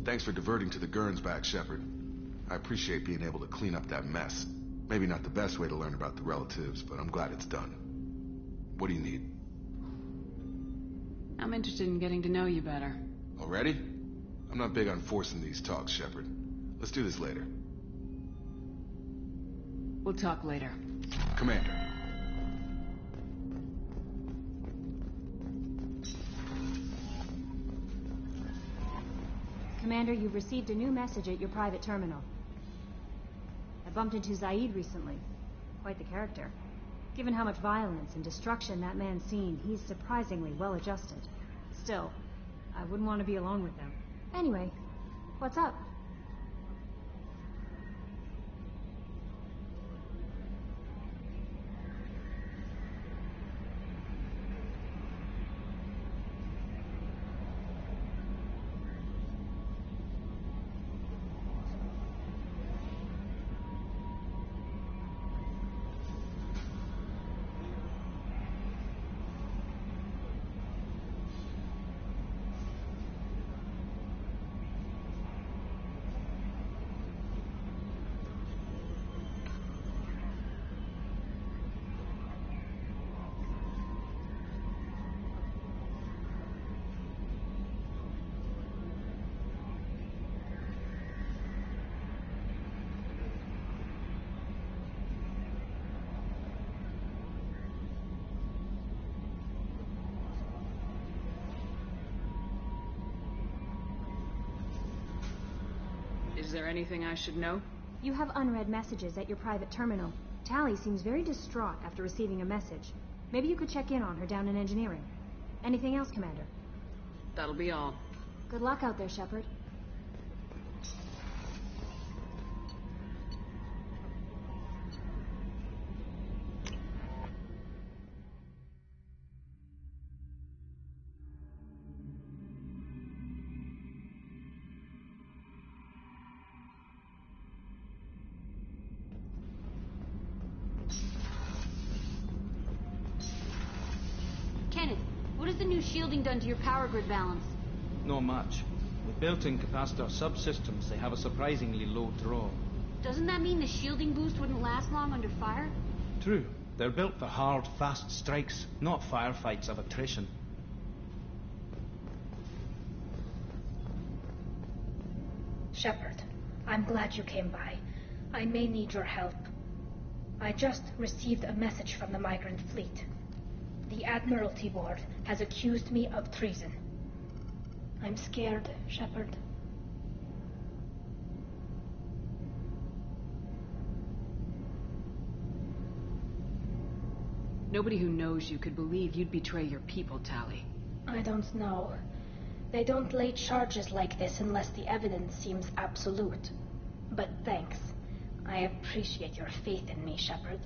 Thanks for diverting to the Gernsback, Shepard. I appreciate being able to clean up that mess. Maybe not the best way to learn about the relatives, but I'm glad it's done. What do you need? I'm interested in getting to know you better. Already? I'm not big on forcing these talks, Shepard. Let's do this later. We'll talk later. Commander. Commander, you've received a new message at your private terminal. I bumped into Zaid recently. Quite the character. Given how much violence and destruction that man's seen, he's surprisingly well adjusted. Still, I wouldn't want to be alone with them. Anyway, what's up? Is there anything I should know? You have unread messages at your private terminal. Tali seems very distraught after receiving a message. Maybe you could check in on her down in engineering. Anything else, Commander? That'll be all. Good luck out there, Shepard. Kenneth, what has the new shielding done to your power grid balance? Not much. With built-in capacitor subsystems, they have a surprisingly low draw. Doesn't that mean the shielding boost wouldn't last long under fire? True, They're built for hard, fast strikes, not firefights of attrition. Shepard, I'm glad you came by. I may need your help. I just received a message from the migrant fleet. The Admiralty Board has accused me of treason. I'm scared, Shepard. Nobody who knows you could believe you'd betray your people, Tali. I don't know. They don't lay charges like this unless the evidence seems absolute. But thanks. I appreciate your faith in me, Shepard.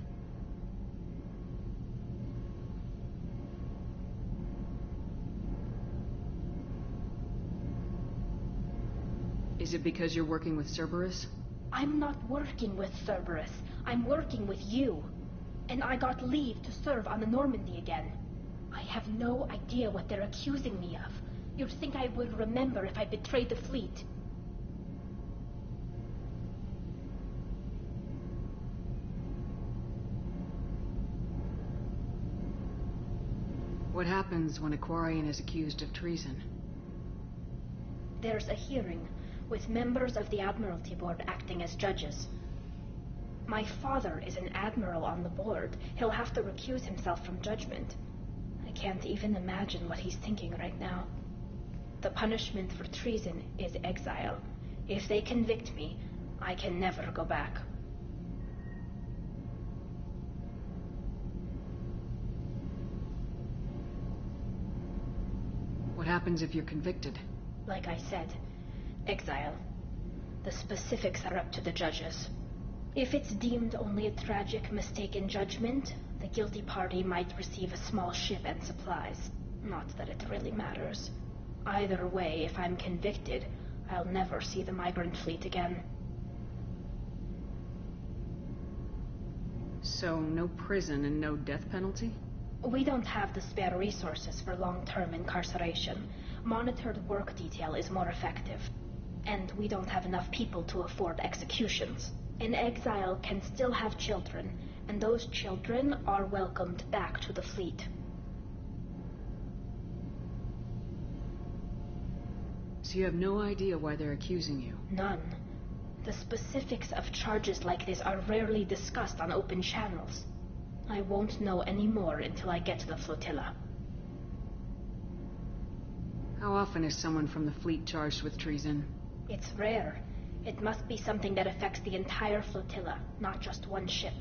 Is it because you're working with Cerberus? I'm not working with Cerberus. I'm working with you. And I got leave to serve on the Normandy again. I have no idea what they're accusing me of. You'd think I would remember if I betrayed the fleet. What happens when a Quarian is accused of treason? There's a hearing, with members of the Admiralty Board acting as judges. My father is an admiral on the board. He'll have to recuse himself from judgment. I can't even imagine what he's thinking right now. The punishment for treason is exile. If they convict me, I can never go back. What happens if you're convicted? Like I said, exile. The specifics are up to the judges. If it's deemed only a tragic mistake in judgment, the guilty party might receive a small ship and supplies. Not that it really matters. Either way, if I'm convicted, I'll never see the migrant fleet again. So, no prison and no death penalty? We don't have the spare resources for long-term incarceration. Monitored work detail is more effective. And we don't have enough people to afford executions. An exile can still have children, and those children are welcomed back to the fleet. So you have no idea why they're accusing you? None. The specifics of charges like this are rarely discussed on open channels. I won't know any more until I get to the flotilla. How often is someone from the fleet charged with treason? It's rare. It must be something that affects the entire flotilla, not just one ship.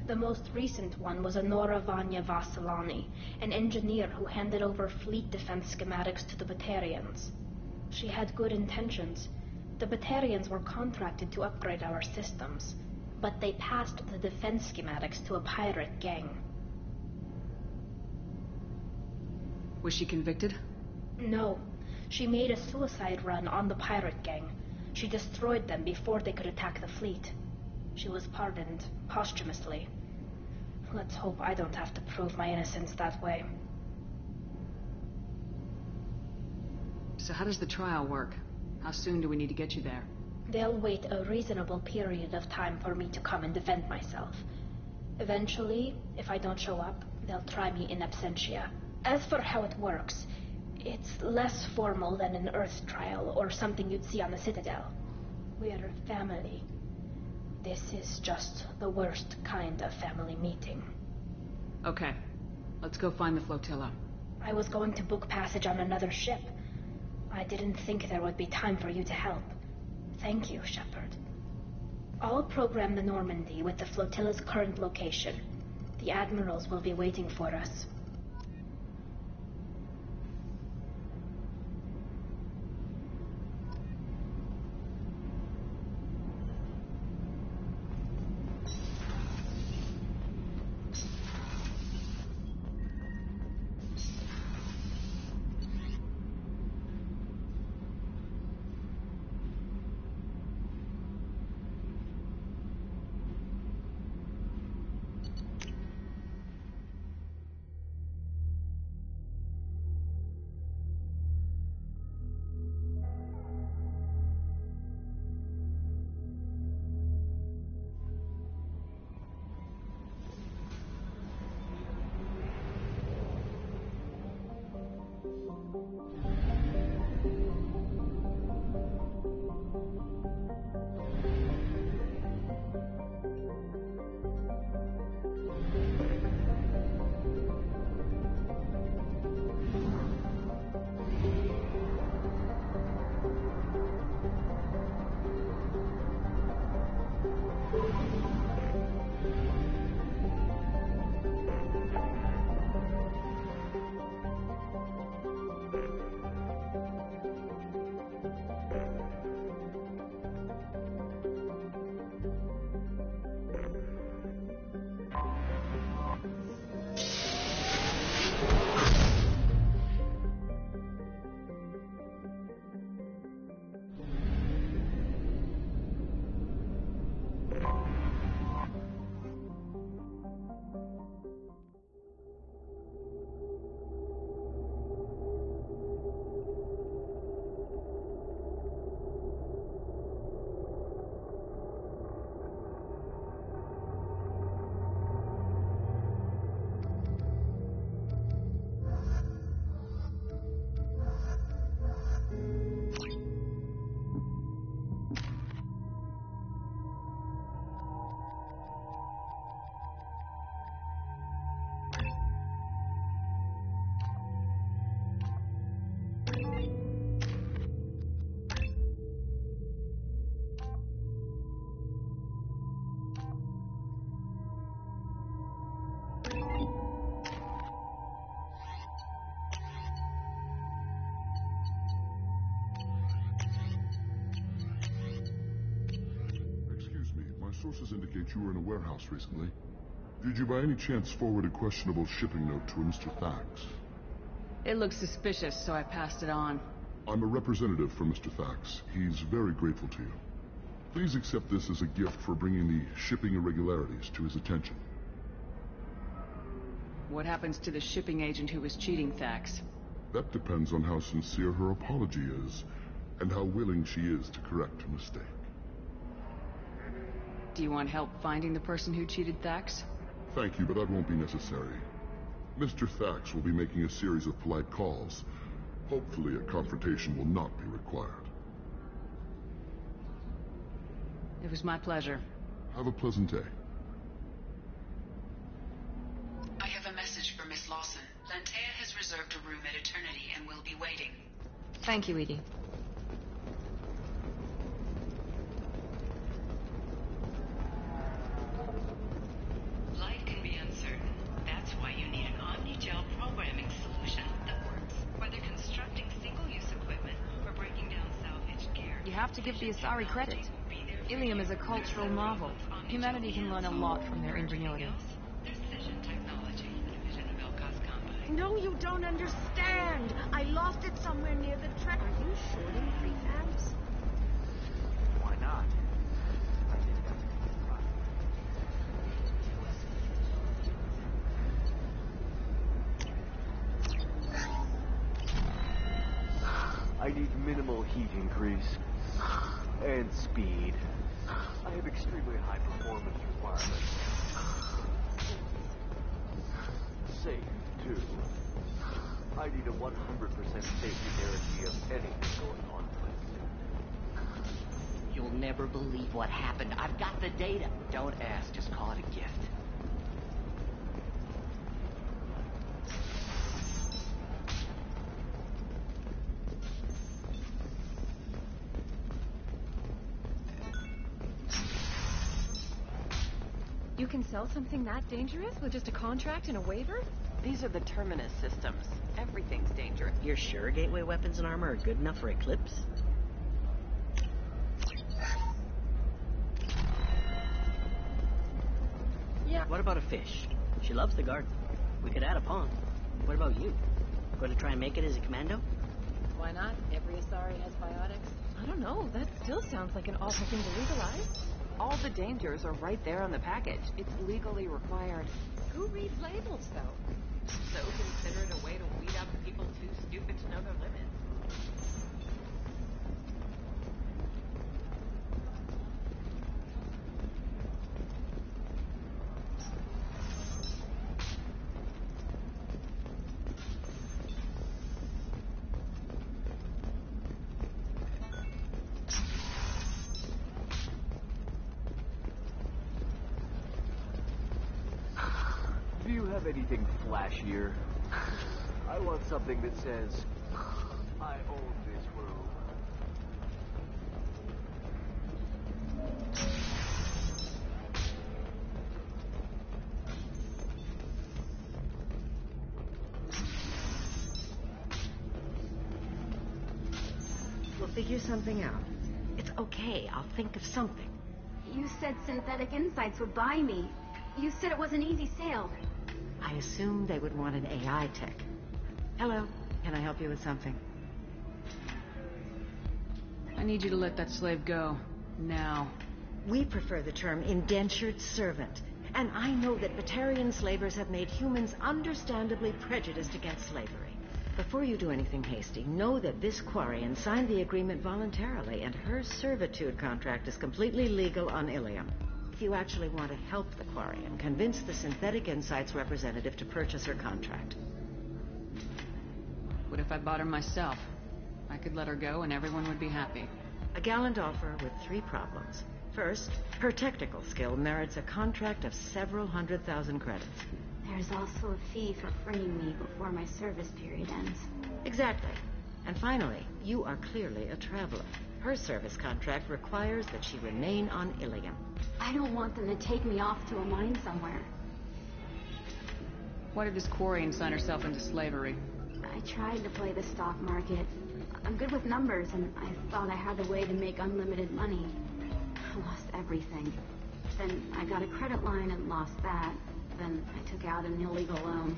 The most recent one was Honora Vanya Vasilani, an engineer who handed over fleet defense schematics to the Batarians. She had good intentions. The Batarians were contracted to upgrade our systems, but they passed the defense schematics to a pirate gang. Was she convicted? No. She made a suicide run on the pirate gang. She destroyed them before they could attack the fleet. She was pardoned posthumously. Let's hope I don't have to prove my innocence that way. So how does the trial work? How soon do we need to get you there? They'll wait a reasonable period of time for me to come and defend myself. Eventually, if I don't show up, they'll try me in absentia. As for how it works, it's less formal than an Earth trial or something you'd see on the Citadel. We're family. This is just the worst kind of family meeting. Okay. Let's go find the flotilla. I was going to book passage on another ship. I didn't think there would be time for you to help. Thank you, Shepard. I'll program the Normandy with the flotilla's current location. The admirals will be waiting for us. sources indicate you were in a warehouse recently. Did you by any chance forward a questionable shipping note to a Mr. Thax? It looked suspicious, so I passed it on. I'm a representative for Mr. Thax. He's very grateful to you. Please accept this as a gift for bringing the shipping irregularities to his attention. What happens to the shipping agent who was cheating Thax? That depends on how sincere her apology is, and how willing she is to correct her mistake. Do you want help finding the person who cheated Thax? Thank you, but that won't be necessary. Mr. Thax will be making a series of polite calls. Hopefully a confrontation will not be required. It was my pleasure. Have a pleasant day. I have a message for Miss Lawson. Lantea has reserved a room at Eternity and will be waiting. Thank you, Edie. Life can be uncertain. That's why you need an Omnigel programming solution that works. Whether constructing single-use equipment or breaking down salvaged gear. You have to give the Asari credit. Ilium is a cultural marvel. Humanity can learn a lot from their ingenuity. No, you don't understand. I lost it somewhere near the track. Are you shorting prefabs? Why not? I need minimal heat increase. And speed. I have extremely high performance requirements. Safe, too. I need a 100% safety guarantee of anything going on. You'll never believe what happened. I've got the data. Don't ask, just call it a gift. You can sell something that dangerous with just a contract and a waiver? These are the Terminus systems. Everything's dangerous. You're sure gateway weapons and armor are good enough for Eclipse? Yeah. What about a fish? She loves the garden. We could add a pond. What about you? Going to try and make it as a commando? Why not? Every Asari has biotics. I don't know. That still sounds like an awful thing to legalize. All the dangers are right there on the package. It's legally required. Who reads labels, though? So consider it a way to weed out people too stupid to know their limits. Do you have anything flashier? I want something that says, I own this room. We'll figure something out. It's okay, I'll think of something. You said Synthetic Insights would buy me. You said it was an easy sale. I assumed they would want an AI tech. Hello, can I help you with something? I need you to let that slave go. Now. We prefer the term indentured servant. And I know that Batarian slavers have made humans understandably prejudiced against slavery. Before you do anything hasty, know that this Quarian signed the agreement voluntarily, and her servitude contract is completely legal on Ilium. If you actually want to help the Quarian, convince the Synthetic Insights representative to purchase her contract. What if I bought her myself? I could let her go and everyone would be happy. A gallant offer with 3 problems. First, her technical skill merits a contract of several 100,000 credits. There's also a fee for freeing me before my service period ends. Exactly. And finally, you are clearly a traveler. Her service contract requires that she remain on Ilium. I don't want them to take me off to a mine somewhere. Why did this Quarian sign herself into slavery? I tried to play the stock market. I'm good with numbers, and I thought I had a way to make unlimited money. I lost everything. Then I got a credit line and lost that. Then I took out an illegal loan.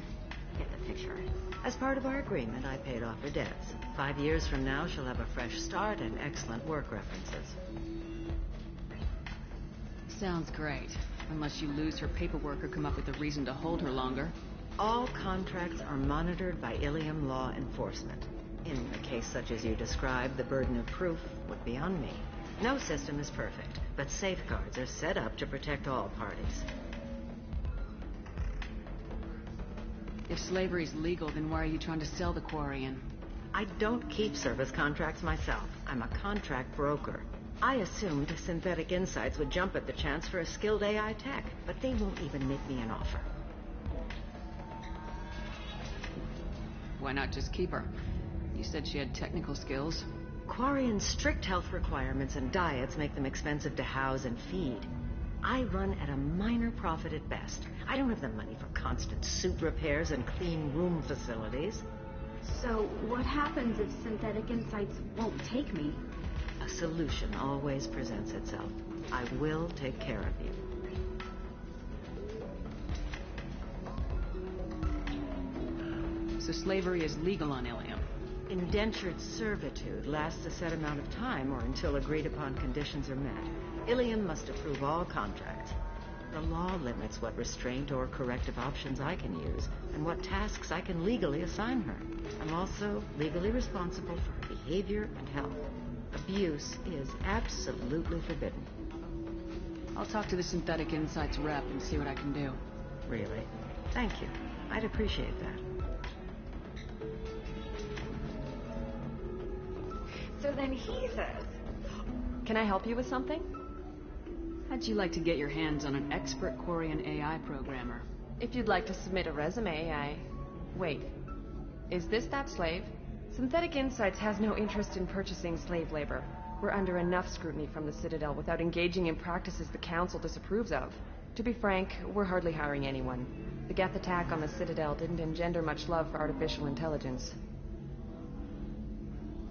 Get the picture. As part of our agreement, I paid off her debts. 5 years from now, she'll have a fresh start and excellent work references. Sounds great. Unless you lose her paperwork or come up with a reason to hold her longer. All contracts are monitored by Ilium law enforcement. In a case such as you described, the burden of proof would be on me. No system is perfect, but safeguards are set up to protect all parties. If slavery's legal, then why are you trying to sell the Quarian? I don't keep service contracts myself. I'm a contract broker. I assumed Synthetic Insights would jump at the chance for a skilled AI tech, but they won't even make me an offer. Why not just keep her? You said she had technical skills. Quarian's strict health requirements and diets make them expensive to house and feed. I run at a minor profit at best. I don't have the money for constant suit repairs and clean room facilities. So, what happens if Synthetic Insights won't take me? A solution always presents itself. I will take care of you. So slavery is legal on Ilium? Indentured servitude lasts a set amount of time or until agreed-upon conditions are met. Ilium must approve all contracts. The law limits what restraint or corrective options I can use and what tasks I can legally assign her. I'm also legally responsible for her behavior and health. Abuse is absolutely forbidden. I'll talk to the Synthetic Insights rep and see what I can do. Really? Thank you. I'd appreciate that. So then he says... Can I help you with something? How'd you like to get your hands on an expert Quarian AI programmer? If you'd like to submit a resume, Wait. Is this that slave? Synthetic Insights has no interest in purchasing slave labor. We're under enough scrutiny from the Citadel without engaging in practices the Council disapproves of. To be frank, we're hardly hiring anyone. The Geth attack on the Citadel didn't engender much love for artificial intelligence.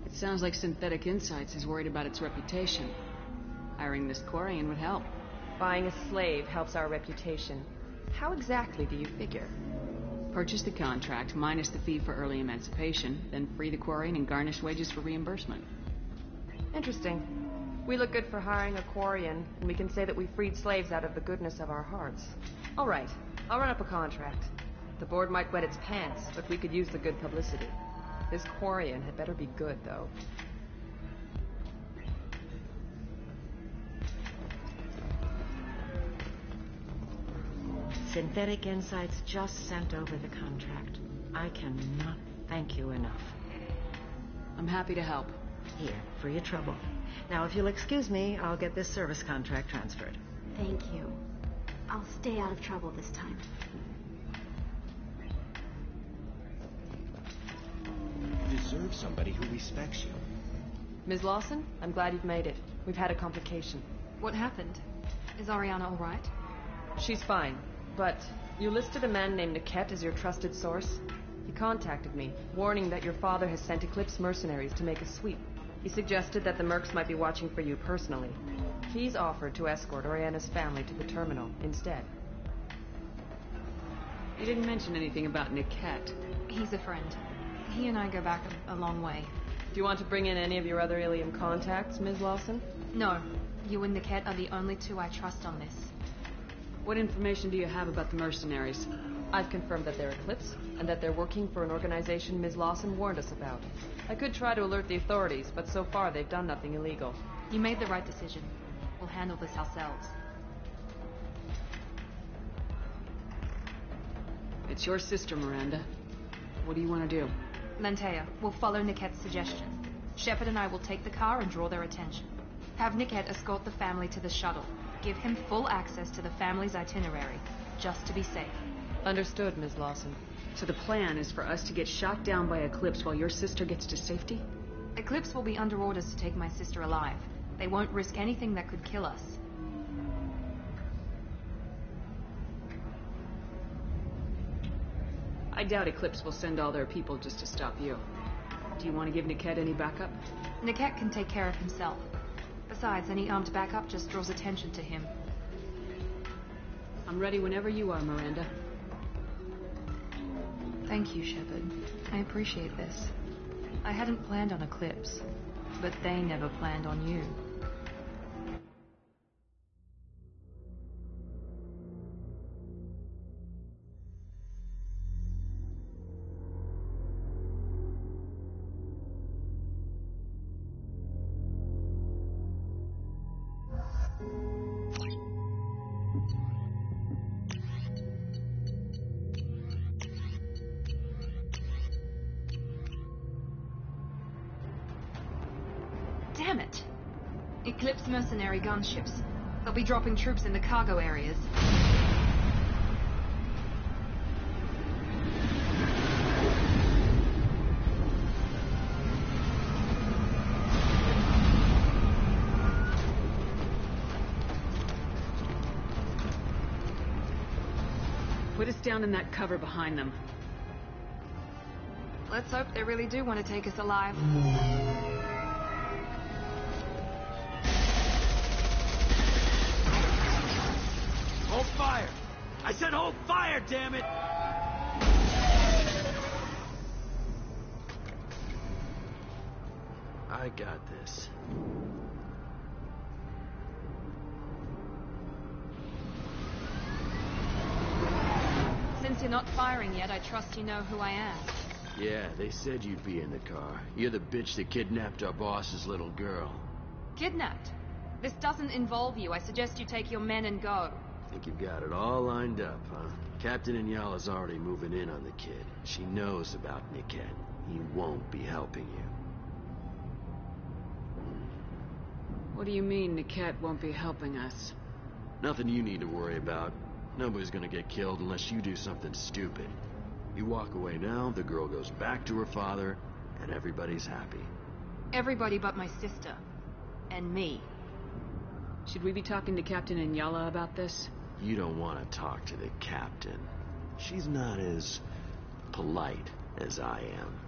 It sounds like Synthetic Insights is worried about its reputation. Hiring this Quarian would help. Buying a slave helps our reputation. How exactly do you figure? Purchase the contract, minus the fee for early emancipation, then free the Quarian and garnish wages for reimbursement. Interesting. We look good for hiring a Quarian, and we can say that we freed slaves out of the goodness of our hearts. All right, I'll run up a contract. The board might wet its pants, but we could use the good publicity. This Quarian had better be good, though. Synthetic Insights just sent over the contract. I cannot thank you enough. I'm happy to help. Here, for your trouble. Now, if you'll excuse me, I'll get this service contract transferred. Thank you. I'll stay out of trouble this time. You deserve somebody who respects you. Ms. Lawson, I'm glad you've made it. We've had a complication. What happened? Is Ariana all right? She's fine, but you listed a man named Niket as your trusted source. He contacted me, warning that your father has sent Eclipse mercenaries to make a sweep. He suggested that the Mercs might be watching for you personally. He's offered to escort Oriana's family to the terminal instead. You didn't mention anything about Niket. He's a friend. He and I go back a long way. Do you want to bring in any of your other Ilium contacts, Ms. Lawson? No. You and Niket are the only two I trust on this. What information do you have about the mercenaries? I've confirmed that they're Eclipse, and that they're working for an organization Ms. Lawson warned us about. I could try to alert the authorities, but so far they've done nothing illegal. You made the right decision. We'll handle this ourselves. It's your sister, Miranda. What do you want to do? Lantea, we'll follow Niket's suggestion. Shepard and I will take the car and draw their attention. Have Niket escort the family to the shuttle. Give him full access to the family's itinerary, just to be safe. Understood, Ms. Lawson. So the plan is for us to get shot down by Eclipse while your sister gets to safety? Eclipse will be under orders to take my sister alive. They won't risk anything that could kill us. I doubt Eclipse will send all their people just to stop you. Do you want to give Niket any backup? Niket can take care of himself. Besides, any armed backup just draws attention to him. I'm ready whenever you are, Miranda. Thank you, Shepard. I appreciate this. I hadn't planned on Eclipse, but they never planned on you. Damn it! Eclipse mercenary gunships. They'll be dropping troops in the cargo areas. Put us down in that cover behind them. Let's hope they really do want to take us alive. Hold fire! I said hold fire, damn it! I got this. Since you're not firing yet, I trust you know who I am. Yeah, they said you'd be in the car. You're the bitch that kidnapped our boss's little girl. Kidnapped? This doesn't involve you. I suggest you take your men and go. Think you've got it all lined up, huh? Captain Inyala's already moving in on the kid. She knows about Niket. He won't be helping you. What do you mean Niket won't be helping us? Nothing you need to worry about. Nobody's gonna get killed unless you do something stupid. You walk away now, the girl goes back to her father, and everybody's happy. Everybody but my sister. And me. Should we be talking to Captain Inyala about this? You don't want to talk to the captain. She's not as polite as I am.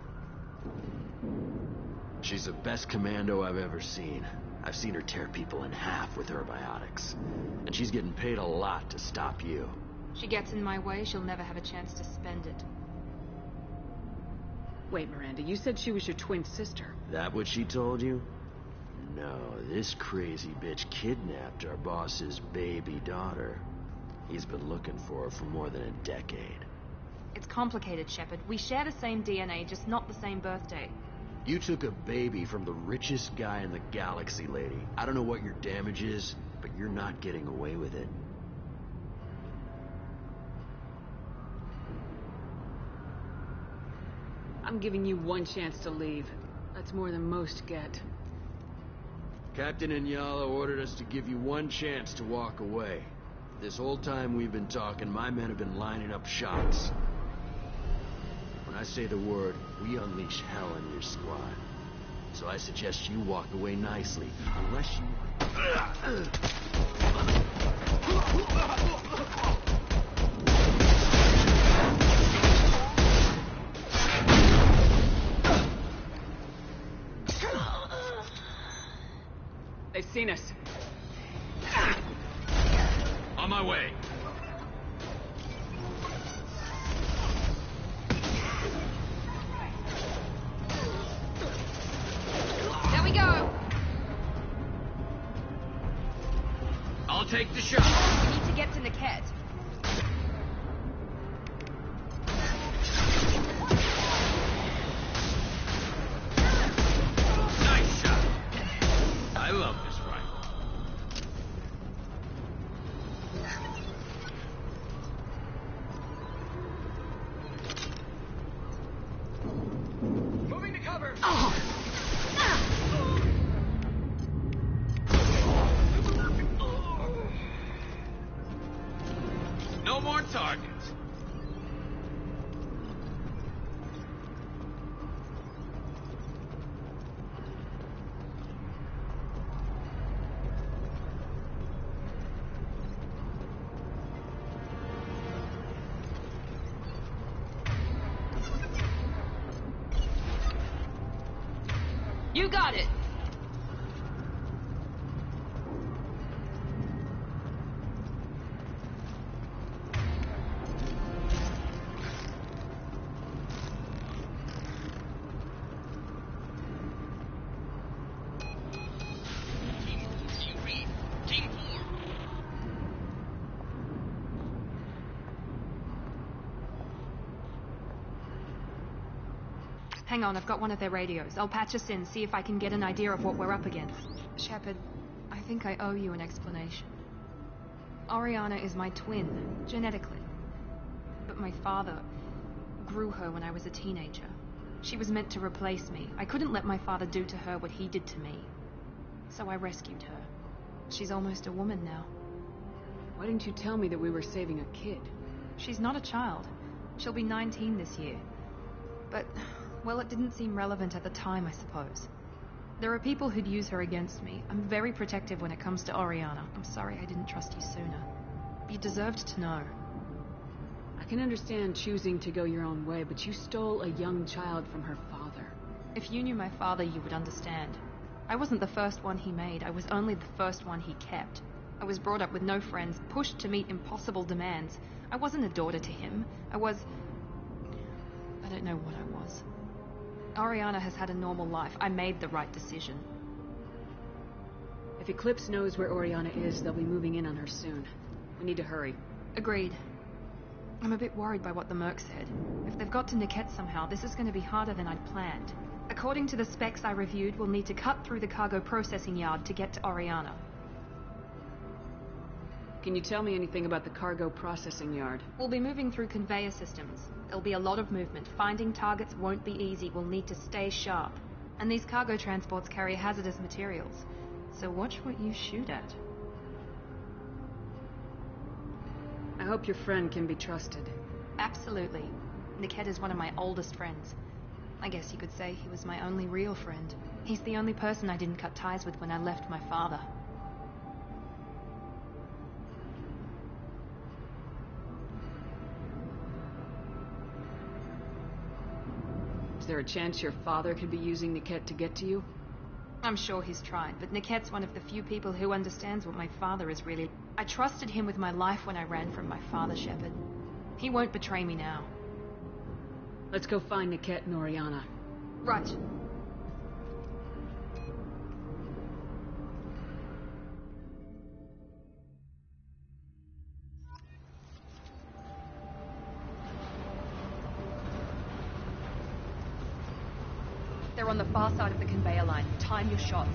She's the best commando I've ever seen. I've seen her tear people in half with her biotics. And she's getting paid a lot to stop you. She gets in my way, she'll never have a chance to spend it. Wait, Miranda, you said she was your twin sister. That what she told you? No, this crazy bitch kidnapped our boss's baby daughter. He's been looking for her for more than a decade. It's complicated, Shepard. We share the same DNA, just not the same birthday. You took a baby from the richest guy in the galaxy, lady. I don't know what your damage is, but you're not getting away with it. I'm giving you one chance to leave. That's more than most get. Captain Inyala ordered us to give you one chance to walk away. This whole time we've been talking, my men have been lining up shots. When I say the word, we unleash hell in your squad. So I suggest you walk away nicely, unless you... They've seen us. On my way. There we go. I'll take the shot. We need to get to Niket. Nice shot. I love this rifle. Moving to cover. No more targets. You got it. Hang on, I've got one of their radios. I'll patch us in, see if I can get an idea of what we're up against. Shepard, I think I owe you an explanation. Oriana is my twin, genetically. But my father grew her when I was a teenager. She was meant to replace me. I couldn't let my father do to her what he did to me. So I rescued her. She's almost a woman now. Why didn't you tell me that we were saving a kid? She's not a child. She'll be 19 this year. But, well, it didn't seem relevant at the time, I suppose. There are people who'd use her against me. I'm very protective when it comes to Oriana. I'm sorry I didn't trust you sooner. You deserved to know. I can understand choosing to go your own way, but you stole a young child from her father. If you knew my father, you would understand. I wasn't the first one he made. I was only the first one he kept. I was brought up with no friends, pushed to meet impossible demands. I wasn't a daughter to him. I don't know what I was. Oriana has had a normal life. I made the right decision. If Eclipse knows where Oriana is, they'll be moving in on her soon. We need to hurry. Agreed. I'm a bit worried by what the Merc said. If they've got to Niket somehow, this is going to be harder than I'd planned. According to the specs I reviewed, we'll need to cut through the cargo processing yard to get to Oriana. Can you tell me anything about the cargo processing yard? We'll be moving through conveyor systems. There'll be a lot of movement. Finding targets won't be easy. We'll need to stay sharp. And these cargo transports carry hazardous materials. So watch what you shoot at. I hope your friend can be trusted. Absolutely. Niket is one of my oldest friends. I guess you could say he was my only real friend. He's the only person I didn't cut ties with when I left my father. Is there a chance your father could be using Niket to get to you? I'm sure he's tried, but Niket's one of the few people who understands what my father is really... I trusted him with my life when I ran from my father, Shepard. He won't betray me now. Let's go find Niket and Oriana. Right. They're on the far side of the conveyor line. Time your shots.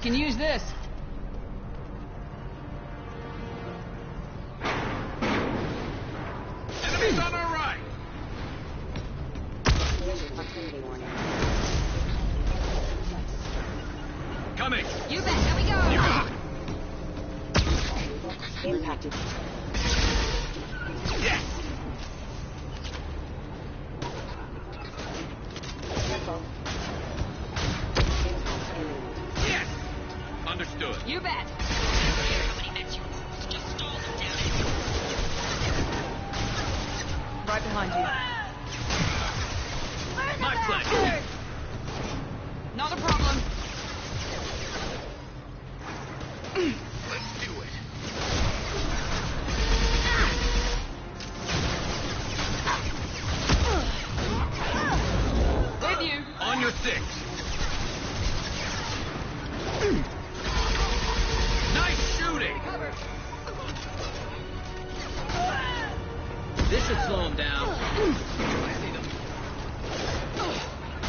Can use this. Enemies on our right. Coming. You bet. Here we go. Impacted. Yes. Understood. You bet. Right behind you. My pleasure. Not a problem. Let's do it. sticks. Nice shooting. This should slow him down.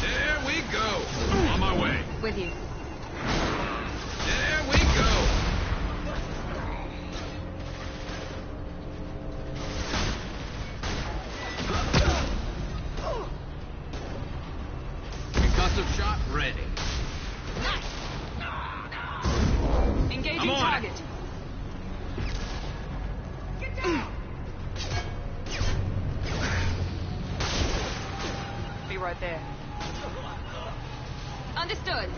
There we go. On my way. With you. There we go. Concussive shot ready. Engaging target. Get down. Be right there. Understood.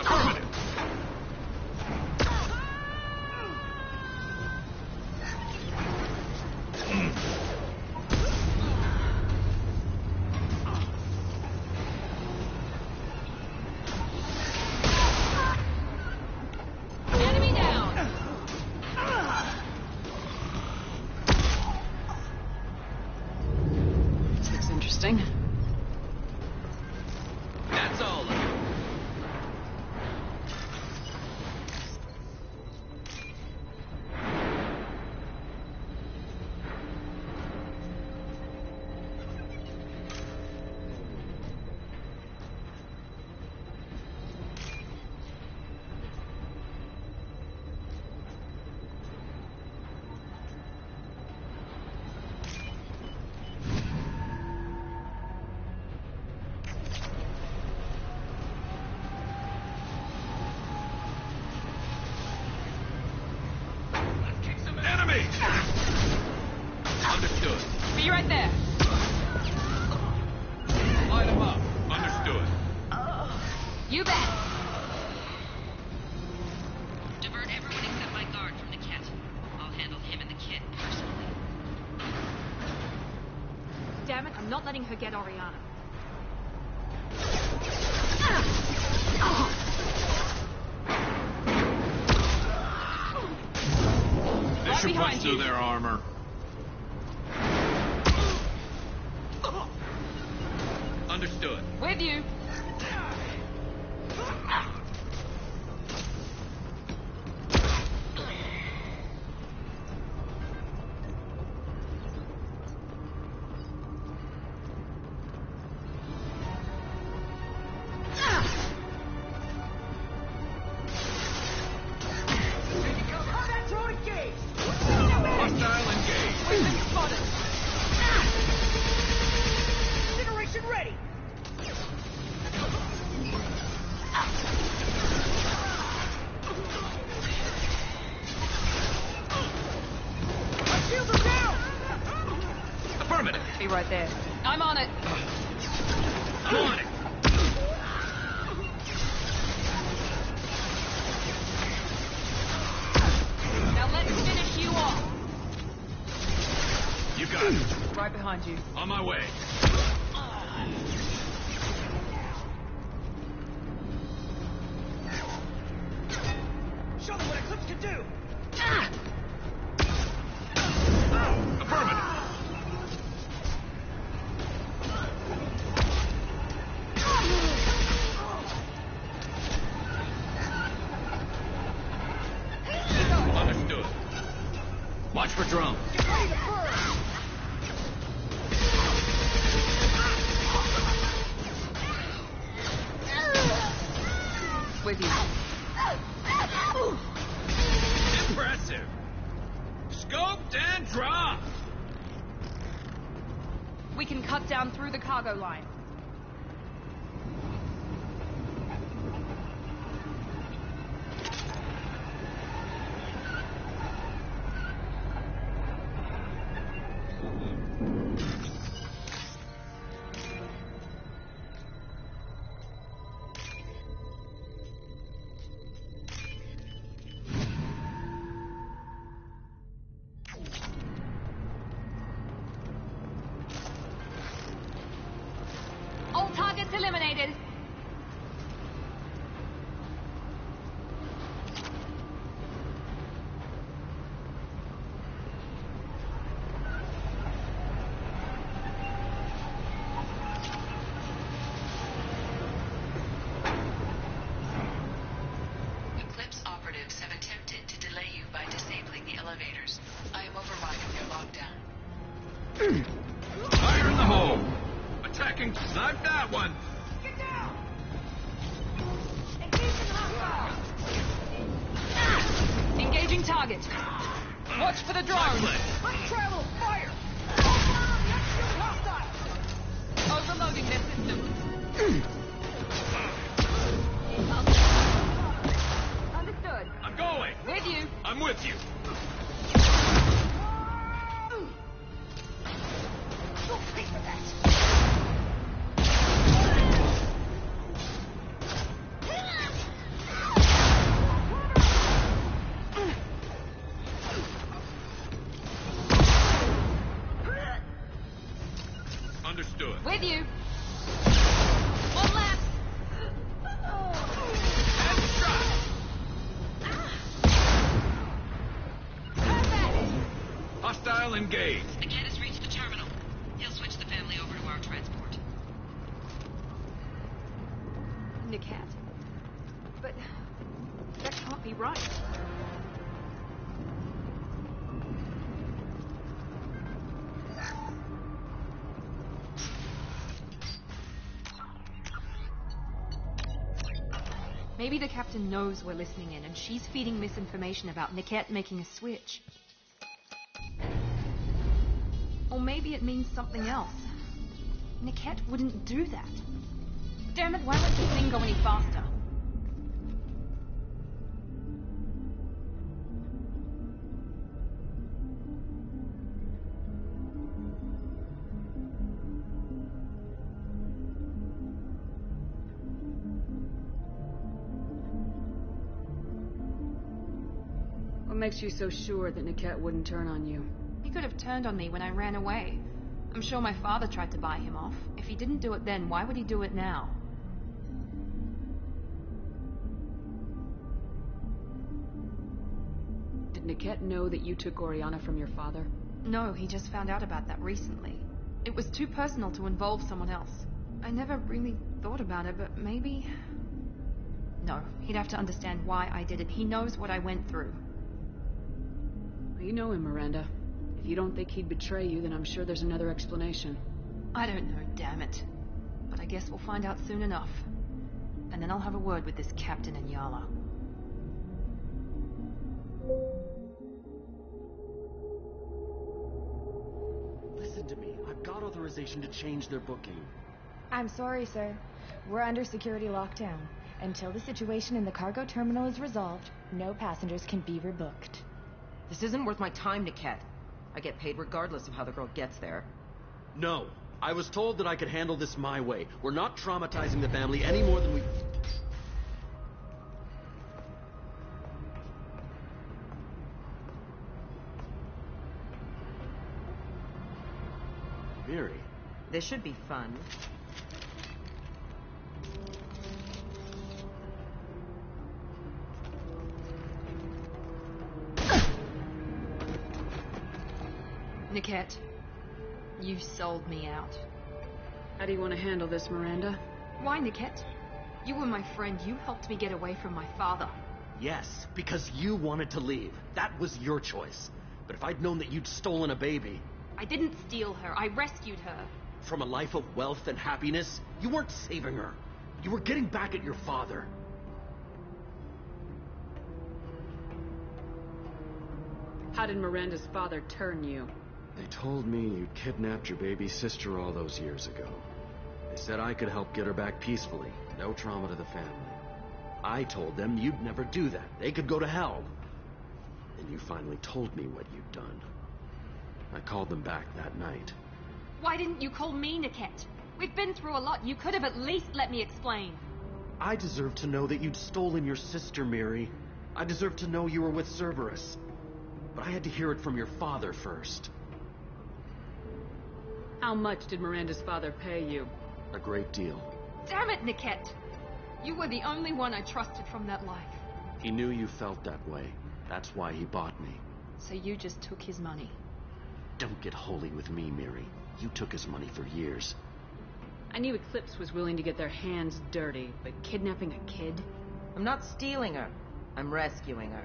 Enemy down. This looks interesting. That's all of it. Enemy! Understood. Be right there. Light him up. Understood. You bet. Divert everyone except my guard from the kit. I'll handle him and the kid personally. Damn it, I'm not letting her get Oriana. This should behind punch through you. their armor. Understood. With you. Hostile engaged. Spotted. Incineration ready! My shields are down! Affirmative. Be right there. I'm on it. I'm on it. Now let's finish you off. You got it. Right behind you. On my way. Show them what Eclipse can do! Affirmative. Understood. Watch for drone. Get ready to burn! With you. Impressive. Scoped and dropped. We can cut down through the cargo line. one! Get down! Engaging target. Watch for the drone. Let's travel! Fire! Overloading their systems. Understood. I'm going! With you. I'm with you! Don't pay for that! Understood. With you. One left. Hostile engaged. Niket has reached the terminal. He'll switch the family over to our transport. Niket. But that can't be right. Maybe the captain knows we're listening in and she's feeding misinformation about Niket making a switch. Or maybe it means something else. Niket wouldn't do that. Damn it, why won't this thing go any faster? What makes you so sure that Niket wouldn't turn on you? He could have turned on me when I ran away. I'm sure my father tried to buy him off. If he didn't do it then, why would he do it now? Did Niket know that you took Oriana from your father? No, he just found out about that recently. It was too personal to involve someone else. I never really thought about it, but maybe... No, he'd have to understand why I did it. He knows what I went through. Well, you know him, Miranda. If you don't think he'd betray you, then I'm sure there's another explanation. I don't know, damn it. But I guess we'll find out soon enough. And then I'll have a word with this captain in Yala. Listen to me. I've got authorization to change their booking. I'm sorry, sir. We're under security lockdown. Until the situation in the cargo terminal is resolved, no passengers can be rebooked. This isn't worth my time, Niket. I get paid regardless of how the girl gets there. No. I was told that I could handle this my way. We're not traumatizing the family any more than we... Miri. This should be fun. Niket, you sold me out. How do you want to handle this, Miranda? Why, Niket? You were my friend. You helped me get away from my father. Yes, because you wanted to leave. That was your choice. But if I'd known that you'd stolen a baby... I didn't steal her. I rescued her. From a life of wealth and happiness, you weren't saving her. You were getting back at your father. How did Miranda's father turn you? They told me you kidnapped your baby sister all those years ago. They said I could help get her back peacefully. No trauma to the family. I told them you'd never do that. They could go to hell. And you finally told me what you'd done. I called them back that night. Why didn't you call me, Niket? We've been through a lot. You could have at least let me explain. I deserve to know that you'd stolen your sister, Miri. I deserve to know you were with Cerberus. But I had to hear it from your father first. How much did Miranda's father pay you? A great deal. Damn it, Niket! You were the only one I trusted from that life. He knew you felt that way. That's why he bought me. So you just took his money? Don't get holy with me, Miri. You took his money for years. I knew Eclipse was willing to get their hands dirty, but kidnapping a kid? I'm not stealing her. I'm rescuing her.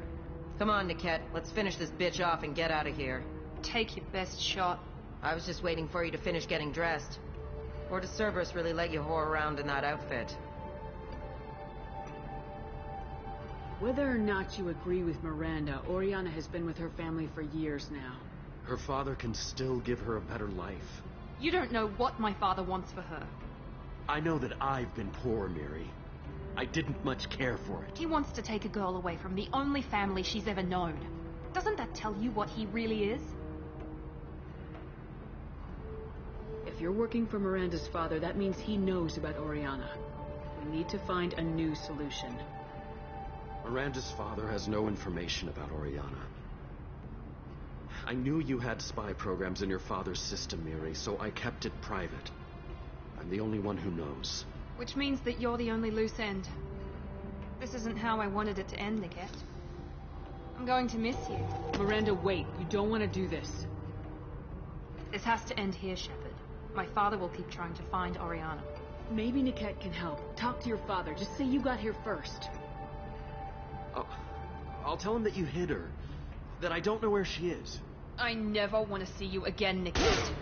Come on, Niket. Let's finish this bitch off and get out of here. Take your best shot. I was just waiting for you to finish getting dressed. Or does Cerberus really let you whore around in that outfit? Whether or not you agree with Miranda, Oriana has been with her family for years now. Her father can still give her a better life. You don't know what my father wants for her. I know that I've been poor, Miri. I didn't much care for it. He wants to take a girl away from the only family she's ever known. Doesn't that tell you what he really is? If you're working for Miranda's father, that means he knows about Oriana. We need to find a new solution. Miranda's father has no information about Oriana. I knew you had spy programs in your father's system, Miri, so I kept it private. I'm the only one who knows. Which means that you're the only loose end. This isn't how I wanted it to end, Niket. I'm going to miss you. Miranda, wait. You don't want to do this. This has to end here, Shepard. My father will keep trying to find Oriana. Maybe Niket can help. Talk to your father. Just say you got here first. I'll tell him that you hid her. That I don't know where she is. I never want to see you again, Niket.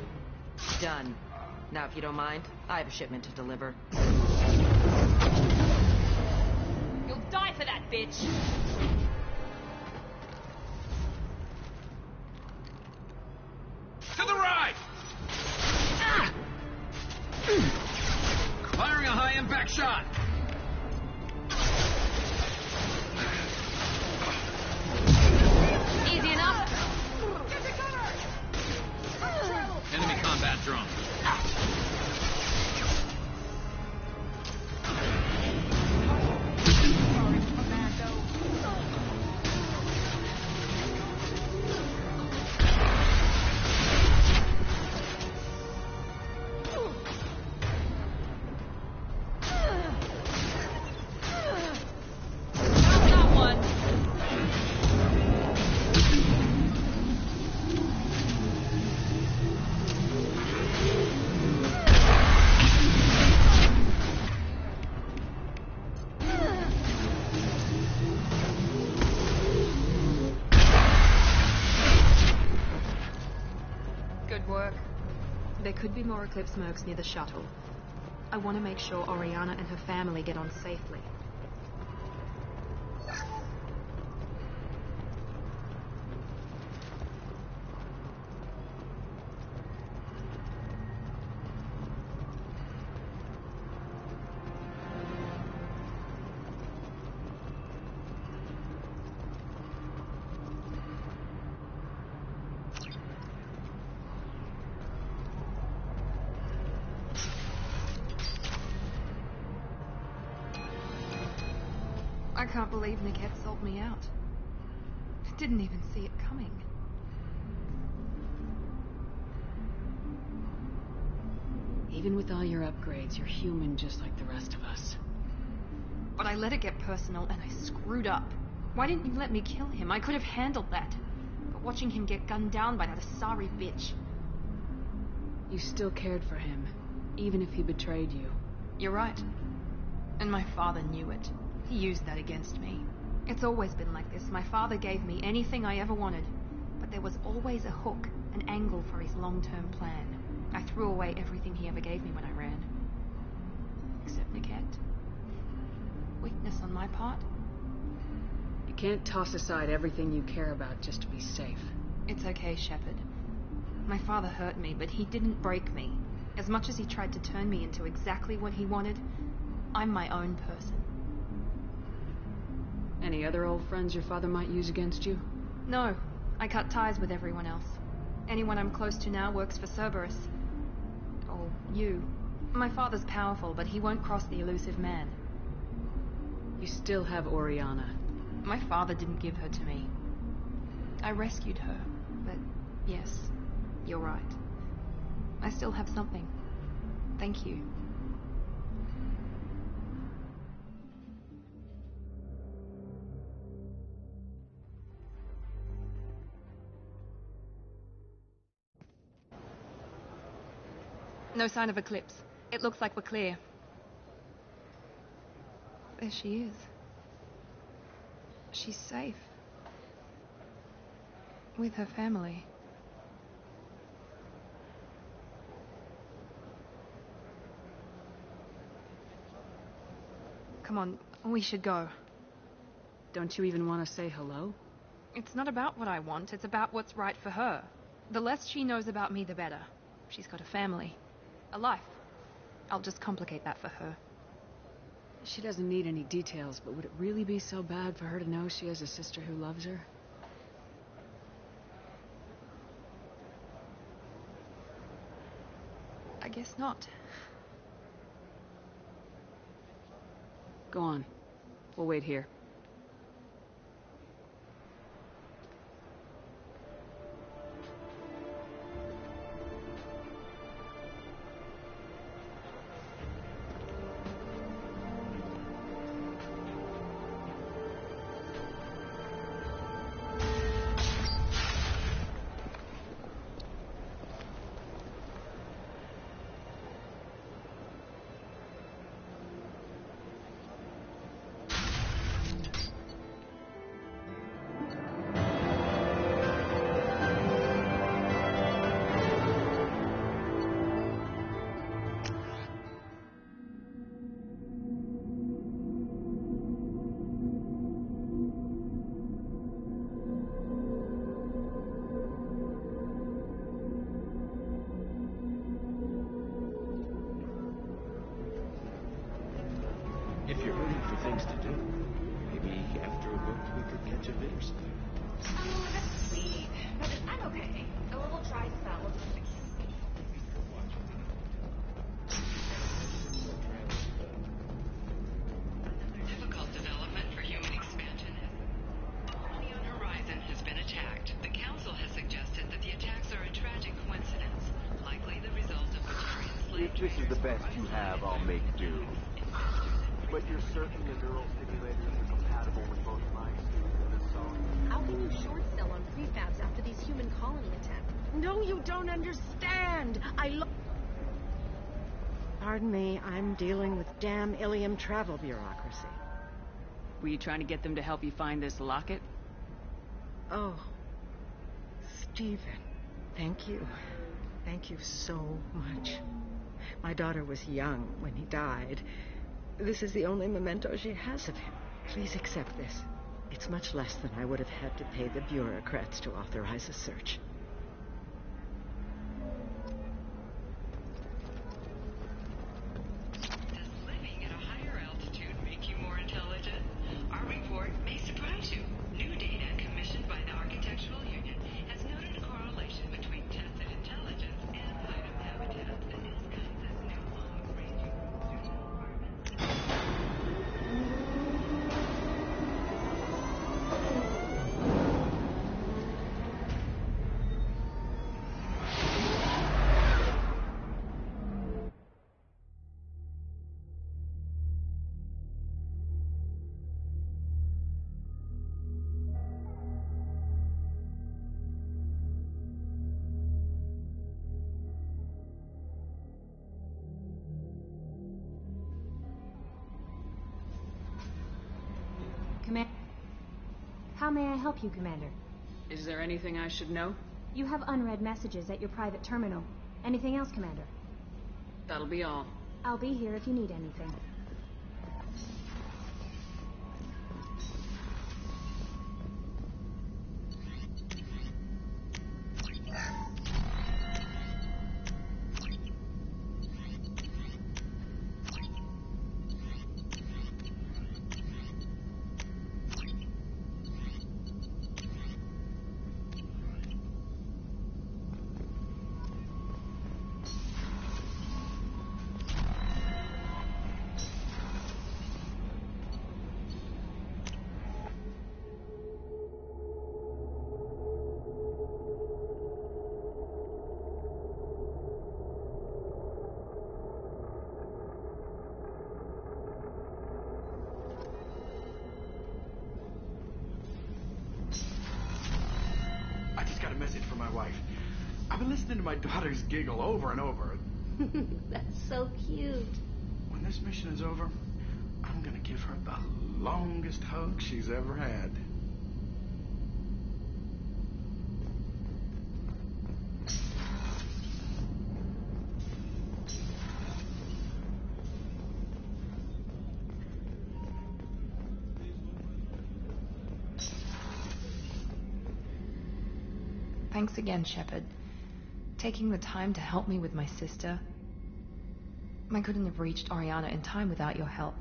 Done. Now, if you don't mind, I have a shipment to deliver. You'll die for that, bitch! To the right! Ah! Firing a high-impact shot! Easy enough? Enemy combat drone. There could be more Eclipse mercs near the shuttle. I want to make sure Oriana and her family get on safely. I can't believe Niket sold me out. I didn't even see it coming. Even with all your upgrades, you're human just like the rest of us. But I let it get personal and I screwed up. Why didn't you let me kill him? I could have handled that. But watching him get gunned down by that Asari bitch... You still cared for him, even if he betrayed you. You're right. And my father knew it. He used that against me. It's always been like this. My father gave me anything I ever wanted, but there was always a hook, an angle for his long-term plan. I threw away everything he ever gave me when I ran. Except Niket. Weakness on my part. You can't toss aside everything you care about just to be safe. It's okay, Shepard. My father hurt me, but he didn't break me. As much as he tried to turn me into exactly what he wanted, I'm my own person. Any other old friends your father might use against you? No. I cut ties with everyone else. Anyone I'm close to now works for Cerberus. Or you. My father's powerful, but he won't cross the elusive man. You still have Oriana. My father didn't give her to me. I rescued her, but yes, you're right. I still have something. Thank you. No sign of Eclipse. It looks like we're clear. There she is. She's safe. With her family. Come on, we should go. Don't you even want to say hello? It's not about what I want, it's about what's right for her. The less she knows about me, the better. She's got a family, a life. I'll just complicate that for her. She doesn't need any details, but would it really be so bad for her to know she has a sister who loves her? I guess not. Go on. We'll wait here. If you're hurting for things to do, maybe after work we could catch a bit or something. That's sweet, but I'm okay. A little dry spell will just fix it. Another difficult development for human expansion is the colony on Horizon has been attacked. The Council has suggested that the attacks are a tragic coincidence, likely the result of Batarian slave If this is the best you have, I'll make do. But you're certain the neural stimulators are compatible with both my suit and the song? How can you short sell on prefabs after these human colony attacks? No, you don't understand. Pardon me, I'm dealing with damn Ilium travel bureaucracy. Were you trying to get them to help you find this locket? Oh, Stephen, thank you. Thank you so much. My daughter was young when he died. This is the only memento she has of him. Please accept this. It's much less than I would have had to pay the bureaucrats to authorize a search. Does living at a higher altitude make you more intelligent? Our report may surprise you. New data commissioned by the Architectural Union has noted a correlation between tested intelligence and item habitats that discusses new long-ranging How may I help you, Commander? Is there anything I should know? You have unread messages at your private terminal. Anything else, Commander? That'll be all. I'll be here if you need anything. Message from my wife. I've been listening to my daughter's giggle over and over. That's so cute. When this mission is over, I'm gonna give her the longest hug she's ever had. Thanks again, Shepard. Taking the time to help me with my sister. I couldn't have reached Oriana in time without your help.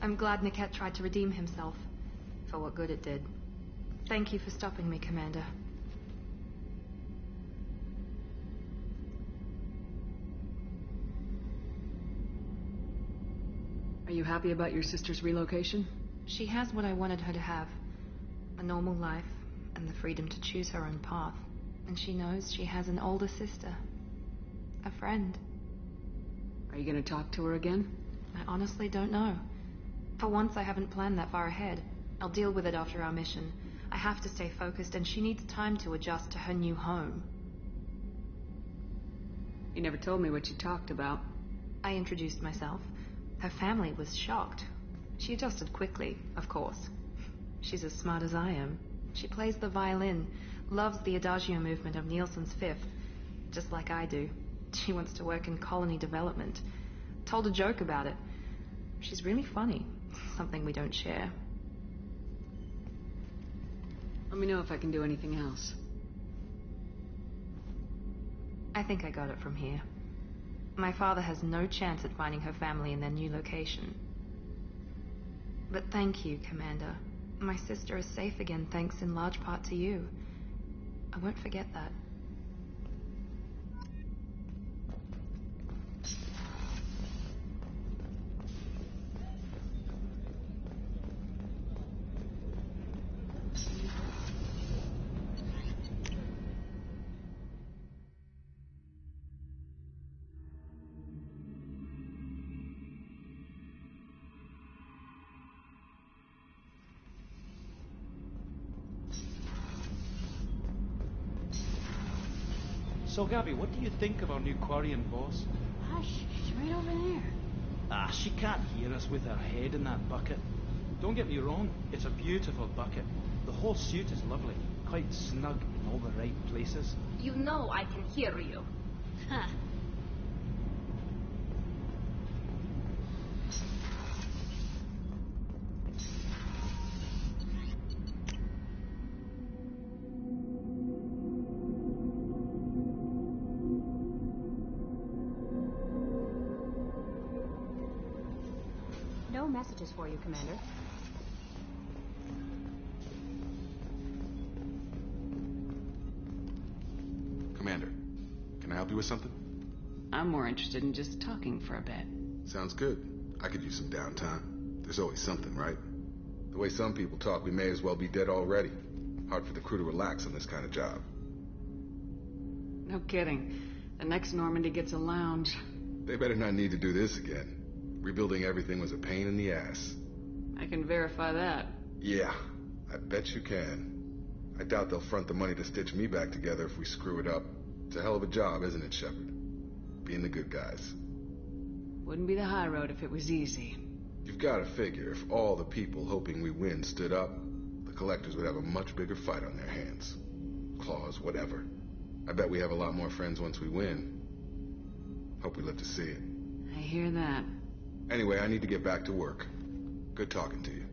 I'm glad Niket tried to redeem himself, for what good it did. Thank you for stopping me, Commander. Are you happy about your sister's relocation? She has what I wanted her to have. A normal life, and the freedom to choose her own path. And she knows she has an older sister. A friend. Are you going to talk to her again? I honestly don't know. For once, I haven't planned that far ahead. I'll deal with it after our mission. I have to stay focused, and she needs time to adjust to her new home. You never told me what you talked about. I introduced myself. Her family was shocked. She adjusted quickly, of course. She's as smart as I am. She plays the violin, loves the Adagio movement of Nielsen's Fifth, just like I do. She wants to work in colony development. Told a joke about it. She's really funny, something we don't share. Let me know if I can do anything else. I think I got it from here. My father has no chance at finding her family in their new location. But thank you, Commander. My sister is safe again thanks in large part to you. I won't forget that. So, Gabby, what do you think of our new Quarian boss? Hush, she's right over there. Ah, she can't hear us with her head in that bucket. Don't get me wrong, it's a beautiful bucket. The whole suit is lovely, quite snug in all the right places. You know I can hear you. Huh. No messages for you, Commander. Commander, can I help you with something? I'm more interested in just talking for a bit. Sounds good. I could use some downtime. There's always something, right? The way some people talk, we may as well be dead already. Hard for the crew to relax on this kind of job. No kidding. The next Normandy gets a lounge. They better not need to do this again. Rebuilding everything was a pain in the ass. I can verify that. Yeah, I bet you can. I doubt they'll front the money to stitch me back together if we screw it up. It's a hell of a job, isn't it, Shepard? Being the good guys. Wouldn't be the high road if it was easy. You've got to figure if all the people hoping we win stood up, the Collectors would have a much bigger fight on their hands. Claws, whatever. I bet we have a lot more friends once we win. Hope we live to see it. I hear that. Anyway, I need to get back to work. Good talking to you.